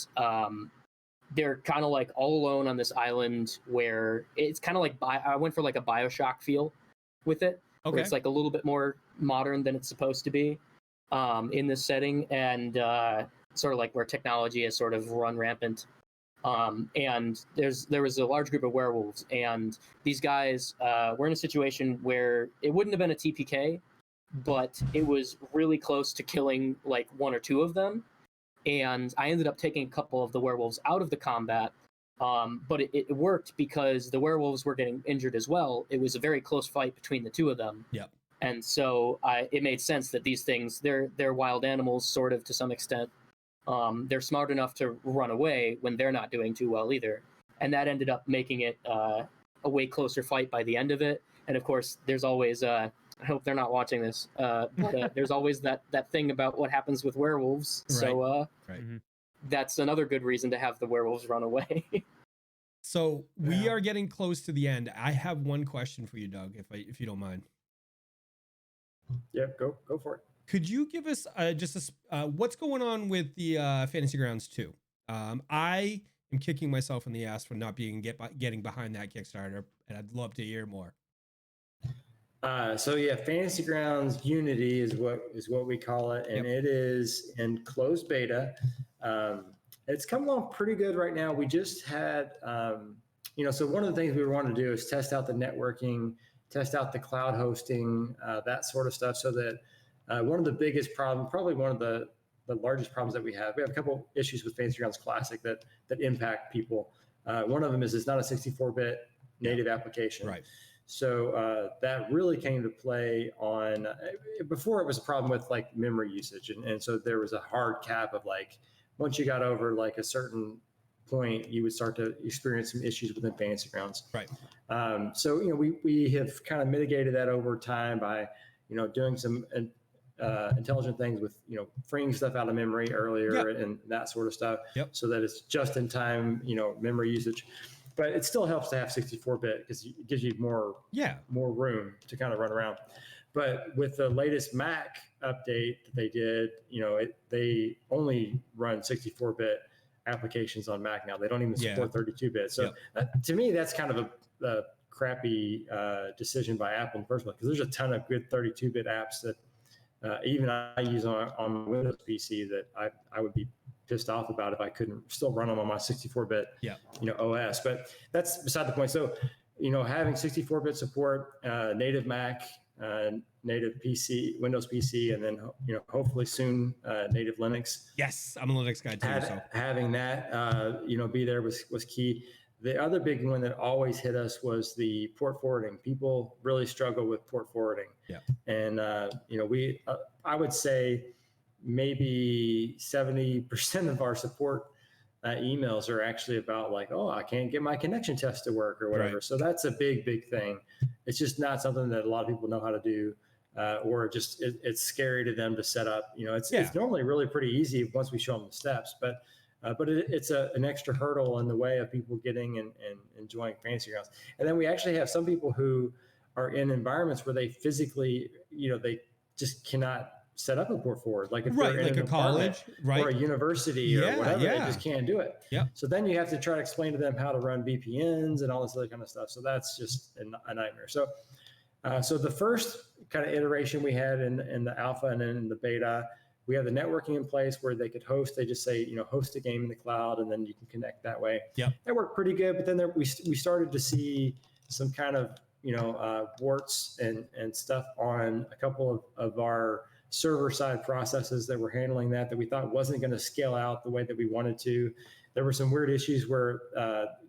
S2: they're kind of all alone on this island, where it's kind of I went for a BioShock feel with it.
S1: Okay.
S2: Where it's a little bit more modern than it's supposed to be in this setting, and sort of where technology has sort of run rampant. And there was a large group of werewolves, and these guys were in a situation where it wouldn't have been a TPK, but it was really close to killing 1 or 2 of them. And I ended up taking a couple of the werewolves out of the combat, but it worked because the werewolves were getting injured as well. It was a very close fight between the 2 of them.
S1: Yep.
S2: And so it made sense that these things, they're wild animals, sort of, to some extent. they're smart enough to run away when they're not doing too well either. And that ended up making it a way closer fight by the end of it. And of course, there's always, I hope they're not watching this, but there's always that thing about what happens with werewolves.
S1: Right.
S2: So
S1: Right.
S2: that's another good reason to have the werewolves run away.
S1: So we
S3: Yeah.
S1: are getting close to the end. I have one question for you, Doug, if you don't mind.
S5: Yep, go for it.
S1: Could you give us what's going on with the Fantasy Grounds 2? I am kicking myself in the ass for not getting behind that Kickstarter, and I'd love to hear more.
S5: So yeah, Fantasy Grounds Unity is what we call it, and it is in closed beta. It's come along pretty good right now. We just had, so one of the things we wanted to do is test out the networking, test out the cloud hosting, that sort of stuff, so that one of the biggest problems, probably one of the largest problems that we have a couple issues with Fantasy Grounds Classic that impact people. One of them is it's not a 64-bit native application.
S1: Right.
S5: So that really came to play on, before it was a problem with like memory usage. And so there was a hard cap of like, once you got over like a certain point, you would start to experience some issues within Fantasy Grounds.
S1: Right.
S5: So, we have kind of mitigated that over time by, doing some intelligent things with, freeing stuff out of memory earlier and that sort of stuff.
S1: Yep.
S5: So that it's just in time, memory usage. But it still helps to have 64-bit because it gives you more room to kind of run around. But with the latest Mac update that they did, they only run 64-bit applications on Mac now. They don't even support 32-bit. So to me, that's kind of a crappy decision by Apple in the first place, because there's a ton of good 32-bit apps that even I use on Windows PC that I would be pissed off about if I couldn't still run them on my 64-bit OS. But that's beside the point. So having 64-bit support, native Mac, native PC, Windows PC, and then hopefully soon native Linux.
S1: Yes, I'm a Linux guy too. So
S5: having that be there was key. The other big one that always hit us was the port forwarding. People really struggle with port forwarding.
S1: Yeah.
S5: And I would say maybe 70% of our support emails are actually about like, oh, I can't get my connection test to work or whatever.
S1: Right.
S5: So that's a big thing. It's just not something that a lot of people know how to do, or just it's scary to them to set up. It's normally really pretty easy once we show them the steps, but it's an extra hurdle in the way of people getting and enjoying Fantasy Grounds. And then we actually have some people who are in environments where they physically, they just cannot set up a port forward. Like if they're in
S1: like
S5: an
S1: a college,
S5: or a university or whatever, they just can't do it.
S1: Yeah.
S5: So then you have to try to explain to them how to run VPNs and all this other kind of stuff. So that's just a nightmare. So the first kind of iteration we had in the alpha and then in the beta, we have the networking in place where they could host. They just say, host a game in the cloud, and then you can connect that way.
S1: Yeah,
S5: that worked pretty good. But then we started to see some kind of warts and stuff on a couple of our server side processes that were handling that we thought wasn't going to scale out the way that we wanted to. There were some weird issues where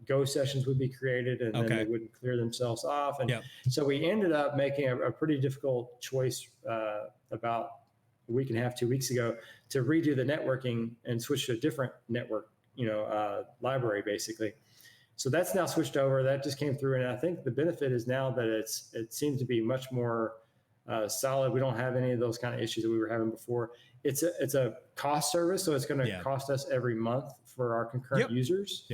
S5: Go sessions would be created and then they wouldn't clear themselves off. And so we ended up making a pretty difficult choice about a week and a half, 2 weeks ago, to redo the networking and switch to a different network, library basically. So that's now switched over. That just came through. And I think the benefit is now that it seems to be much more solid. We don't have any of those kind of issues that we were having before. It's a cost service, so it's going to cost us every month for our concurrent users.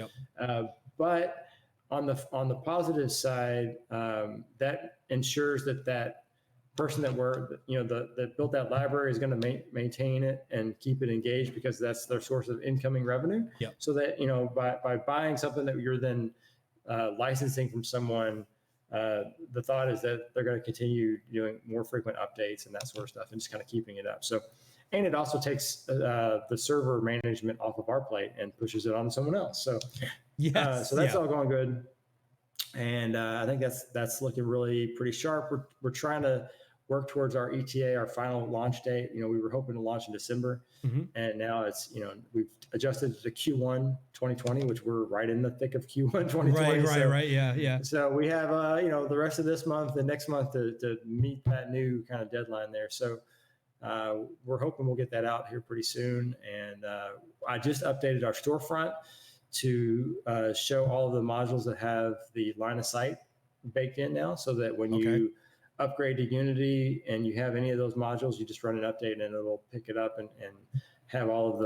S5: But on the positive side, that ensures that person that built that library is going to maintain it and keep it engaged, because that's their source of incoming revenue. So that by buying something that you're then licensing from someone, the thought is that they're going to continue doing more frequent updates and that sort of stuff, and just kind of keeping it up. So, and it also takes the server management off of our plate and pushes it on someone else. So, so that's all going good. And I think that's looking really pretty sharp. We're trying to work towards our ETA, our final launch date. We were hoping to launch in December, and now it's we've adjusted to Q1 2020, which we're right in the thick of Q1 2020.
S1: Right. Yeah.
S5: So we have the rest of this month and next month to meet that new kind of deadline there. So we're hoping we'll get that out here pretty soon. And I just updated our storefront to show all of the modules that have the line of sight baked in now, so that when you upgrade to Unity and you have any of those modules, you just run an update and it'll pick it up and have all of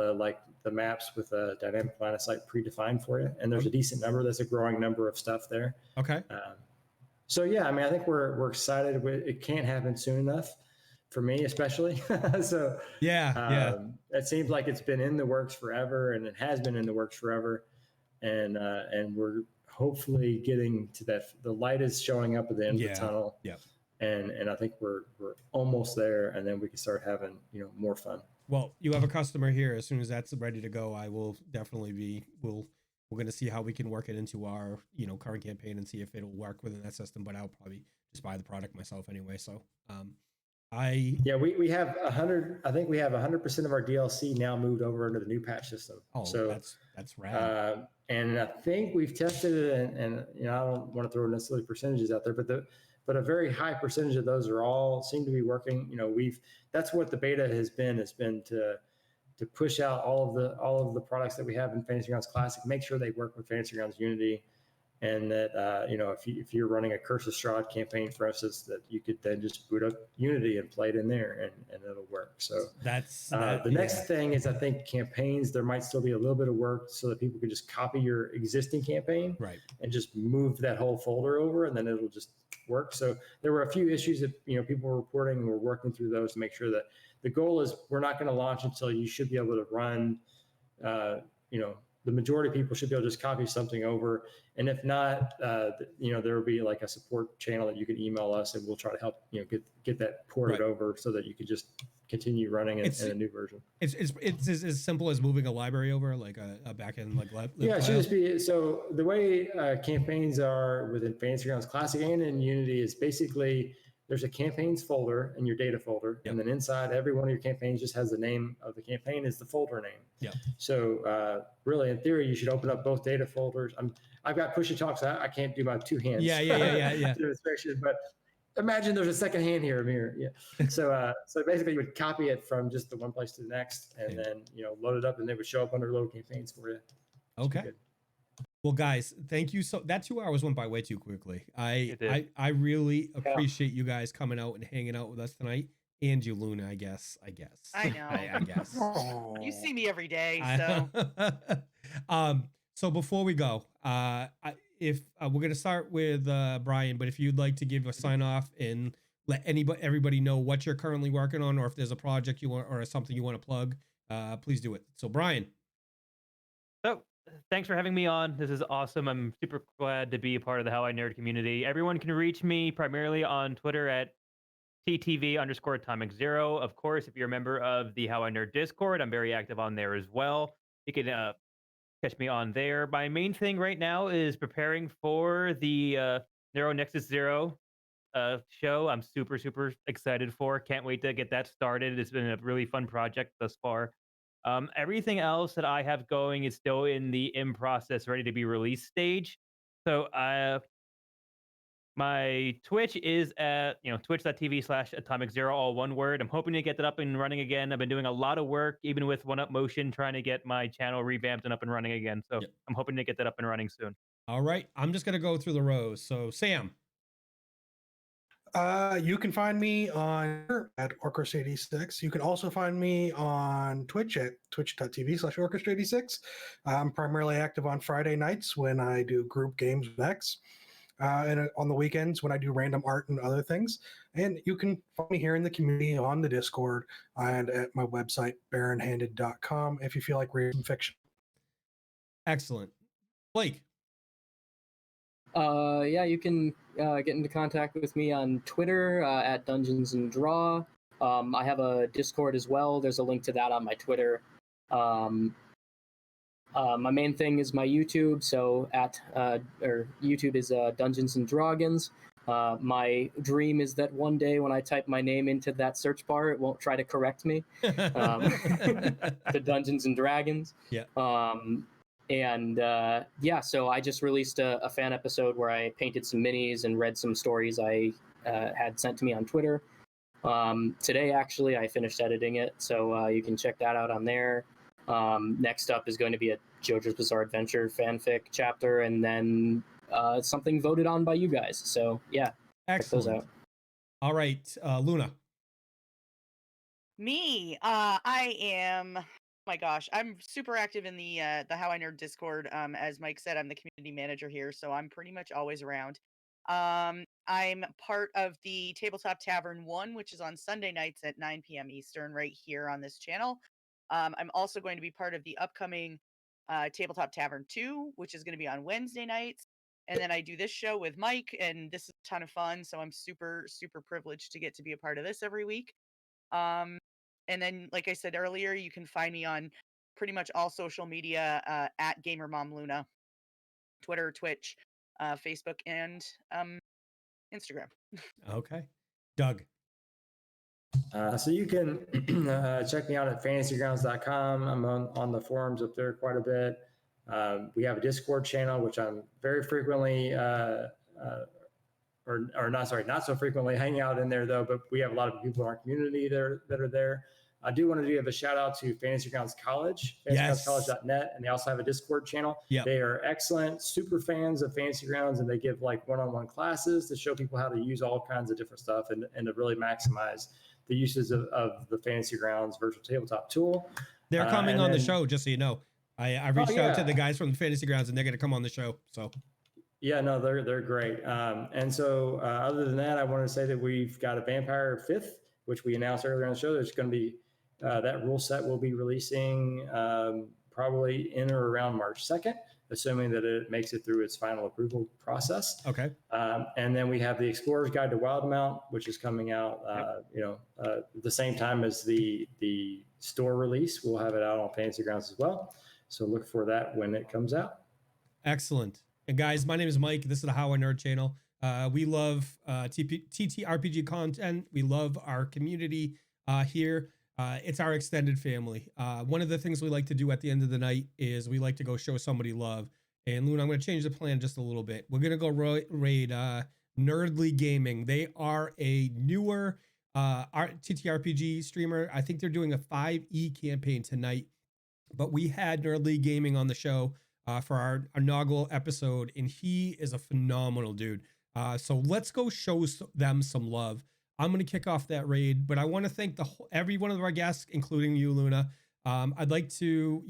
S5: the maps with a dynamic line of sight predefined for you. And there's a decent number. There's a growing number of stuff there.
S1: Okay.
S5: So yeah, I mean, I think we're excited. It can't happen soon enough for me, especially. So it seems like it's been in the works forever, and it has been in the works forever. And we're hopefully getting to that. The light is showing up at the end of the tunnel. Yeah. And I think we're almost there, and then we can start having, more fun.
S1: Well, you have a customer here. As soon as that's ready to go, I will definitely be. We're going to see how we can work it into our current campaign and see if it'll work within that system. But I'll probably just buy the product myself anyway. So we have 100. I think we have 100% of our DLC now moved over into the new patch system. Oh, so that's rad.
S5: And I think we've tested it, and I don't want to throw necessarily percentages out there, but a very high percentage of those seem to be working. That's what the beta has been to push out all of the products that we have in Fantasy Grounds Classic, make sure they work with Fantasy Grounds Unity, and that if you're running a Curse of Strahd campaign, for instance, that you could then just boot up Unity and play it in there, and it'll work. So the next thing is, I think campaigns, there might still be a little bit of work so that people can just copy your existing campaign, right, and just move that whole folder over, and then it'll just work. So there were a few issues that people were reporting, and we're working through those to make sure that the goal is we're not going to launch until you should be able to run. The majority of people should be able to just copy something over, and if not, there will be like a support channel that you can email us, and we'll try to help get that ported over so that you could just continue running in a new version.
S1: It's as simple as moving a library over, like a backend
S5: it should just be. So the way campaigns are within Fantasy Grounds Classic and in Unity is basically there's a campaigns folder in your data folder, and then inside every one of your campaigns just has the name of the campaign is the folder name. Yeah. So really, in theory, you should open up both data folders. I've got push to talk, so I can't do my two hands. Yeah. Demonstration, but imagine there's a second hand here, Amir. Yeah. So basically, you would copy it from just the one place to the next, and then load it up, and they would show up under load campaigns for you.
S1: Okay. Well, guys, thank you. So that 2 hours went by way too quickly. I really appreciate you guys coming out and hanging out with us tonight. And you, Luna, I guess.
S6: I know.
S1: I guess.
S6: You see me every day, so.
S1: So before we go, if we're gonna start with Brian, but if you'd like to give a sign off and let everybody know what you're currently working on, or if there's a project you want or something you want to plug, please do it. So Brian.
S4: So thanks for having me on. This is awesome. I'm super glad to be a part of the How I Nerd community. Everyone can reach me primarily on Twitter at TTV_AtomicZero. Of course, if you're a member of the How I Nerd Discord, I'm very active on there as well. You can catch me on there. My main thing right now is preparing for the Neuro Nexus Zero show. I'm super, super excited for. Can't wait to get that started. It's been a really fun project thus far. Everything else that I have going is still in the process, ready to be released stage. So my Twitch is at twitch.tv/AtomicZero, all one word. I'm hoping to get that up and running again. I've been doing a lot of work, even with One Up Motion, trying to get my channel revamped and up and running again. So I'm hoping to get that up and running soon.
S1: All right. I'm just going to go through the rows. So Sam.
S3: You can find me on at Orcrist86. You can also find me on Twitch at twitch.tv/Orcrist86. I'm primarily active on Friday nights when I do group games with X. And on the weekends when I do random art and other things. And you can find me here in the community on the Discord and at my website, baronhanded.com, if you feel like reading some fiction.
S1: Excellent. Blake.
S2: You can get into contact with me on Twitter at DungeonsandDraw. I have a Discord as well. There's a link to that on my Twitter. My main thing is my YouTube, so YouTube is DungeonsandDrawgans. My dream is that one day when I type my name into that search bar, it won't try to correct me to Dungeons and Dragons. Yeah. So I just released a fan episode where I painted some minis and read some stories I had sent to me on Twitter. Today, actually, I finished editing it, so you can check that out on there. Next up is going to be a JoJo's Bizarre Adventure fanfic chapter, and then something voted on by you guys. So yeah, check those
S1: Excellent.
S2: out.
S1: All right, Luna.
S6: Me, I am. Oh my gosh, I'm super active in the How I Nerd Discord. As Mike said, I'm the community manager here, so I'm pretty much always around. I'm part of the Tabletop Tavern 1, which is on Sunday nights at 9 p.m. Eastern, right here on this channel. I'm also going to be part of the upcoming Tabletop Tavern 2, which is going to be on Wednesday nights. And then I do this show with Mike, and this is a ton of fun. So I'm super, super privileged to get to be a part of this every week. And then, like I said earlier, you can find me on pretty much all social media at GamerMomLuna, Twitter, Twitch, Facebook, and Instagram.
S1: Okay, Doug.
S5: So you can check me out at fantasygrounds.com. I'm on the forums up there quite a bit. We have a Discord channel, which I'm very frequently, not so frequently hanging out in there though, but we have a lot of people in our community that are there. I do want to give a shout out to Fantasy Grounds College, fantasygroundscollege.net, and they also have a Discord channel.
S1: Yep.
S5: They are excellent, super fans of Fantasy Grounds, and they give like one-on-one classes to show people how to use all kinds of different stuff and to really maximize the uses of the Fantasy Grounds virtual tabletop tool.
S1: They're coming on the show, just so you know. I reached out to the guys from Fantasy Grounds, and they're going to come on the show. So.
S5: Yeah, no, they're great. And so other than that, I want to say that we've got a Vampire 5th, which we announced earlier on the show. There's going to be that rule set will be releasing probably in or around March 2nd, assuming that it makes it through its final approval process.
S1: Okay.
S5: And then we have the Explorer's Guide to Wildmount, which is coming out, the same time as the store release. We'll have it out on Fantasy Grounds as well. So look for that when it comes out. Excellent.
S1: And guys, my name is Mike. This is the How I Nerd channel. We love TTRPG content. We love our community here. It's our extended family. One of the things we like to do at the end of the night is we like to go show somebody love. And Luna, I'm going to change the plan just a little bit. We're going to go raid Nerdly Gaming. They are a newer TTRPG streamer. I think they're doing a 5e campaign tonight. But we had Nerdly Gaming on the show for our inaugural episode, and he is a phenomenal dude. So let's go show them some love. I'm going to kick off that raid, but I want to thank every one of our guests, including you, Luna. I'd like to,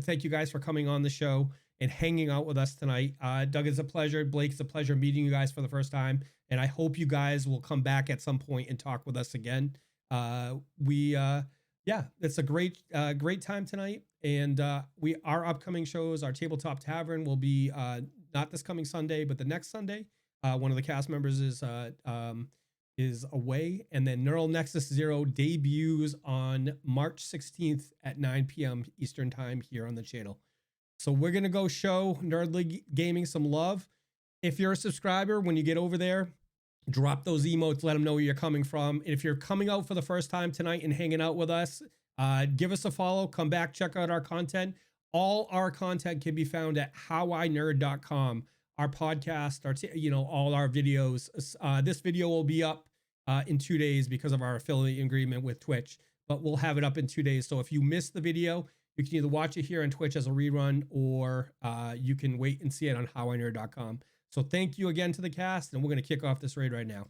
S1: thank you guys for coming on the show and hanging out with us tonight. Doug, it's a pleasure. Blake, it's a pleasure meeting you guys for the first time, and I hope you guys will come back at some point and talk with us again. It's a great time tonight. And our upcoming shows, our Tabletop Tavern will be not this coming Sunday, but the next Sunday. One of the cast members is away, and then Neural Nexus Zero debuts on March 16th at 9 p.m. Eastern time here on the channel. So we're gonna go show Nerdly Gaming some love. If you're a subscriber, when you get over there, drop those emotes, let them know where you're coming from. And if you're coming out for the first time tonight and hanging out with us, give us a follow, come back, check out our content. All our content can be found at howinerd.com. Our podcast, all our videos. This video will be up in 2 days because of our affiliate agreement with Twitch, but we'll have it up in 2 days. So if you missed the video, you can either watch it here on Twitch as a rerun, or you can wait and see it on howinerd.com. So thank you again to the cast, and we're going to kick off this raid right now.